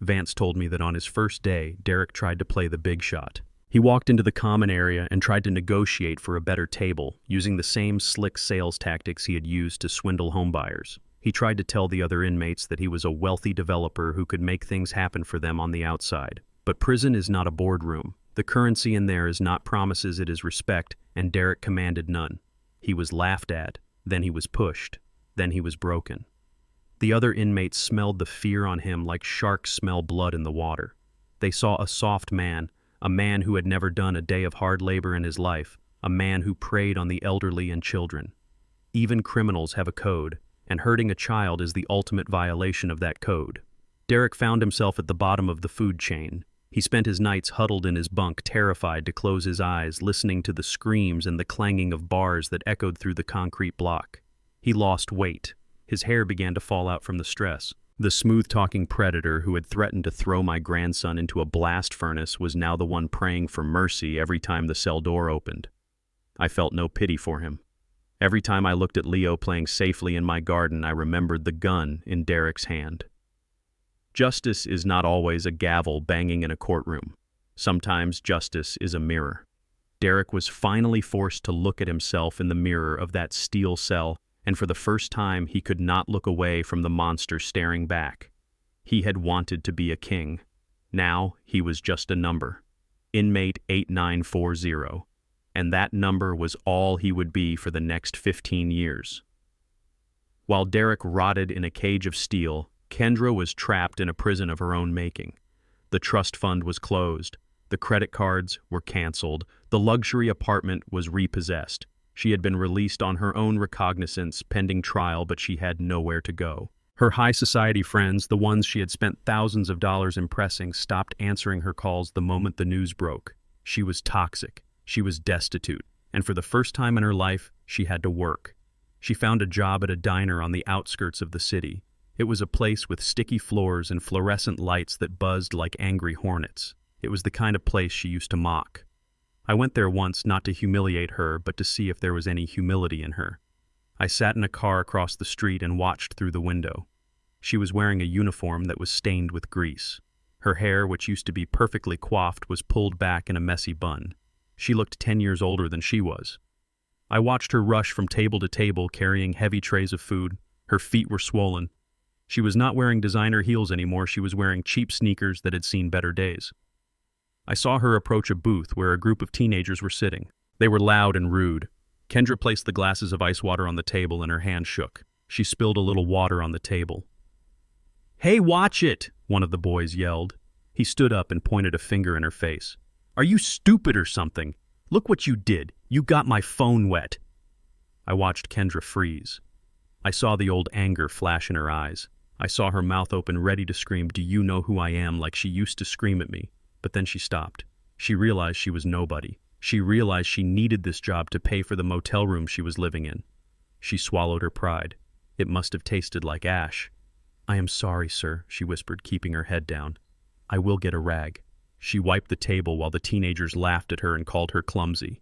Vance told me that on his first day, Derek tried to play the big shot. He walked into the common area and tried to negotiate for a better table, using the same slick sales tactics he had used to swindle homebuyers. He tried to tell the other inmates that he was a wealthy developer who could make things happen for them on the outside. But prison is not a boardroom. The currency in there is not promises, it is respect, and Derek commanded none. He was laughed at, then he was pushed, then he was broken. The other inmates smelled the fear on him like sharks smell blood in the water. They saw a soft man, a man who had never done a day of hard labor in his life, a man who preyed on the elderly and children. Even criminals have a code, and hurting a child is the ultimate violation of that code. Derek found himself at the bottom of the food chain. He spent his nights huddled in his bunk, terrified to close his eyes, listening to the screams and the clanging of bars that echoed through the concrete block. He lost weight. His hair began to fall out from the stress. The smooth-talking predator who had threatened to throw my grandson into a blast furnace was now the one praying for mercy every time the cell door opened. I felt no pity for him. Every time I looked at Leo playing safely in my garden, I remembered the gun in Derek's hand. Justice is not always a gavel banging in a courtroom. Sometimes justice is a mirror. Derek was finally forced to look at himself in the mirror of that steel cell, and for the first time he could not look away from the monster staring back. He had wanted to be a king. Now he was just a number. Inmate 8940. And that number was all he would be for the next 15 years. While Derek rotted in a cage of steel, Kendra was trapped in a prison of her own making. The trust fund was closed. The credit cards were canceled. The luxury apartment was repossessed. She had been released on her own recognizance pending trial, but she had nowhere to go. Her high society friends, the ones she had spent thousands of dollars impressing, stopped answering her calls the moment the news broke. She was toxic. She was destitute. And for the first time in her life, she had to work. She found a job at a diner on the outskirts of the city. It was a place with sticky floors and fluorescent lights that buzzed like angry hornets. It was the kind of place she used to mock. I went there once not to humiliate her, but to see if there was any humility in her. I sat in a car across the street and watched through the window. She was wearing a uniform that was stained with grease. Her hair, which used to be perfectly coiffed, was pulled back in a messy bun. She looked 10 years older than she was. I watched her rush from table to table carrying heavy trays of food. Her feet were swollen. She was not wearing designer heels anymore. She was wearing cheap sneakers that had seen better days. I saw her approach a booth where a group of teenagers were sitting. They were loud and rude. Kendra placed the glasses of ice water on the table and her hand shook. She spilled a little water on the table. "Hey, watch it!" one of the boys yelled. He stood up and pointed a finger in her face. "Are you stupid or something? Look what you did. You got my phone wet." I watched Kendra freeze. I saw the old anger flash in her eyes. I saw her mouth open, ready to scream, "Do you know who I am?" like she used to scream at me. But then she stopped. She realized she was nobody. She realized she needed this job to pay for the motel room she was living in. She swallowed her pride. It must have tasted like ash. "I am sorry, sir," she whispered, keeping her head down. "I will get a rag." She wiped the table while the teenagers laughed at her and called her clumsy.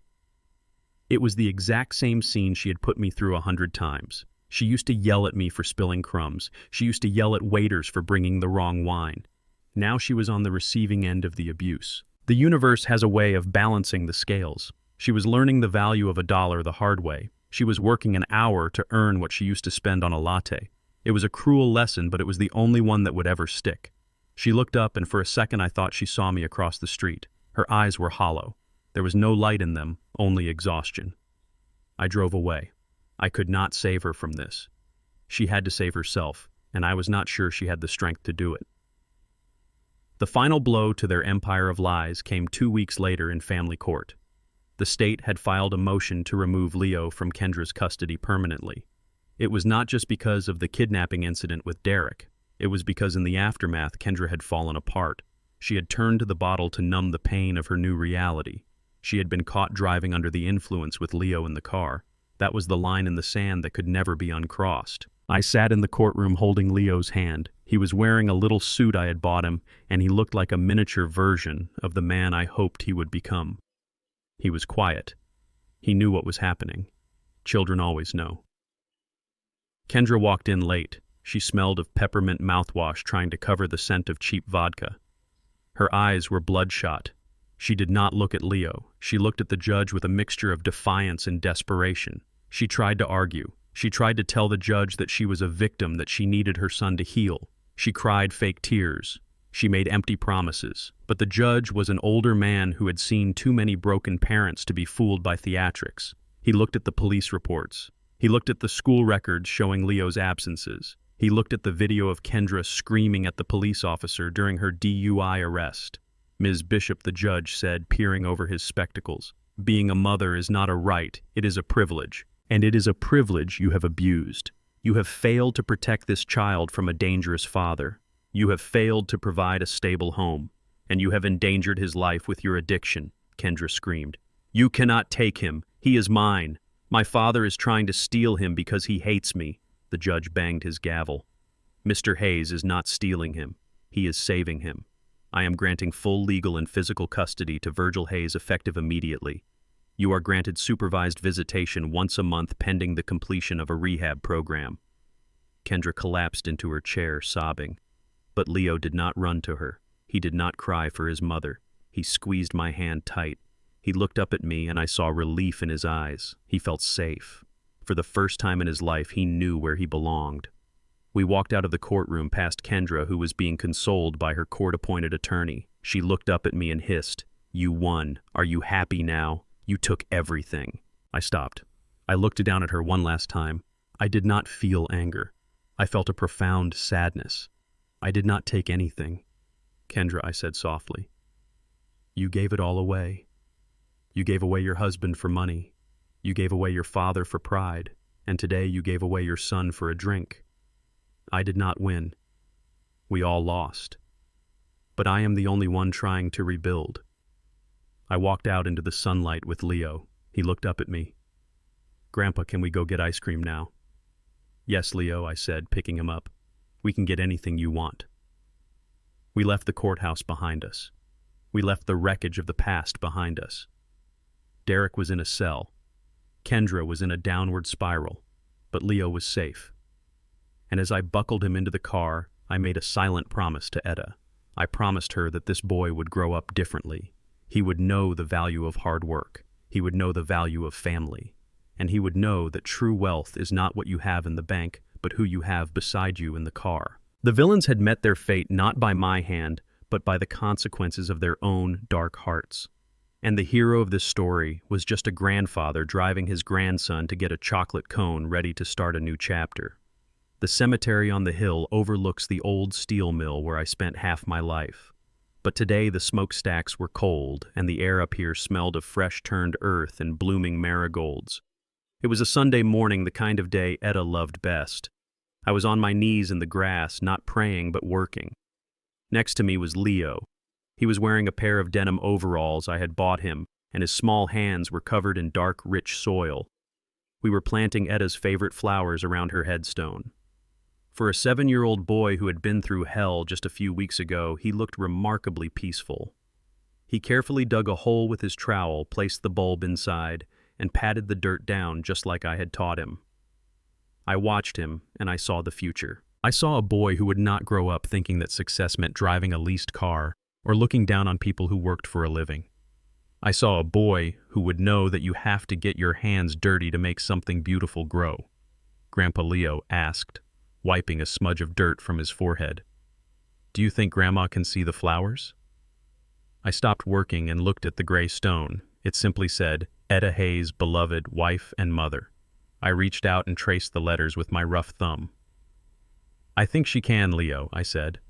It was the exact same scene she had put me through 100 times. She used to yell at me for spilling crumbs. She used to yell at waiters for bringing the wrong wine. Now she was on the receiving end of the abuse. The universe has a way of balancing the scales. She was learning the value of $1 the hard way. She was working an hour to earn what she used to spend on a latte. It was a cruel lesson, but it was the only one that would ever stick. She looked up, and for a second I thought she saw me across the street. Her eyes were hollow. There was no light in them, only exhaustion. I drove away. I could not save her from this. She had to save herself, and I was not sure she had the strength to do it. The final blow to their empire of lies came 2 weeks later in family court. The state had filed a motion to remove Leo from Kendra's custody permanently. It was not just because of the kidnapping incident with Derek. It was because in the aftermath, Kendra had fallen apart. She had turned to the bottle to numb the pain of her new reality. She had been caught driving under the influence with Leo in the car. That was the line in the sand that could never be uncrossed. I sat in the courtroom holding Leo's hand. He was wearing a little suit I had bought him, and he looked like a miniature version of the man I hoped he would become. He was quiet. He knew what was happening. Children always know. Kendra walked in late. She smelled of peppermint mouthwash, trying to cover the scent of cheap vodka. Her eyes were bloodshot. She did not look at Leo. She looked at the judge with a mixture of defiance and desperation. She tried to argue. She tried to tell the judge that she was a victim, that she needed her son to heal. She cried fake tears. She made empty promises. But the judge was an older man who had seen too many broken parents to be fooled by theatrics. He looked at the police reports. He looked at the school records showing Leo's absences. He looked at the video of Kendra screaming at the police officer during her DUI arrest. Ms. Bishop, the judge, said, peering over his spectacles, "Being a mother is not a right, it is a privilege. And it is a privilege you have abused. You have failed to protect this child from a dangerous father. You have failed to provide a stable home. And you have endangered his life with your addiction," Kendra screamed. "You cannot take him. He is mine. My father is trying to steal him because he hates me." The judge banged his gavel. "Mr. Hayes is not stealing him. He is saving him. I am granting full legal and physical custody to Virgil Hayes effective immediately. You are granted supervised visitation once a month pending the completion of a rehab program." Kendra collapsed into her chair, sobbing. But Leo did not run to her. He did not cry for his mother. He squeezed my hand tight. He looked up at me and I saw relief in his eyes. He felt safe. For the first time in his life, he knew where he belonged. We walked out of the courtroom past Kendra, who was being consoled by her court-appointed attorney. She looked up at me and hissed, "You won. Are you happy now? You took everything." I stopped. I looked down at her one last time. I did not feel anger. I felt a profound sadness. "I did not take anything." "Kendra," I said softly, "you gave it all away. You gave away your husband for money. You gave away your father for pride. And today you gave away your son for a drink. I did not win. We all lost. But I am the only one trying to rebuild." I walked out into the sunlight with Leo. He looked up at me. "Grandpa, can we go get ice cream now?" "Yes, Leo," I said, picking him up. "We can get anything you want." We left the courthouse behind us. We left the wreckage of the past behind us. Derek was in a cell. Kendra was in a downward spiral, but Leo was safe. And as I buckled him into the car, I made a silent promise to Etta. I promised her that this boy would grow up differently. He would know the value of hard work. He would know the value of family. And he would know that true wealth is not what you have in the bank, but who you have beside you in the car. The villains had met their fate not by my hand, but by the consequences of their own dark hearts. And the hero of this story was just a grandfather driving his grandson to get a chocolate cone ready to start a new chapter. The cemetery on the hill overlooks the old steel mill where I spent half my life. But today the smokestacks were cold, and the air up here smelled of fresh-turned earth and blooming marigolds. It was a Sunday morning, the kind of day Etta loved best. I was on my knees in the grass, not praying but working. Next to me was Leo. He was wearing a pair of denim overalls I had bought him, and his small hands were covered in dark, rich soil. We were planting Etta's favorite flowers around her headstone. For a 7-year-old boy who had been through hell just a few weeks ago, he looked remarkably peaceful. He carefully dug a hole with his trowel, placed the bulb inside, and patted the dirt down just like I had taught him. I watched him, and I saw the future. I saw a boy who would not grow up thinking that success meant driving a leased car or looking down on people who worked for a living. I saw a boy who would know that you have to get your hands dirty to make something beautiful grow. Grandpa Leo asked, wiping a smudge of dirt from his forehead. "Do you think Grandma can see the flowers?" I stopped working and looked at the gray stone. It simply said, "Etta Hayes, beloved wife and mother." I reached out and traced the letters with my rough thumb. "I think she can, Leo," I said.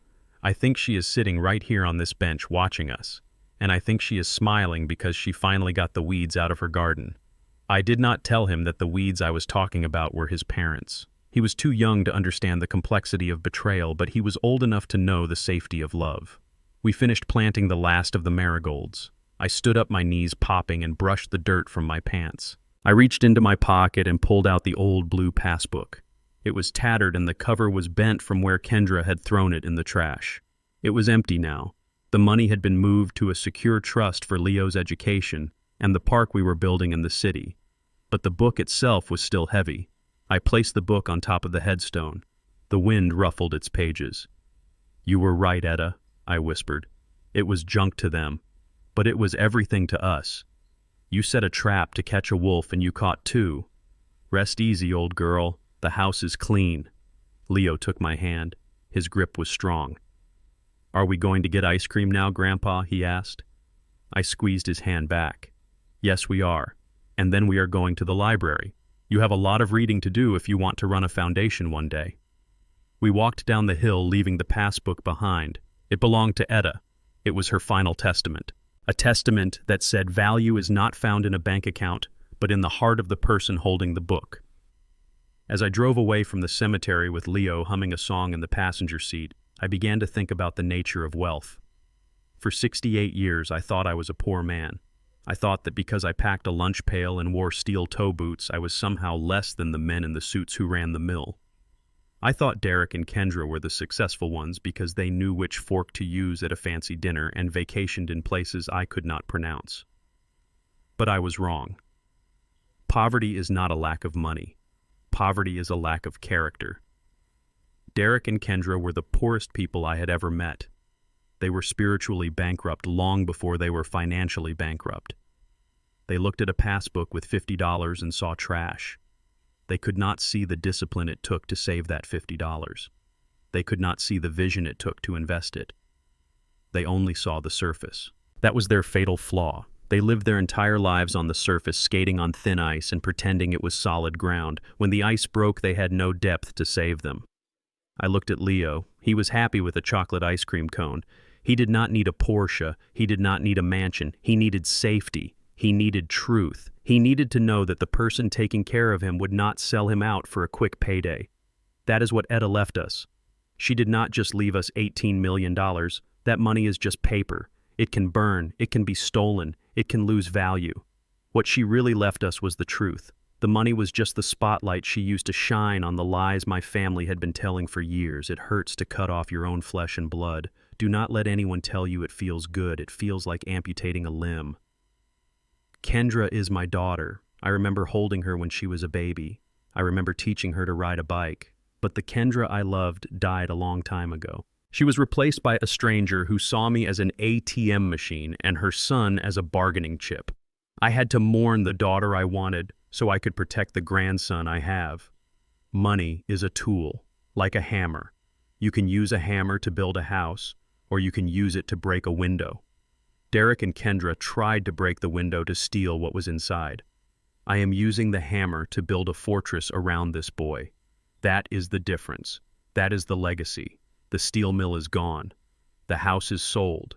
"I think she is sitting right here on this bench watching us, and I think she is smiling because she finally got the weeds out of her garden." I did not tell him that the weeds I was talking about were his parents. He was too young to understand the complexity of betrayal, but he was old enough to know the safety of love. We finished planting the last of the marigolds. I stood up, my knees popping, and brushed the dirt from my pants. I reached into my pocket and pulled out the old blue passbook. It was tattered and the cover was bent from where Kendra had thrown it in the trash. It was empty now. The money had been moved to a secure trust for Leo's education and the park we were building in the city. But the book itself was still heavy. I placed the book on top of the headstone. The wind ruffled its pages. "You were right, Etta," I whispered. "It was junk to them, but it was everything to us. You set a trap to catch a wolf and you caught two. Rest easy, old girl. The house is clean. Leo took my hand. His grip was strong. Are we going to get ice cream now, Grandpa? He asked. I squeezed his hand back. Yes, we are. And then we are going to the library. You have a lot of reading to do if you want to run a foundation one day. We walked down the hill, leaving the passbook behind. It belonged to Etta. It was her final testament. A testament that said value is not found in a bank account, but in the heart of the person holding the book. As I drove away from the cemetery with Leo humming a song in the passenger seat, I began to think about the nature of wealth. For 68 years, I thought I was a poor man. I thought that because I packed a lunch pail and wore steel toe boots, I was somehow less than the men in the suits who ran the mill. I thought Derek and Kendra were the successful ones because they knew which fork to use at a fancy dinner and vacationed in places I could not pronounce. But I was wrong. Poverty is not a lack of money. Poverty is a lack of character. Derek and Kendra were the poorest people I had ever met. They were spiritually bankrupt long before they were financially bankrupt. They looked at a passbook with $50 and saw trash. They could not see the discipline it took to save that $50. They could not see the vision it took to invest it. They only saw the surface. That was their fatal flaw. They lived their entire lives on the surface, skating on thin ice and pretending it was solid ground. When the ice broke, they had no depth to save them. I looked at Leo. He was happy with a chocolate ice cream cone. He did not need a Porsche. He did not need a mansion. He needed safety. He needed truth. He needed to know that the person taking care of him would not sell him out for a quick payday. That is what Etta left us. She did not just leave us $18 million. That money is just paper. It can burn. It can be stolen. It can lose value. What she really left us was the truth. The money was just the spotlight she used to shine on the lies my family had been telling for years. It hurts to cut off your own flesh and blood. Do not let anyone tell you it feels good. It feels like amputating a limb. Kendra is my daughter. I remember holding her when she was a baby. I remember teaching her to ride a bike. But the Kendra I loved died a long time ago. She was replaced by a stranger who saw me as an ATM machine and her son as a bargaining chip. I had to mourn the daughter I wanted so I could protect the grandson I have. Money is a tool, like a hammer. You can use a hammer to build a house, or you can use it to break a window. Derek and Kendra tried to break the window to steal what was inside. I am using the hammer to build a fortress around this boy. That is the difference. That is the legacy. The steel mill is gone. The house is sold.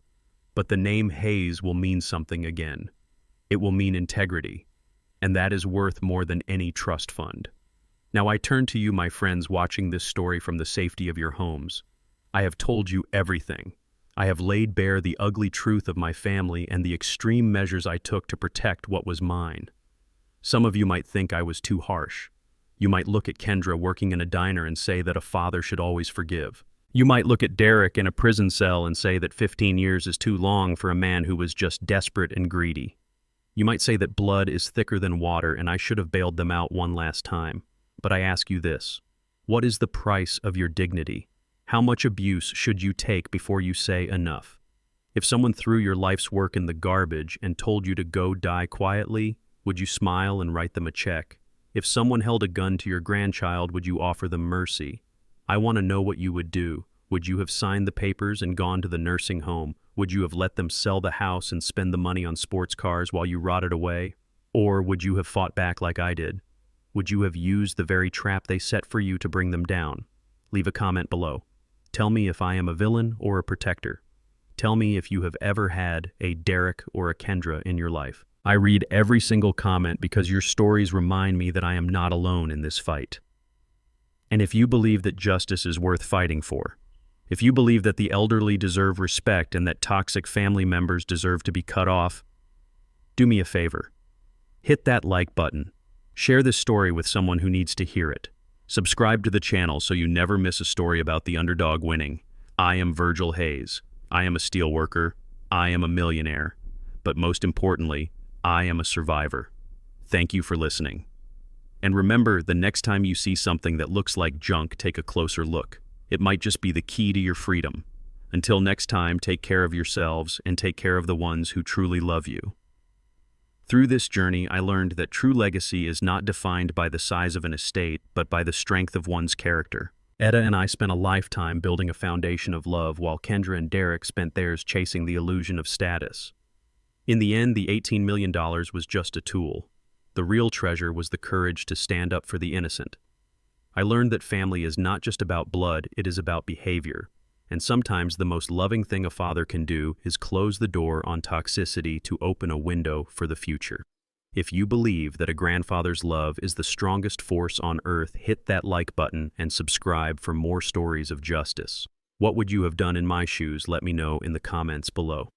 But the name Hayes will mean something again. It will mean integrity. And that is worth more than any trust fund. Now I turn to you, my friends, watching this story from the safety of your homes. I have told you everything. I have laid bare the ugly truth of my family and the extreme measures I took to protect what was mine. Some of you might think I was too harsh. You might look at Kendra working in a diner and say that a father should always forgive. You might look at Derek in a prison cell and say that 15 years is too long for a man who was just desperate and greedy. You might say that blood is thicker than water and I should have bailed them out one last time. But I ask you this: what is the price of your dignity? How much abuse should you take before you say enough? If someone threw your life's work in the garbage and told you to go die quietly, would you smile and write them a check? If someone held a gun to your grandchild, would you offer them mercy? I want to know what you would do. Would you have signed the papers and gone to the nursing home? Would you have let them sell the house and spend the money on sports cars while you rotted away? Or would you have fought back like I did? Would you have used the very trap they set for you to bring them down? Leave a comment below. Tell me if I am a villain or a protector. Tell me if you have ever had a Derek or a Kendra in your life. I read every single comment because your stories remind me that I am not alone in this fight. And if you believe that justice is worth fighting for, if you believe that the elderly deserve respect and that toxic family members deserve to be cut off, do me a favor. Hit that like button. Share this story with someone who needs to hear it. Subscribe to the channel so you never miss a story about the underdog winning. I am Virgil Hayes. I am a steel worker. I am a millionaire. But most importantly, I am a survivor. Thank you for listening. And remember, the next time you see something that looks like junk, take a closer look. It might just be the key to your freedom. Until next time, take care of yourselves and take care of the ones who truly love you. Through this journey, I learned that true legacy is not defined by the size of an estate, but by the strength of one's character. Etta and I spent a lifetime building a foundation of love, while Kendra and Derek spent theirs chasing the illusion of status. In the end, the $18 million was just a tool. The real treasure was the courage to stand up for the innocent. I learned that family is not just about blood, it is about behavior. And sometimes the most loving thing a father can do is close the door on toxicity to open a window for the future. If you believe that a grandfather's love is the strongest force on earth, hit that like button and subscribe for more stories of justice. What would you have done in my shoes? Let me know in the comments below.